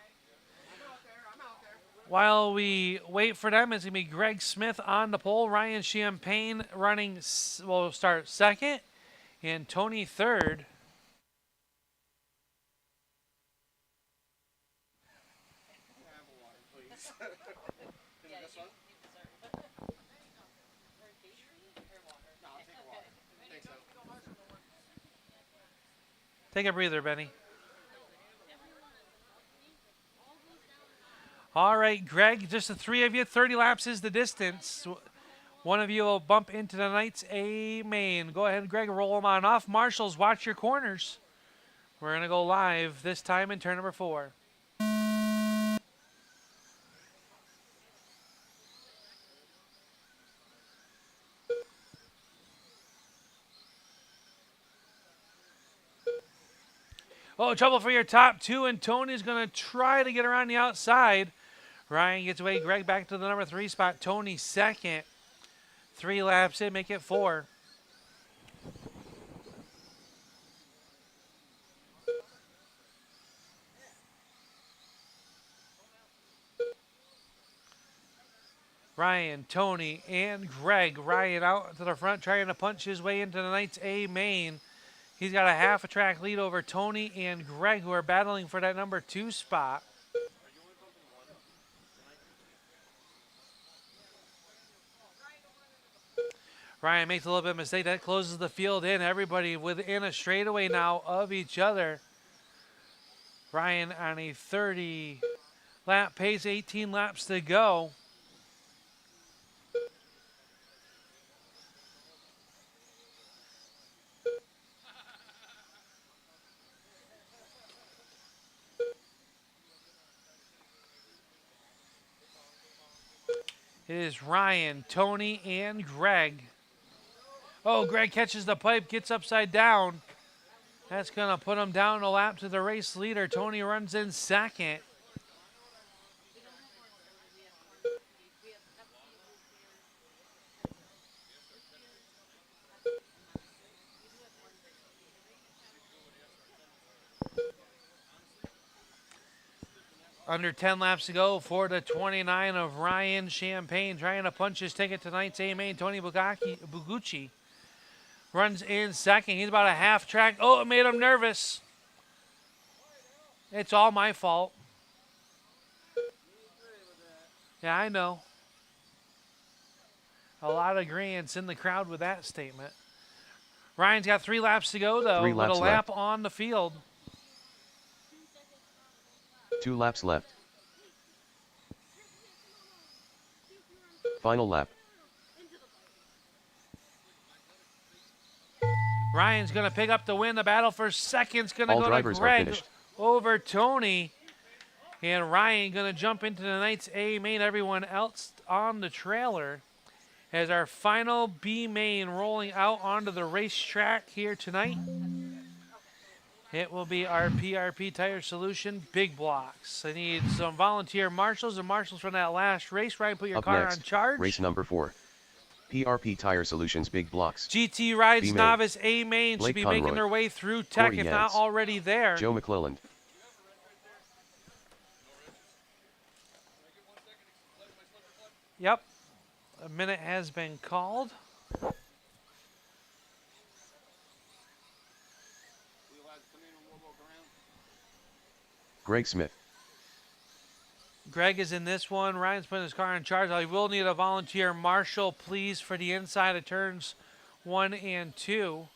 While we wait for them, it's going to be Greg Smith on the pole. Ryan Champagne running, will start second, and Tony third. Take a breather, Benny. All right, Greg, just the 3 of you. 30 laps is the distance. One of you will bump into tonight's A main. Go ahead, Greg, roll them on off. Marshals, watch your corners. We're going to go live this time in turn number 4. Oh, trouble for your top 2, and Tony's going to try to get around the outside. Ryan gets away. Greg back to the number 3 spot. Tony second. 3 laps in, make it 4. Ryan, Tony, and Greg. Ryan out to the front trying to punch his way into tonight's A main. He's got a half a track lead over Tony and Greg, who are battling for that number 2 spot. Ryan makes a little bit of mistake. That closes the field in. Everybody within a straightaway now of each other. Ryan on a 30 lap pace, 18 laps to go. It is Ryan, Tony, and Greg. Oh, Greg catches the pipe, gets upside down. That's going to put him down a lap to the race leader. Tony runs in second. Under 10 laps to go for the 29 of Ryan Champagne, trying to punch his ticket to tonight's A main. Tony Bugucci runs in second. He's about a half track. Oh, it made him nervous. It's all my fault. Yeah, I know. A lot of agreeance in the crowd with that statement. Ryan's got 3 laps to go, though, with a lap on the field. 2 laps left. Final lap. Ryan's going to pick up the win. The battle for second's going to All go to drivers are Greg finished. over Tony. And Ryan going to jump into tonight's A main. Everyone else on the trailer as our final B main rolling out onto the racetrack here tonight. It will be our PRP Tire Solution Big Blocks. I need some volunteer marshals and marshals from that last race. Ryan, put your Up car next, on charge. race number 4. PRP Tire Solutions Big Blocks. GT Rides B-Main. Novice A main should Blake be Conroy. making their way through tech, Corey if not Yance. already there. Joe McClelland. Yep. A minute has been called. Greg Smith. Greg is in this one. Ryan's putting his car in charge. I will need a volunteer marshal, please, for the inside of turns 1 and 2.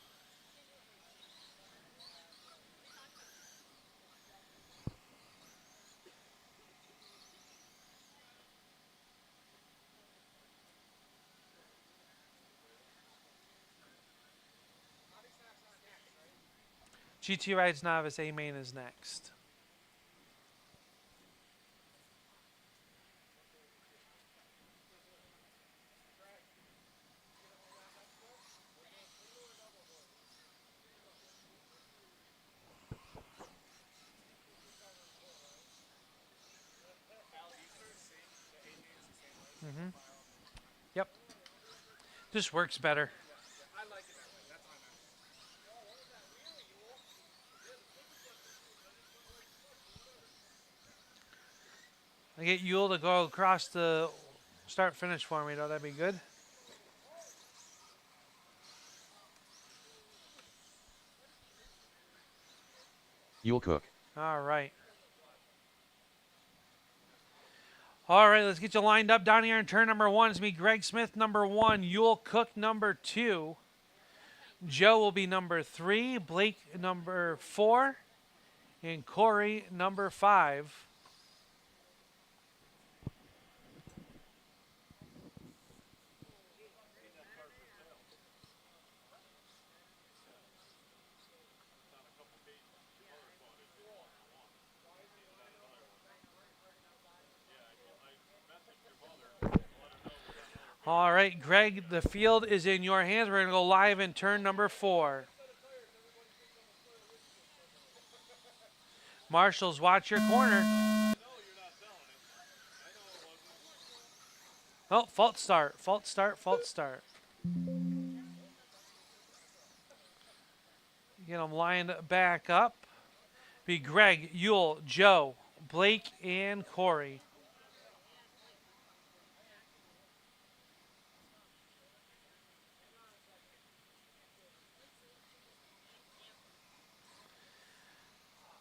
GT Rides Novice A main is next. Yep. This works better. I get Yule to go across the start-finish for me, though. That'd be good. Yule Cook. All right. All right, let's get you lined up down here in turn number 1. It's me, Greg Smith, number 1. Yule Cook, number 2. Joe will be number 3. Blake, number 4. And Corey, number 5. All right, Greg, the field is in your hands. We're going to go live in turn number 4. Marshals, watch your corner. Oh, false start, false start, false start. Get them lined back up. Be Greg, Yule, Joe, Blake, and Corey.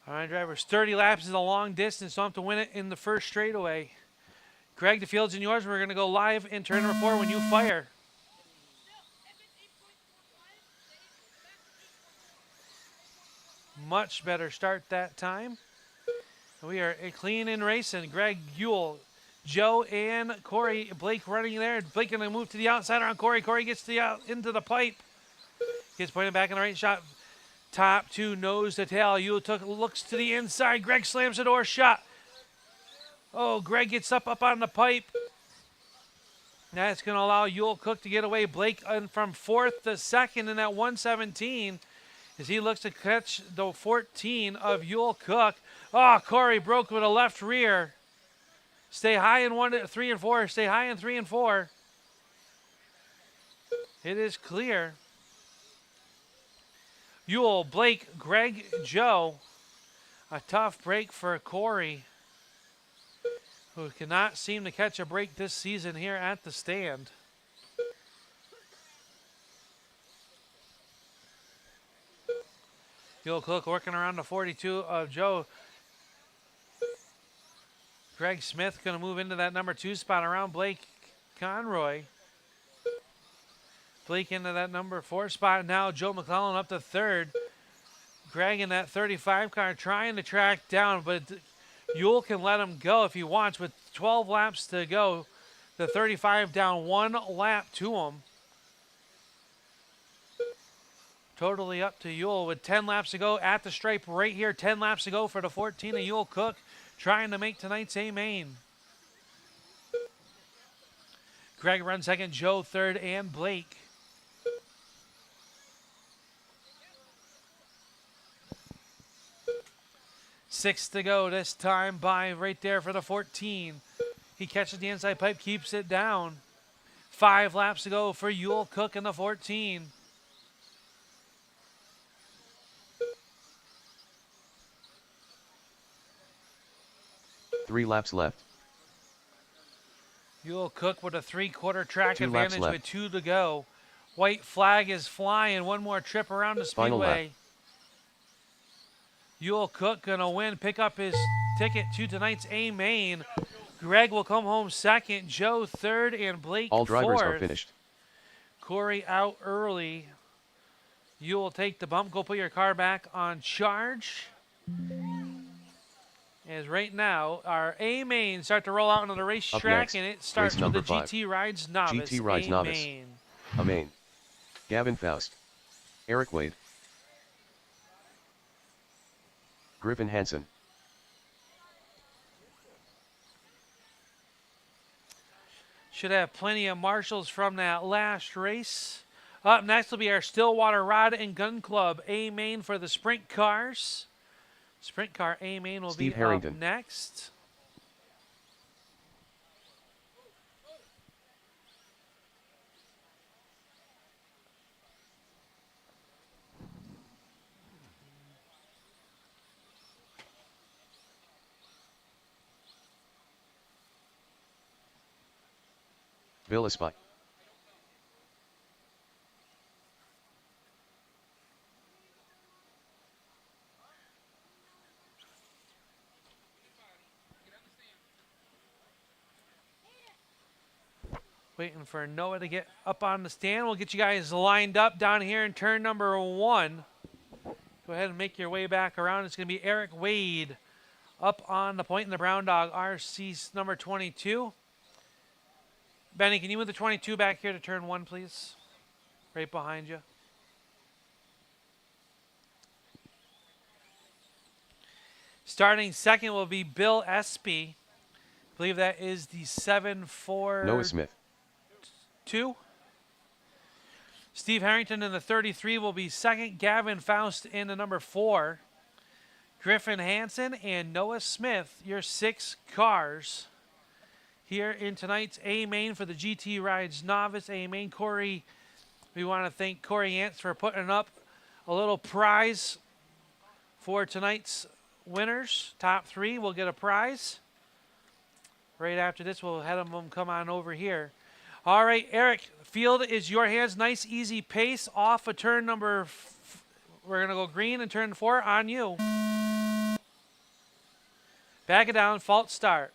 All right, drivers, 30 laps is a long distance. Don't have to win it in the first straightaway. Greg, the field's in yours. We're going to go live in turn number 4 when you fire. Much better start that time. We are clean in racing. Greg, Yule, Joe, and Corey. Blake running there. Blake going to move to the outside on Corey. Corey gets into the pipe. Gets pointed back in the right shot. Top 2, nose to tail. Yule looks to the inside. Greg slams the door shut. Oh, Greg gets up on the pipe. That's going to allow Yule Cook to get away. Blake from 4th to 2nd in that 117 as he looks to catch the 14 of Yule Cook. Oh, Corey broke with a left rear. Stay high in 3 and 4. Stay high in 3 and 4. It is clear. Yule, Blake, Greg, Joe. A tough break for Corey. who cannot seem to catch a break this season here at the stand. Joe Cook working around the 42 of Joe. Greg Smith going to move into that number 2 spot around Blake Conroy. Blake into that number 4 spot. Now Joe McClellan up to 3rd. Greg in that 35 car trying to track down, but Yule can let him go if he wants. With 12 laps to go, the 35 down 1 lap to him. Totally up to Yule with 10 laps to go at the stripe right here. 10 laps to go for the 14 of Yule Cook, trying to make tonight's A main. Greg runs 2nd, Joe 3rd, and Blake. Six to go this time by right there for the 14. He catches the inside pipe, keeps it down. 5 laps to go for Yule Cook in the 14. Three laps left. Yule Cook with a 3/4 track 2 laps advantage left. with 2 to go. White flag is flying. One more trip around the Final lap. speedway. Yule Cook gonna win, pick up his ticket to tonight's A main. Greg will come home 2nd, Joe 3rd, and Blake 4th. All drivers are finished. Corey out early. You will take the bump. Go put your car back on charge. As right now, our A main start to roll out onto the racetrack, next, and it starts race with the number 5. GT Rides Novice. GT Rides Novice. A-main. A main. Gavin Faust. Eric Wade. Griffin Hansen. Should have plenty of marshals from that last race. Up next will be our Stillwater Rod and Gun Club A main for the sprint cars. Sprint car A main will Steve be Harrington. up next. Villaspa. Waiting for Noah to get up on the stand. We'll get you guys lined up down here in turn number 1. Go ahead and make your way back around. It's going to be Eric Wade up on the point in the Brown Dog RC number 22. Benny, can you move the 22 back here to turn 1, please? Right behind you. Starting 2nd will be Bill Espy. I believe that is the 7-4. Noah Smith. 2. Steve Harrington in the 33 will be 2nd. Gavin Faust in the number 4. Griffin Hansen and Noah Smith, your 6 cars here in tonight's A main for the GT Rides Novice A main. Corey, we want to thank Corey Yance for putting up a little prize for tonight's winners. Top 3 will get a prize. Right after this, we'll have them come on over here. All right, Eric, field is your hands. Nice, easy pace off of turn number. We're going to go green in turn 4 on you. Back it down, false start.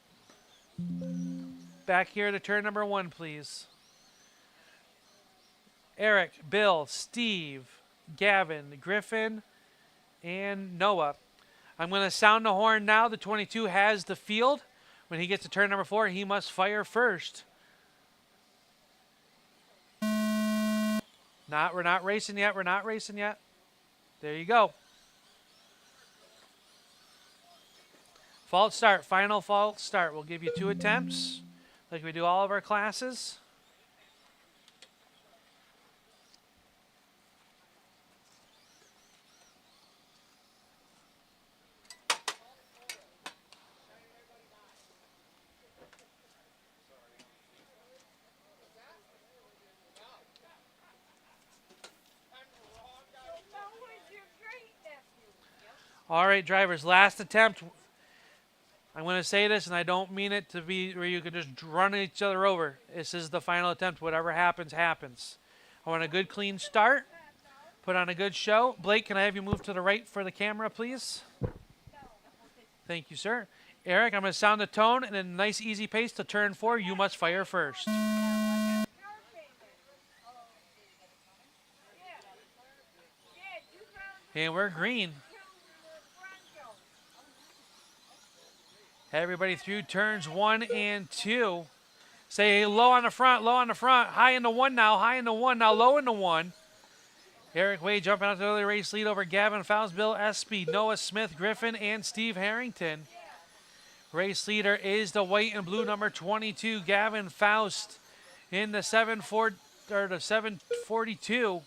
Back here to turn number 1, please. Eric, Bill, Steve, Gavin, Griffin, and Noah. I'm going to sound the horn now. The 22 has the field. When he gets to turn number 4, he must fire first. We're not racing yet. We're not racing yet. There you go. False start. Final false start. We'll give you 2 attempts, like we do all of our classes. All right, drivers, last attempt. I'm going to say this, and I don't mean it to be where you can just run each other over. This is the final attempt. Whatever happens, happens. I want a good, clean start. Put on a good show. Blake, can I have you move to the right for the camera, please? Thank you, sir. Eric, I'm going to sound the tone, and a nice, easy pace to turn 4. You must fire first. And we're green. Everybody through turns 1 and 2. Say low on the front, low on the front. High in the 1 now, high in the 1 now, low in the 1. Eric Wade jumping out to the early race lead over Gavin Fowles, Bill Espy, Noah Smith, Griffin, and Steve Harrington. Race leader is the white and blue number 22, Gavin Faust, in the 742.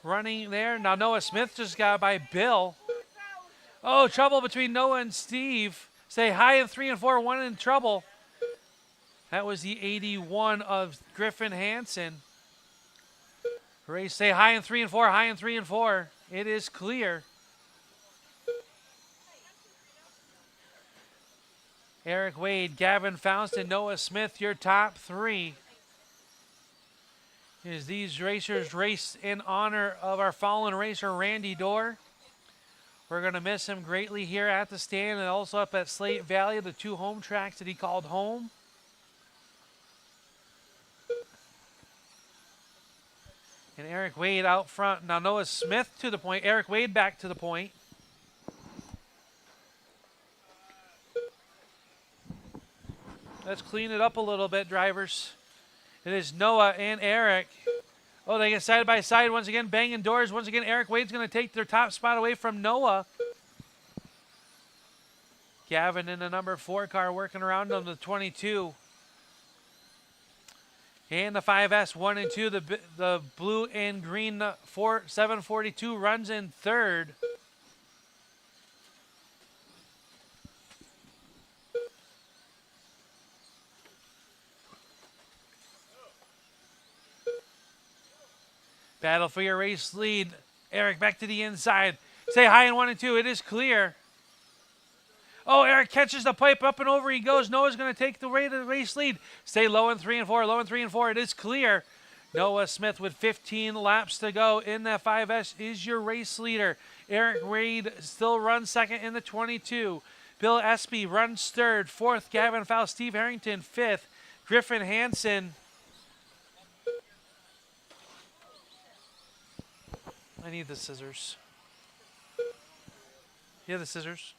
Running there. Now Noah Smith just got by Bill. Oh, trouble between Noah and Steve. Say high in 3 and 4, 1 in trouble. That was the 81 of Griffin Hansen. Race say high in 3 and 4, high in 3 and 4. It is clear. Eric Wade, Gavin Faust, and Noah Smith, your top 3. As these racers race in honor of our fallen racer, Randy Dorr. We're going to miss him greatly here at the stand and also up at Slate Valley, the 2 home tracks that he called home. And Eric Wade out front. Now Noah Smith to the point. Eric Wade back to the point. Let's clean it up a little bit, drivers. It is Noah and Eric. Oh, they get side by side once again, banging doors. Once again, Eric Wade's going to take their top spot away from Noah. Gavin in the number 4 car working around on the 22. And the 5S 1 and 2, the blue and green 742 runs in 3rd. Battle for your race lead. Eric back to the inside. Say high in 1 and 2. It is clear. Oh, Eric catches the pipe, up and over he goes. Noah's going to take the race lead. Stay low in 3 and 4, low in 3 and 4. It is clear. Noah Smith with 15 laps to go in that 5S is your race leader. Eric Wade still runs second in the 22. Bill Espy runs 3rd. 4th, Gavin Faust. Steve Harrington, 5th. Griffin Hansen. I need the scissors. You have the scissors?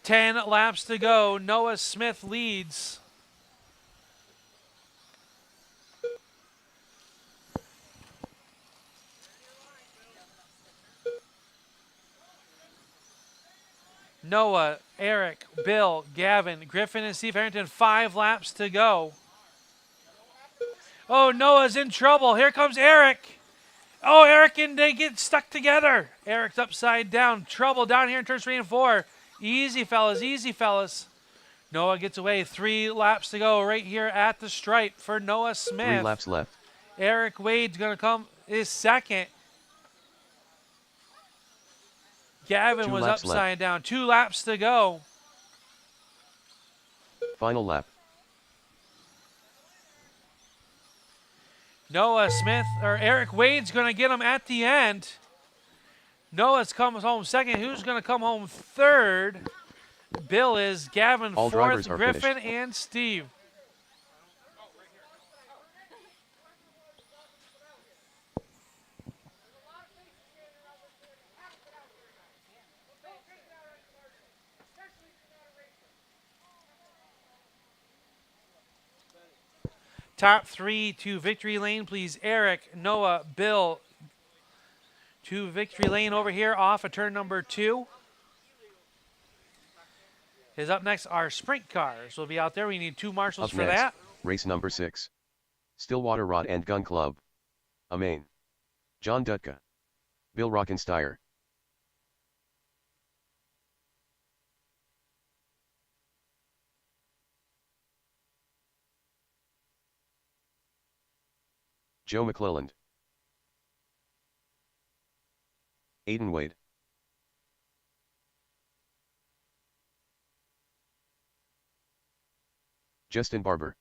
Ten laps to go. Noah Smith leads. Noah, Eric, Bill, Gavin, Griffin, and Steve Harrington, 5 laps to go. Oh, Noah's in trouble. Here comes Eric. Oh, Eric, and they get stuck together. Eric's upside down. Trouble down here in turns 3 and 4. Easy, fellas. Easy, fellas. Noah gets away. 3 laps to go right here at the stripe for Noah Smith. 3 laps left. Eric Wade's going to come is second. Gavin was upside down. 2 laps to go. Final lap. Noah Smith, or Eric Wade's going to get him at the end. Noah's comes home second. Who's going to come home third? Bill is. Gavin All fourth. Griffin finished. and Steve. Top 3 to victory lane, please. Eric, Noah, Bill. To victory lane over here off of turn number 2. Is up next our sprint cars. Will be out there. We need 2 marshals Up for next, that. race number 6. Stillwater Rod and Gun Club. Amain. John Dutka. Bill Rockensteyer. Joe McClelland. Aiden Wade. Justin Barber.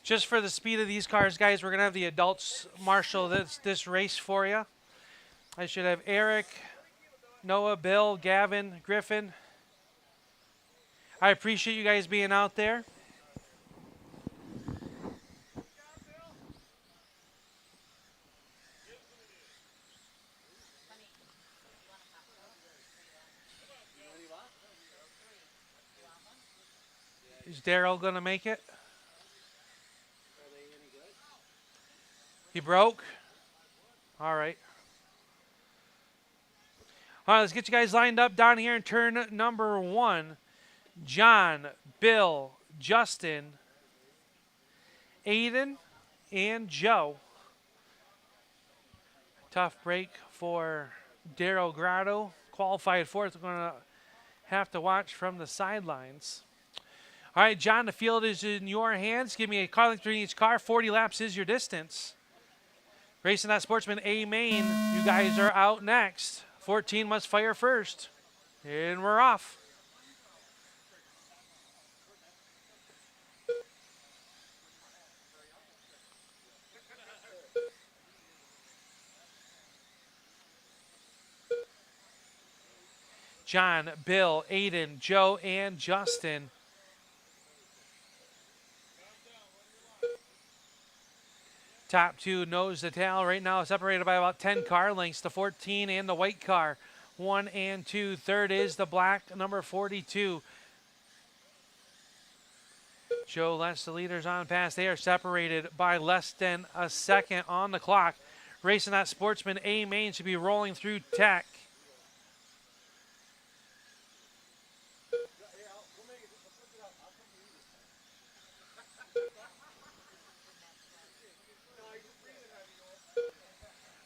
Just for the speed of these cars, guys, we're going to have the adults marshal this race for you. I should have Eric, Noah, Bill, Gavin, Griffin. I appreciate you guys being out there. Is Daryl going to make it? He broke? All right. All right, let's get you guys lined up down here in turn number 1. John, Bill, Justin, Aiden, and Joe. Tough break for Daryl Grotto. Qualified fourth. We're going to have to watch from the sidelines. All right, John, the field is in your hands. Give me a car length between each car. 40 laps is your distance. RacinDots Sportsman A main, you guys are out next. 14 must fire first. And we're off. John, Bill, Aiden, Joe, and Justin. Top 2 nose to tail right now separated by about 10 car lengths. The 14 and the white car, 1 and 2. Third is the black number 42. Joe lets the leaders on past. They are separated by less than a second on the clock. RacinDots Sportsman A main should be rolling through tech.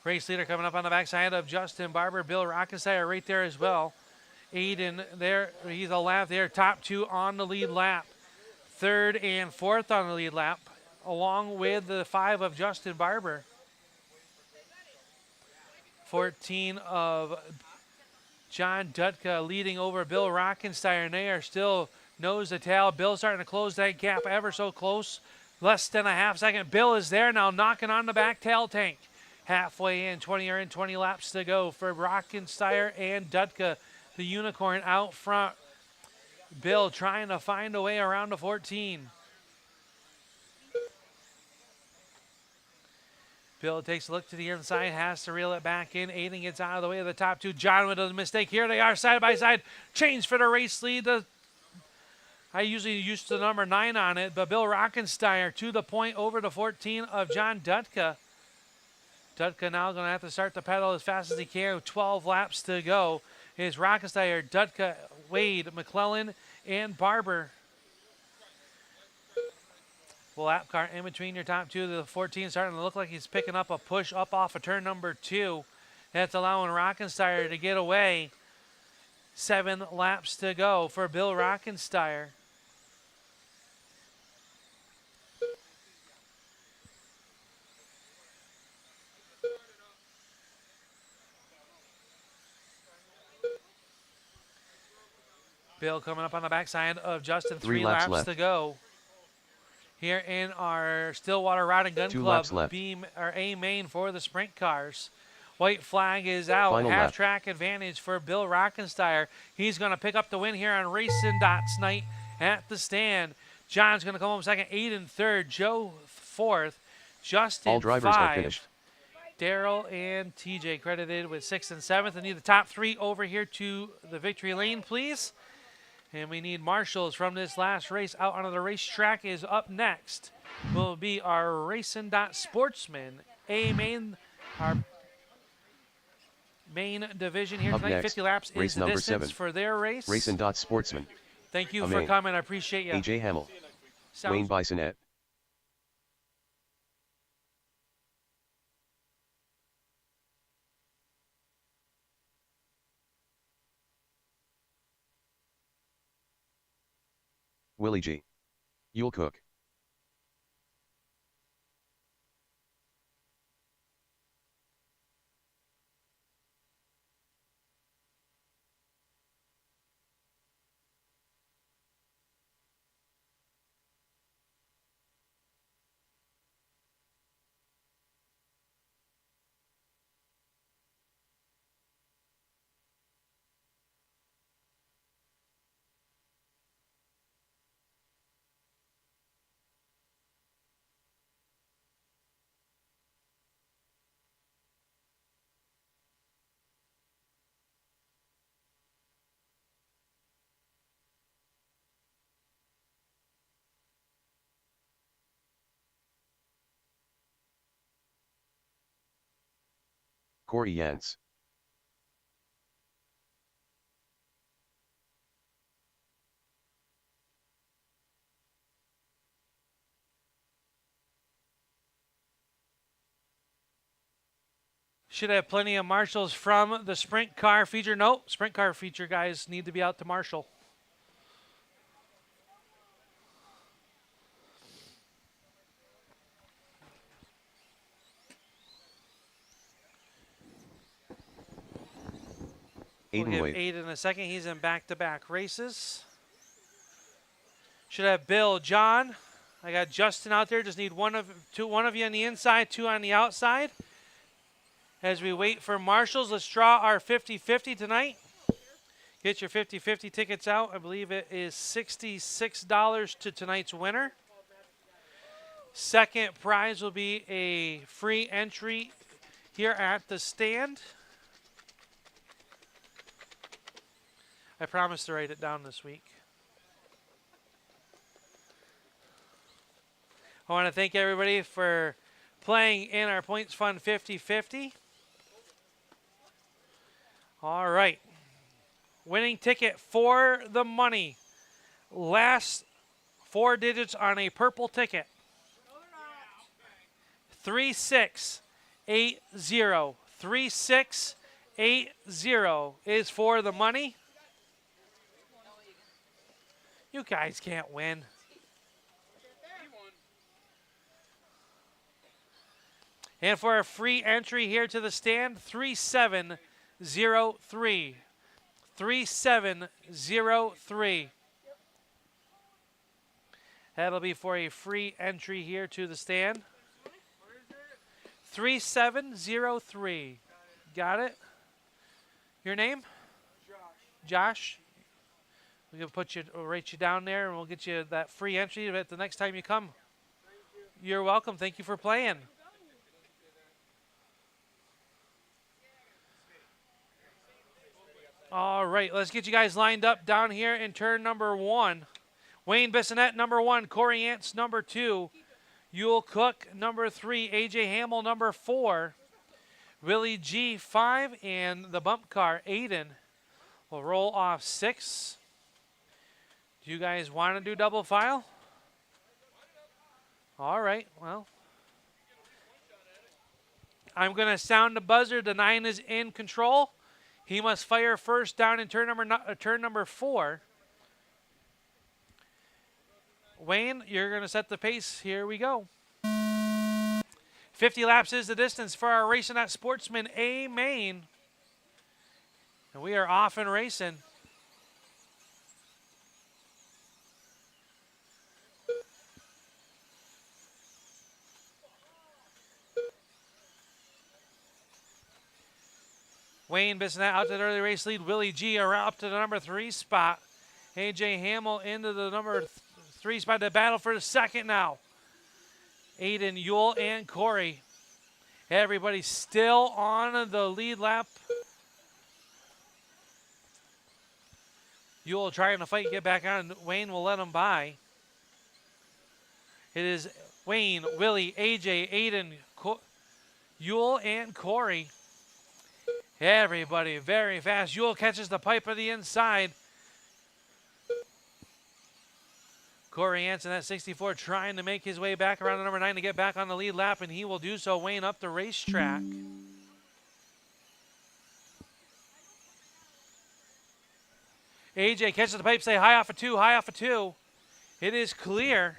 Race leader coming up on the backside of Justin Barber. Bill Rockenstein right there as well. Aiden there, he's a lap there. Top 2 on the lead lap. Third and fourth on the lead lap, along with the 5 of Justin Barber. 14 of John Dutka leading over Bill Rockenstein. And they are still nose to tail. Bill starting to close that gap ever so close. Less than a half second. Bill is there now, knocking on the back tail tank. Halfway in, 20 laps to go for Rockenstein and Dutka, the unicorn out front. Bill trying to find a way around the 14. Bill takes a look to the inside, has to reel it back in. Aiden gets out of the way of the top 2. John with a mistake. Here they are side by side. Change for the race lead. I usually use the number 9 on it, but Bill Rockenstein to the point over the 14 of John Dutka. Dutka now going to have to start the pedal as fast as he can with 12 laps to go. Is Rockenstein, Dutka, Wade, McClellan, and Barber. Well, lap car in between your top 2. The 14 starting to look like he's picking up a push up off of turn number 2. That's allowing Rockenstein to get away. 7 laps to go for Bill Rockenstein. Bill coming up on the backside of Justin. 3 laps left to go. here in our Stillwater Rod and Gun 2 Club laps left. B or A main for the sprint cars. White flag is out. Final Half lap. track advantage for Bill Rockensteyer. He's going to pick up the win here on RacinDots Night at the stand. John's going to come home second, Aiden third, Joe fourth, Justin All drivers have five. finished. Daryl and TJ credited with 6th and 7th. I need the top 3 over here to the victory lane, please. And we need marshals from this last race out onto the racetrack. Is up next will be our Sportsman A main, our main division here Up tonight. next, 50 laps race is the number distance 7. for their race. RacinDots Sportsman. Thank you A for main. coming. I appreciate you. AJ Hamill. Sounds Wayne Bisonette. Willie G. Yule Cook. Corey Yance. Should have plenty of marshals from the sprint car feature. Nope, sprint car feature guys need to be out to marshal. We'll Aiden give Wade. Aiden a second. He's in back-to-back races. Should have Bill, John. I got Justin out there. Just need one of you on the inside, 2 on the outside. As we wait for marshals, let's draw our 50-50 tonight. Get your 50-50 tickets out. I believe it is $66 to tonight's winner. Second prize will be a free entry here at the stand. I promise to write it down this week. I want to thank everybody for playing in our Points Fund 50-50. All right. Winning ticket for the money. Last 4 digits on a purple ticket. 3680. 3680 is for the money. You guys can't win. And for a free entry here to the stand, 3703. 3703. That'll be for a free entry here to the stand. 3703. Got it? Your name? Josh. We're going to we'll write you down there, and we'll get you that free entry the next time you come. You're welcome. Thank you for playing. All right, let's get you guys lined up down here in turn number 1. Wayne Bissonette, number 1. Corey Yance, number 2. Yule Cook, number 3. AJ Hamill, number 4. Willie G, 5. And the bump car, Aiden, will roll off 6. Do you guys want to do double file? All right, well. I'm going to sound the buzzer. The 9 is in control. He must fire first down in turn number 4. Wayne, you're going to set the pace. Here we go. 50 laps is the distance for our RacinDots Sportsman A main. And we are off and racing. Wayne Bissonette out to the early race lead. Willie G around up to the number 3 spot. AJ Hamill into the number 3 spot to battle for the second now. Aiden, Yule, and Corey. Everybody still on the lead lap. Yule trying to fight, get back on. Wayne will let him by. It is Wayne, Willie, AJ, Aiden, Yule, and Corey. Everybody very fast. Yule catches the pipe of the inside. Corey Hansen at 64 trying to make his way back around to number 9 to get back on the lead lap, and he will do so. Wayne up the racetrack. AJ catches the pipe, say high off of 2, high off of 2. It is clear.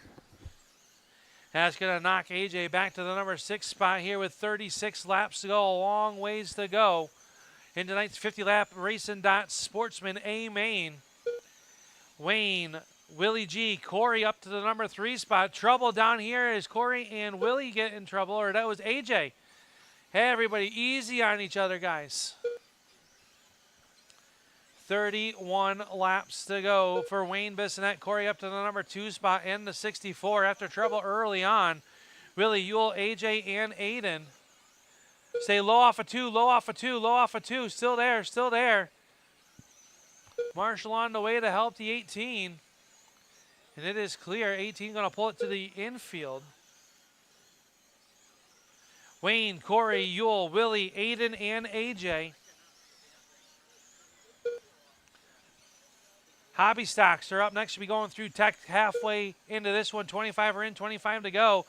That's going to knock AJ back to the number 6 spot here with 36 laps to go. A long ways to go in tonight's 50-lap RacinDots Sportsman A main. Wayne, Willie G, Corey up to the number 3 spot. Trouble down here as Corey and Willie get in trouble, or that was AJ. Hey, everybody, easy on each other, guys. 31 laps to go for Wayne Bissonette. Corey up to the number 2 spot and the 64 after trouble early on. Willie, Yule, AJ, and Aiden. Stay low off of 2, low off of 2, low off of 2. Still there, still there. Marshall on the way to help the 18. And it is clear. 18 going to pull it to the infield. Wayne, Corey, Yule, Willie, Aiden, and AJ. Hobby stocks are up next. We'll be going through tech halfway into this one. 25 are in, 25 to go.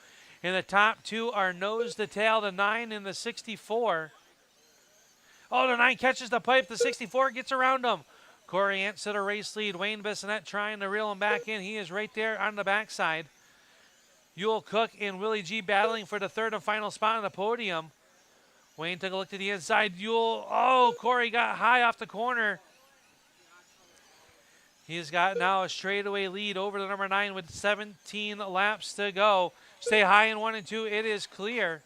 And the top 2 are nose to tail, the 9 and the 64. Oh, the 9 catches the pipe. The 64 gets around him. Corey Ants to the race lead. Wayne Bissonette trying to reel him back in. He is right there on the backside. Yule Cook and Willie G battling for the 3rd and final spot on the podium. Wayne took a look to the inside. Yule, oh, Corey got high off the corner. He's got now a straightaway lead over the number 9 with 17 laps to go. Stay high in 1 and 2. It is clear.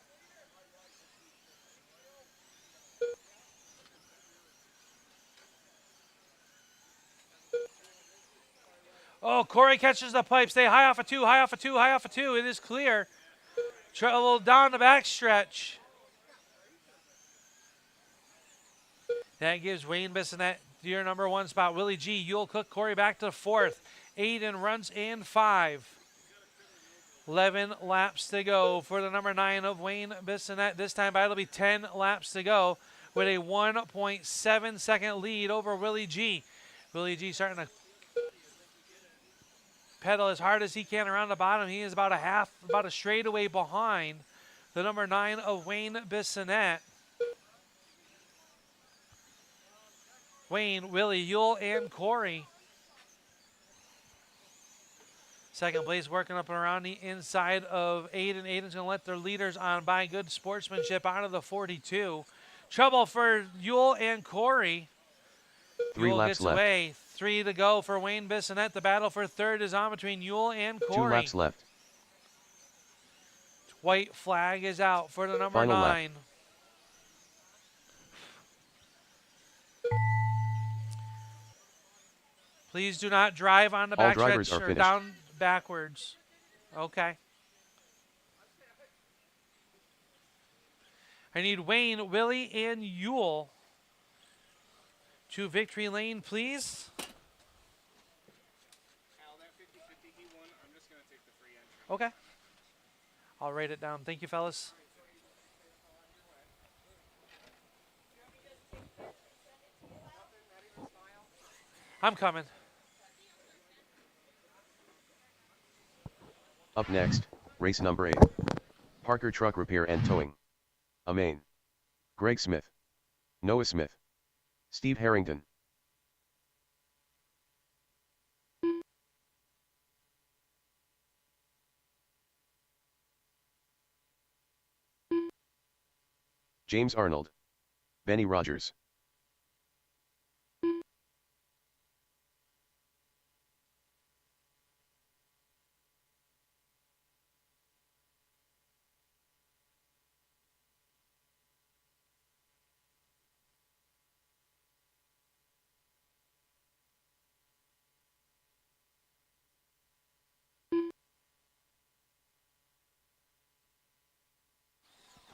Oh, Corey catches the pipe. Stay high off of 2, high off of 2, high off of 2. It is clear. Trouble down the backstretch. That gives Wayne Bissonette your number 1 spot. Willie G, Yule Cook, Corey back to 4th. Aiden runs in 5. 11 laps to go for the number 9 of Wayne Bissonette. This time it'll be 10 laps to go with a 1.7 second lead over Willie G. Willie G starting to pedal as hard as he can around the bottom. He is about a straightaway behind the number 9 of Wayne Bissonette. Wayne, Willie, Yule, and Corey. Second place working up and around the inside of Aiden. Aiden's going to let their leaders on by. Good sportsmanship out of the 42. Trouble for Yule and Corey. 3 Yule laps gets left. away. 3 to go for Wayne Bissonette. The battle for 3rd is on between Yule and Corey. 2 laps left. White flag is out for the number Final lap. 9. Please do not drive on the All drivers backstretch are or finished. down backwards. Okay. I need Wayne, Willie, and Yule to victory lane, please. Okay. I'll write it down. Thank you, fellas. I'm coming. Up next, race number 8. Parker Truck Repair and Towing. Amain. Greg Smith. Noah Smith. Steve Harrington. James Arnold. Benny Rogers.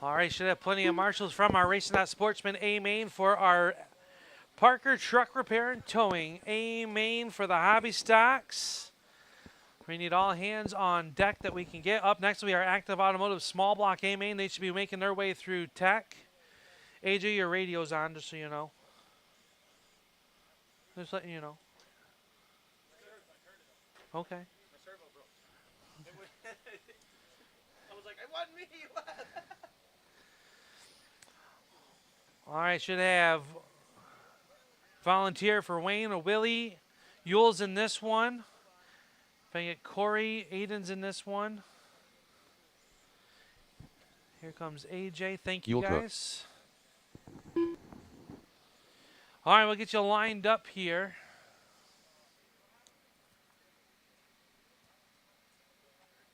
All right, should have plenty of marshals from our RacinDots Sportsman A main for our Parker Truck Repair and Towing A main for the hobby stocks. We need all hands on deck that we can get. Up next will be our Active Automotive Small Block A main. They should be making their way through tech. AJ, your radio's on, just so you know. Just letting you know. Okay. I was like, it wasn't me. All right, should have volunteer for Wayne or Willie. Yule's in this one. If I get Corey, Aiden's in this one. Here comes AJ. Thank you, Yule cook. guys. All right, we'll get you lined up here.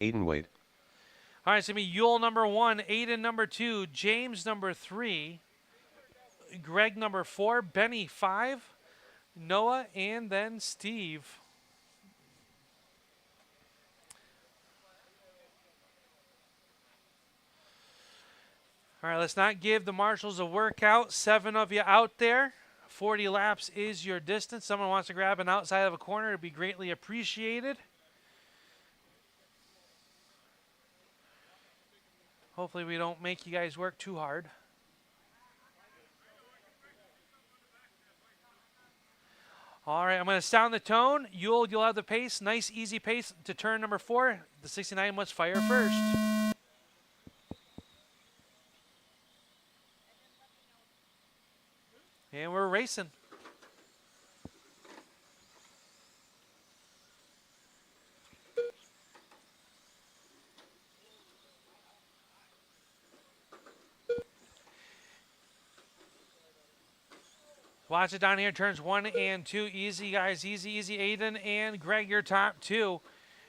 Aiden Wade. All right, it's going to be Yule number 1, Aiden number 2, James number 3, Greg number 4, Benny 5, Noah, and then Steve. All right, let's not give the marshals a workout. 7 of you out there. 40 laps is your distance. Someone wants to grab an outside of a corner. It would be greatly appreciated. Hopefully we don't make you guys work too hard. All right, I'm going to sound the tone. You'll have the pace. Nice, easy pace to turn number 4. The 69 must fire first. And we're racing. Watch it down here. Turns 1 and 2. Easy, guys. Easy, easy. Aiden and Greg, your top 2.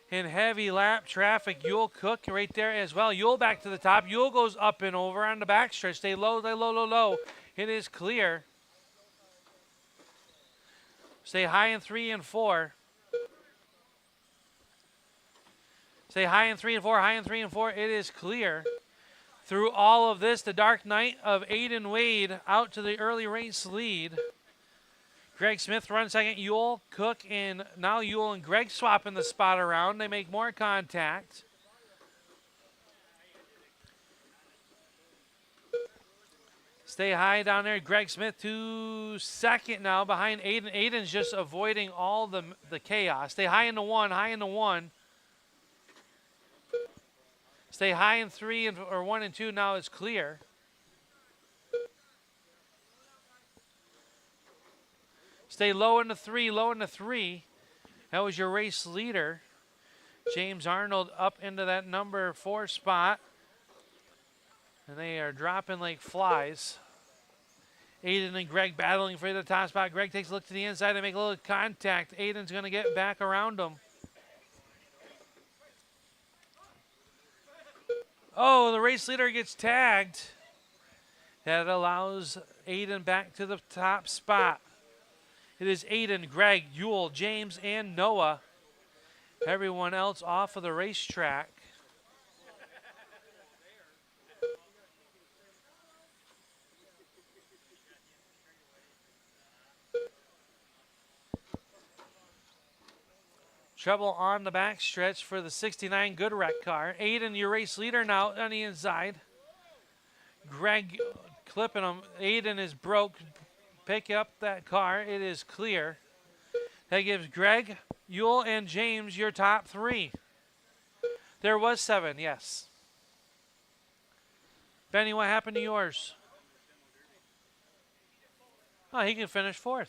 In heavy lap traffic, Yule Cook right there as well. Yule back to the top. Yule goes up and over on the backstretch. Stay low, low, low, low. It is clear. Stay high in 3 and 4. Stay high in 3 and 4, high in 3 and 4. It is clear. Through all of this, the dark night of Aiden Wade out to the early race lead. Greg Smith runs second. Yule, Cook, and now Yule and Greg swapping the spot around. They make more contact. Stay high down there. Greg Smith to second now behind Aiden. Aiden's just avoiding all the chaos. Stay high in the 1, high in the 1. Stay high in 3 or 1 and 2. Now it's clear. Stay low in the 3, low in the 3. That was your race leader. James Arnold up into that number 4 spot. And they are dropping like flies. Aiden and Greg battling for the top spot. Greg takes a look to the inside. They make a little contact. Aiden's going to get back around them. Oh, the race leader gets tagged. That allows Aiden back to the top spot. It is Aiden, Greg, Yule, James, and Noah. Everyone else off of the racetrack. Trouble on the backstretch for the 69 Goodwreck car. Aiden, your race leader now on the inside. Greg clipping him. Aiden is broke. Pick up that car. It is clear. That gives Greg, Yule, and James your top 3. There was 7, yes. Benny, what happened to yours? Oh, he can finish 4th.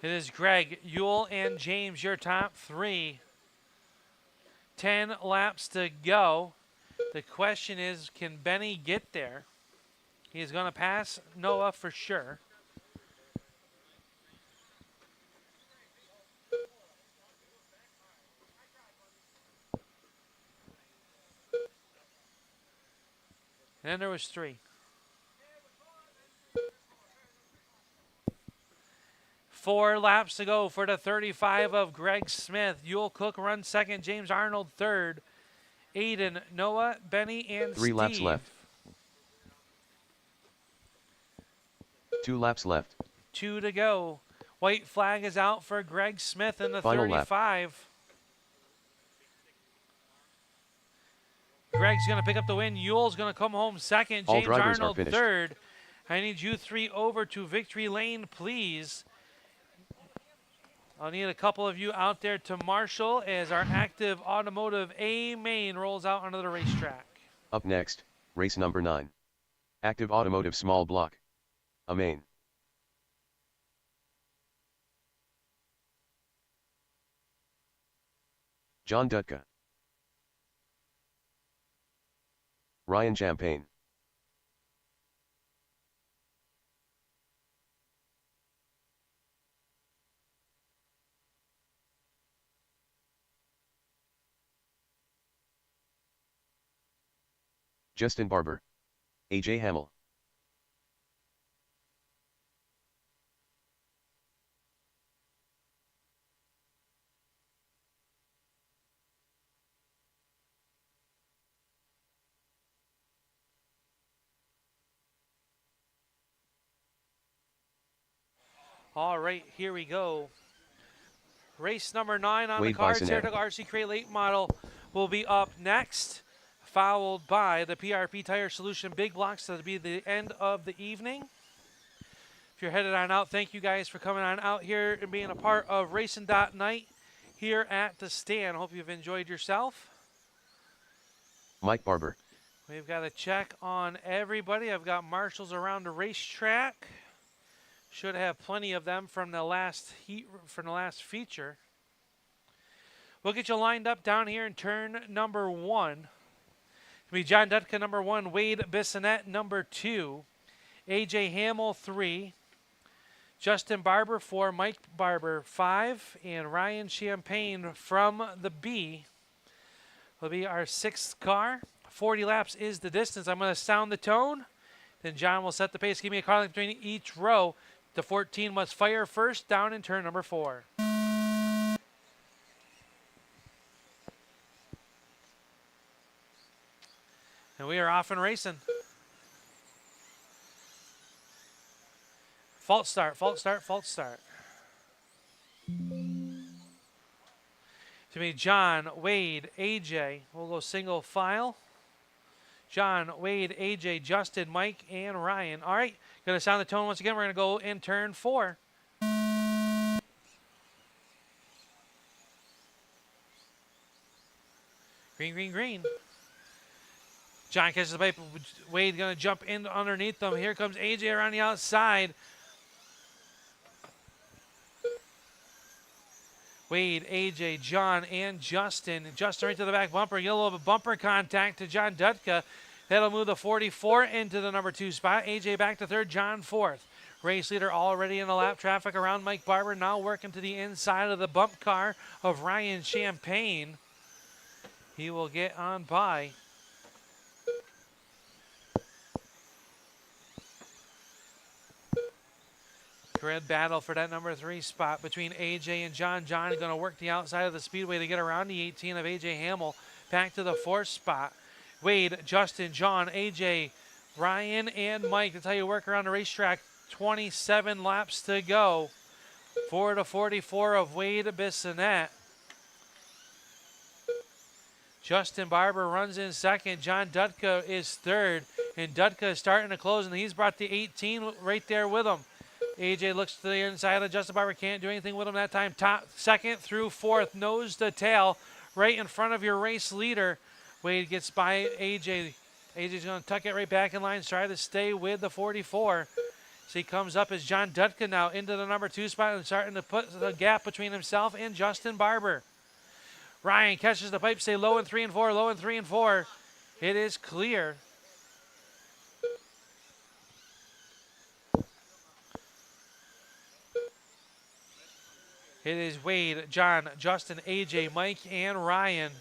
It is Greg, Yule, and James, your top 3. 10 laps to go. The question is, can Benny get there? He's going to pass Noah for sure. And then there was 3. 4 laps to go for the 35 of Greg Smith. Yule Cook runs second. James Arnold third. Aiden, Noah, Benny, and 3 Steve. laps left. 2 laps left. 2 to go. White flag is out for Greg Smith in the Final lap. 35. Greg's going to pick up the win. Yule's going to come home second. All James drivers are Arnold finished. third. I need you 3 over to victory lane, please. I'll need a couple of you out there to marshal as our active automotive A main rolls out onto the racetrack. Up next, race number 9. Active Automotive Small Block. A main. John Dutka. Ryan Champagne. Justin Barber. AJ Hamill. All right, here we go. Race number 9 on Wade the cards. Bisonet. Saratoga RC Crate Late Model will be up next, followed by the PRP Tire Solution Big Blocks. That'll be the end of the evening. If you're headed on out, thank you guys for coming on out here and being a part of RacinDots Night here at the stand. Hope you've enjoyed yourself. Mike Barber. We've got a check on everybody. I've got marshals around the racetrack. Should have plenty of them from the last feature. We'll get you lined up down here in turn number 1. It'll be John Dutka number 1, Wade Bissonette number 2, AJ Hamill 3, Justin Barber 4, Mike Barber 5, and Ryan Champagne from the B will be our 6th car. 40 laps is the distance. I'm going to sound the tone. Then John will set the pace. Give me a car length between each row. The 14 must fire first down in turn number 4. And we are off and racing. False start, false start, false start. To be John, Wade, AJ. We'll go single file. John, Wade, AJ, Justin, Mike, and Ryan. All right, going to sound the tone once again. We're going to go in turn 4. Green, green, green. John catches the pipe. Wade going to jump in underneath them. Here comes AJ around the outside. Wade, AJ, John, and Justin. Justin right to the back bumper. Get a little bit of bumper contact to John Dutka. That'll move the 44 into the number 2 spot. AJ back to 3rd, John 4th. Race leader already in the lap traffic around Mike Barber. Now working to the inside of the bump car of Ryan Champagne. He will get on by. Grid battle for that number 3 spot between AJ and John. John is going to work the outside of the speedway to get around the 18 of AJ Hamill. Back to the 4th spot. Wade, Justin, John, AJ, Ryan, and Mike. That's how you work around the racetrack. 27 laps to go. 4 to 44 of Wade Bissonette. Justin Barber runs in 2nd. John Dutka is 3rd. And Dutka is starting to close, and he's brought the 18 right there with him. AJ looks to the inside of Justin Barber. Can't do anything with him that time. Top 2nd through 4th. Nose to tail. Right in front of your race leader. Wade gets by AJ. AJ's going to tuck it right back in line. Try to stay with the 44. So he comes up as John Dutka now into the number 2 spot and starting to put the gap between himself and Justin Barber. Ryan catches the pipe. Stay low in 3 and 4. Low in 3 and 4. It is clear. It is Wade, John, Justin, AJ, Mike, and Ryan.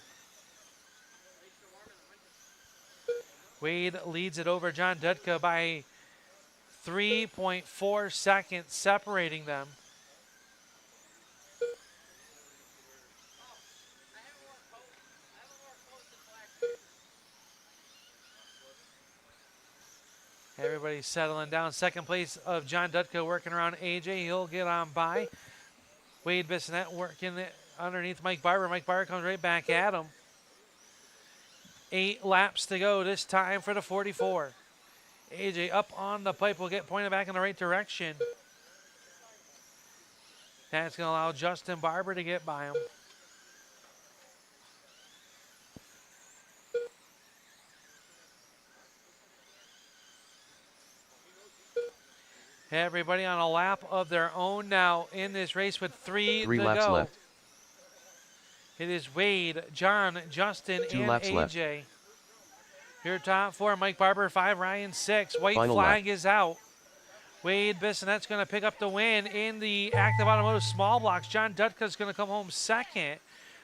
Wade leads it over John Dutka by 3.4 seconds, separating them. Everybody's settling down. Second place of John Dutka working around AJ. He'll get on by. Wade Bissonette working underneath Mike Barber. Mike Barber comes right back at him. 8 laps to go this time for the 44. AJ up on the pipe will get pointed back in the right direction. That's going to allow Justin Barber to get by him. Everybody on a lap of their own now in this race with 3 3 to laps go. left. It is Wade, John, Justin, 2 and laps AJ. left. Your top 4, Mike Barber 5, Ryan 6. White Final flag lap. is out. Wade Bissonette's going to pick up the win in the Active Automotive Small Blocks. John Dutka's going to come home second.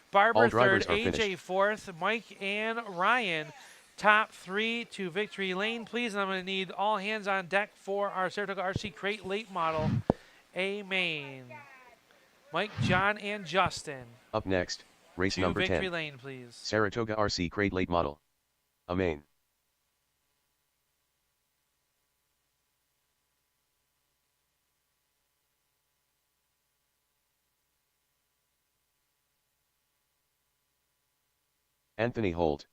Barber All third, drivers are AJ finished. fourth, Mike and Ryan top 3 to victory lane, please. And I'm going to need all hands on deck for our Saratoga RC Crate late model A main. Mike, John, and Justin. Up next, race To number victory 10. lane, please. Saratoga RC Crate late model. A main. Anthony Holt.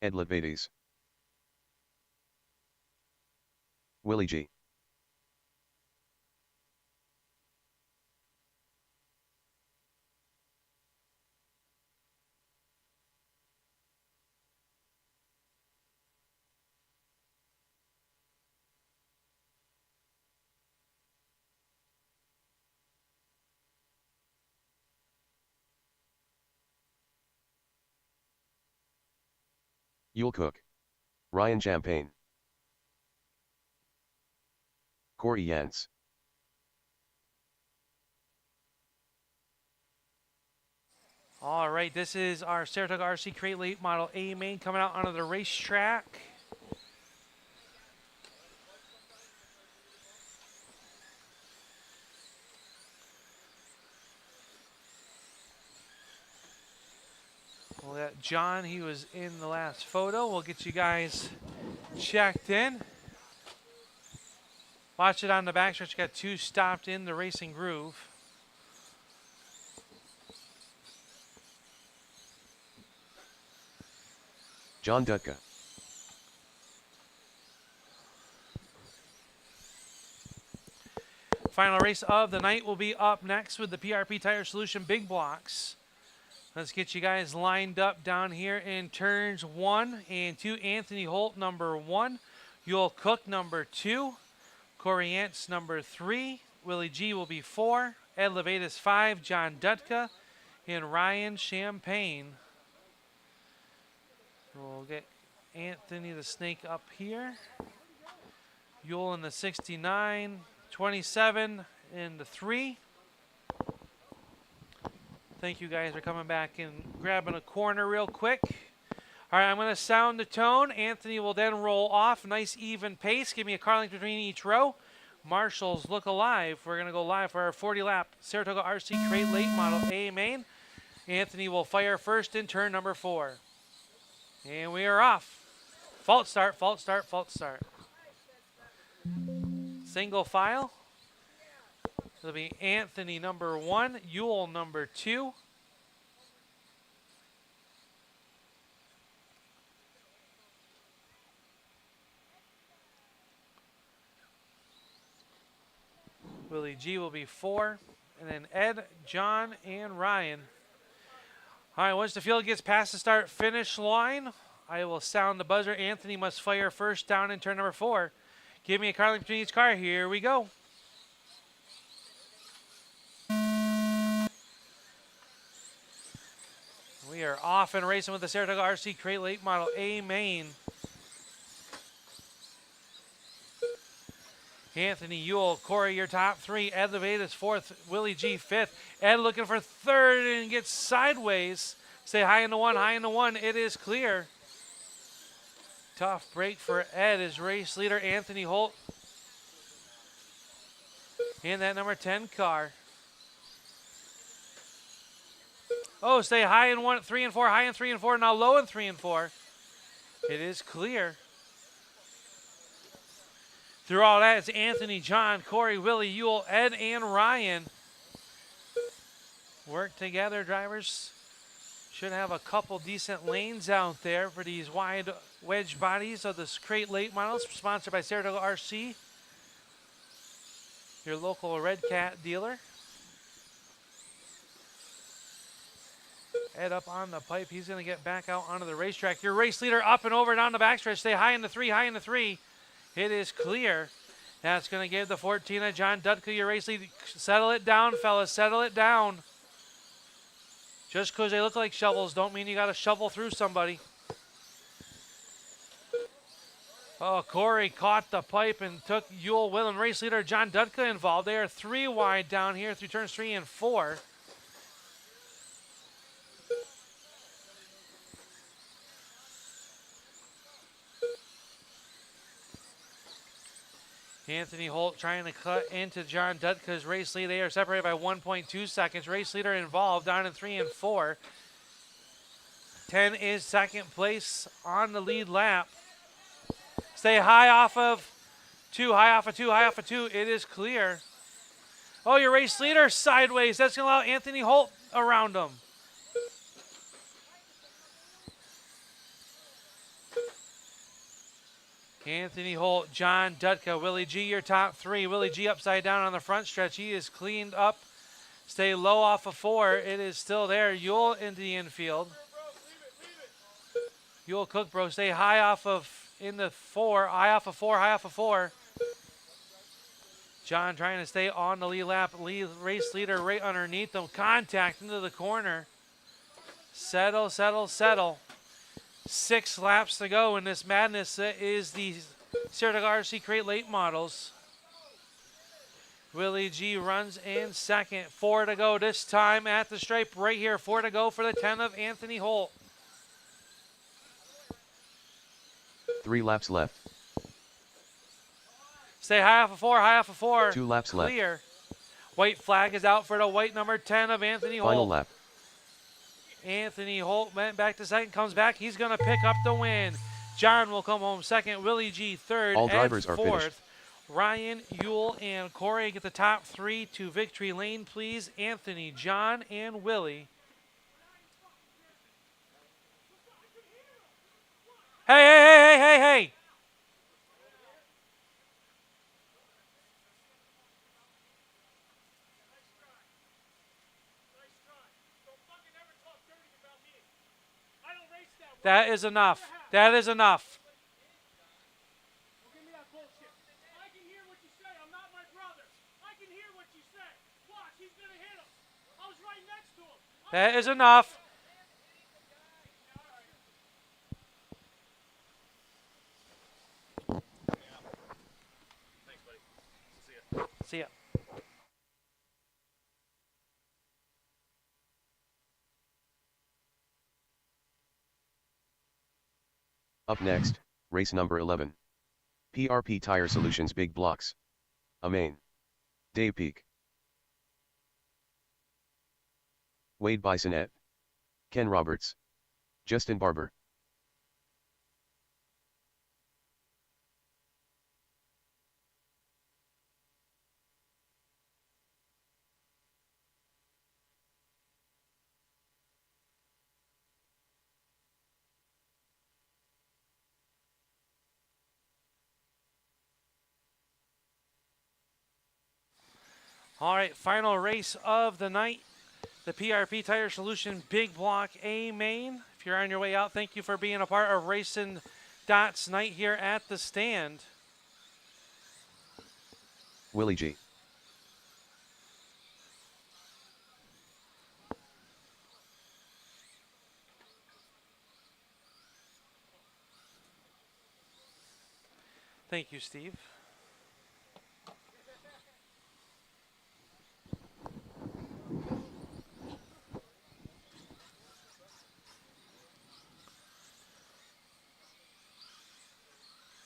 Ed Levides. Willie G. Yule Cook. Ryan Champagne. Corey Yance. All right, this is our Saratoga RC Crate late model A main coming out onto the racetrack. We'll let John, he was in the last photo. We'll get you guys checked in. Watch it on the backstretch. Got 2 stopped in the racing groove. John Dutka. Final race of the night will be up next with the PRP Tire Solution Big Blocks. Let's get you guys lined up down here in turns 1 and 2. Anthony Holt, number 1. Yule Cook, number 2. Corey Yance, number 3. Willie G will be 4. Ed Levides, 5. John Dutka and Ryan Champagne. We'll get Anthony the Snake up here. Yule in the 69. 27 in the 3. Thank you guys for coming back and grabbing a corner real quick. All right, I'm going to sound the tone. Anthony will then roll off. Nice even pace. Give me a car length between each row. Marshals, look alive. We're going to go live for our 40-lap Saratoga RC Crate late model A main. Anthony will fire first in turn number 4. And we are off. Fault start, fault start, fault start. Single file. It'll be Anthony number 1, Yule number 2. Willie G will be 4. And then Ed, John, and Ryan. All right, once the field gets past the start finish line, I will sound the buzzer. Anthony must fire first down in turn number 4. Give me a car length between each car. Here we go. We are off and racing with the Saratoga RC Crate late model A main. Anthony Yule, Corey, your top 3. Ed Levides 4th. Willie G 5th. Ed looking for 3rd and gets sideways. Stay high in the 1, high in the 1. It is clear. Tough break for Ed, his race leader, Anthony Holt. And that number 10 car. Oh, stay high in 1, 3 and 4, high in 3 and 4, now low in 3 and 4. It is clear. Through all that, it's Anthony, John, Corey, Willie, Yule, Ed, and Ryan. Work together, drivers. Should have a couple decent lanes out there for these wide wedge bodies of the crate late models, sponsored by Saratoga RC, your local Red Cat dealer. Ed up on the pipe. He's going to get back out onto the racetrack. Your race leader up and over down the backstretch. Stay high in the three, high in the three. It is clear. That's going to give the 14 of John Dudka, your race lead. Settle it down, fellas. Settle it down. Just because they look like shovels don't mean you got to shovel through somebody. Oh, Corey caught the pipe and took Yule with him. Race leader John Dudka involved. They are 3 wide down here through turns 3 and 4. Anthony Holt trying to cut into John Dudka's race lead. They are separated by 1.2 seconds. Race leader involved down in 3 and 4. 10 is second place on the lead lap. Stay high off of 2, high off of 2, high off of 2. It is clear. Oh, your race leader sideways. That's going to allow Anthony Holt around him. Anthony Holt, John Dudka, Willie G, your top 3. Willie G upside down on the front stretch. He is cleaned up. Stay low off of 4. It is still there. Yule into the infield. Yule Cookbro, stay high off of in the 4. High off of 4, high off of 4. John trying to stay on the lead lap. Race leader right underneath them. Contact into the corner. Settle, settle, settle. 6 laps to go in this madness. That is the Saratoga RC Crate Late Models. Willie G runs in second. 4 to go this time at the stripe right here. 4 to go for the 10 of Anthony Holt. 3 laps left. Stay high off of 4, high off of 4. 2 laps left. Clear. White flag is out for the white number 10 of Anthony Holt. Final lap. Anthony Holt went back to second, comes back. He's going to pick up the win. John will come home second. Willie G third. All drivers and are fourth. finished. Ryan, Yule, and Corey get the top 3 to victory lane, please. Anthony, John, and Willie. Hey, hey, hey, hey, hey, hey. That is enough. That is enough. Don't give me that bullshit. I can hear what you say. I'm not my brother. I can hear what you say. Watch, he's going to hit him. I was right next to him. That is enough. Thanks, buddy. See ya. See ya. Up next, race number 11. PRP Tire Solutions Big Blocks. Main. Dave Peak. Wade Bisonette. Ken Roberts. Justin Barber. All right, final race of the night. The PRP Tire Solution Big Block A main. If you're on your way out, thank you for being a part of RacinDots Night here at the stand. Willie G. Thank you, Steve.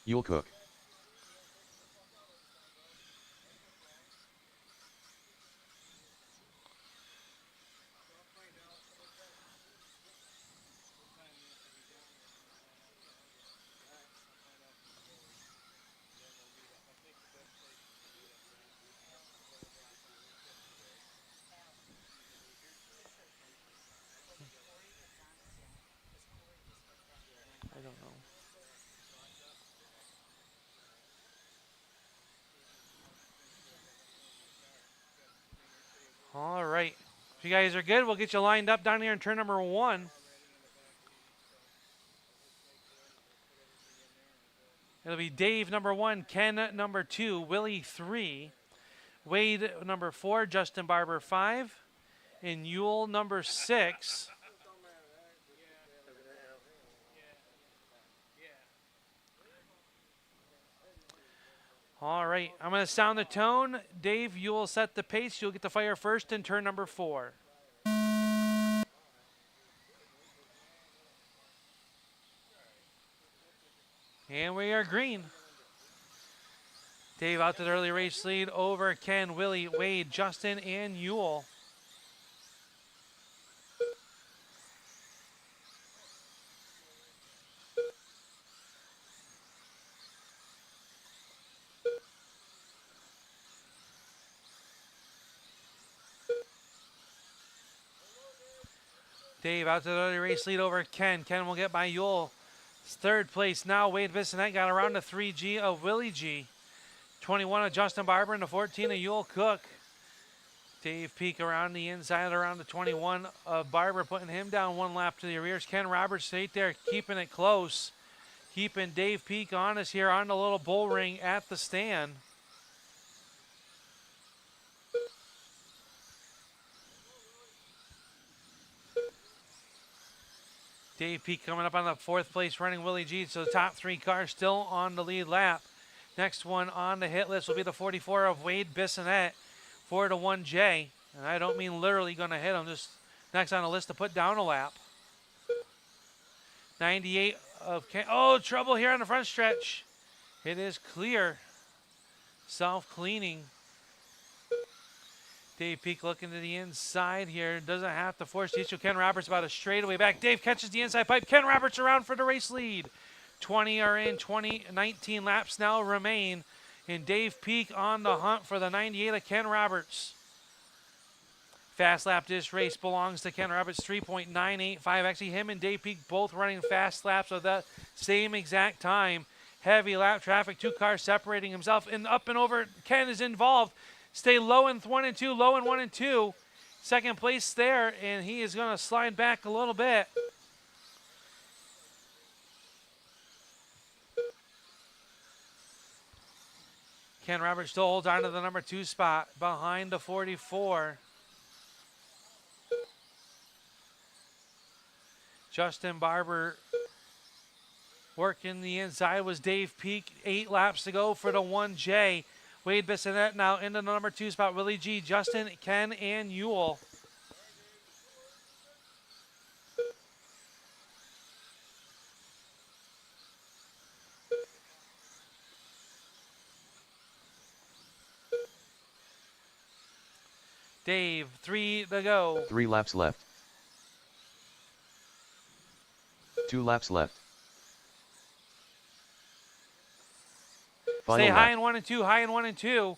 Yule Cook. If you guys are good, we'll get you lined up down here in turn number 1. It'll be Dave number 1, Ken number 2, Willie 3, Wade number 4, Justin Barber 5, and Yule number 6. All right, I'm going to sound the tone. Dave, you will set the pace. You'll get the fire first in turn number 4. And we are green. Dave out to the early race lead over Ken, Willie, Wade, Justin, and Yule. Dave out to the early race lead over Ken. Ken will get by Yule. Third place now, Wade Bissonette got around the 3G of Willie G. 21 of Justin Barber and the 14 of Yule Cook. Dave Peak around the inside, around the 21 of Barber, putting him down 1 lap to the rears. Ken Roberts right there, keeping it close. Keeping Dave Peak honest here on the little bull ring at the stand. Dave Peak coming up on the 4th place running Willie G. So the top 3 cars still on the lead lap. Next one on the hit list will be the 44 of Wade Bissonette, 4 to 1J. And I don't mean literally going to hit him, just next on the list to put down a lap. 98 of Ken. Oh, trouble here on the front stretch. It is clear. Self-cleaning. Dave Peak looking to the inside here. Doesn't have to force the issue. Ken Roberts about a straightaway back. Dave catches the inside pipe. Ken Roberts around for the race lead. 20 are in. 19 laps now remain. And Dave Peak on the hunt for the 98 of Ken Roberts. Fast lap this race belongs to Ken Roberts, 3.985. Actually, him and Dave Peak both running fast laps of that same exact time. Heavy lap traffic. 2 cars separating himself. And up and over. Ken is involved. Stay low in 1 and 2, low in 1 and 2. Second place there, and he is going to slide back a little bit. Ken Roberts still holds on to the number 2 spot behind the 44. Justin Barber working the inside was Dave Peak. 8 laps to go for the 1J. Wade Bissonette now into the number 2 spot. Willie G, Justin, Ken, and Yule. Dave, 3 to go. 3 laps left. 2 laps left. Final Stay high lap. in 1 and 2, high in 1 and 2.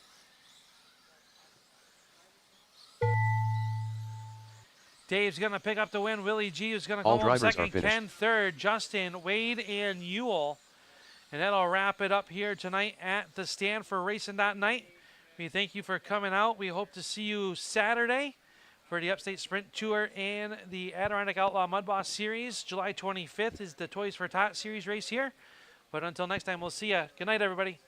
Dave's going to pick up the win. Willie G is going to All go home drivers are second. finished. Ken third. Justin, Wade, and Yule. And that'll wrap it up here tonight at the stand for RacinDots Night. We thank you for coming out. We hope to see you Saturday for the Upstate Sprint Tour and the Adirondack Outlaw Mud Boss Series. July 25th is the Toys for Tots Series race here. But until next time, we'll see you. Good night, everybody.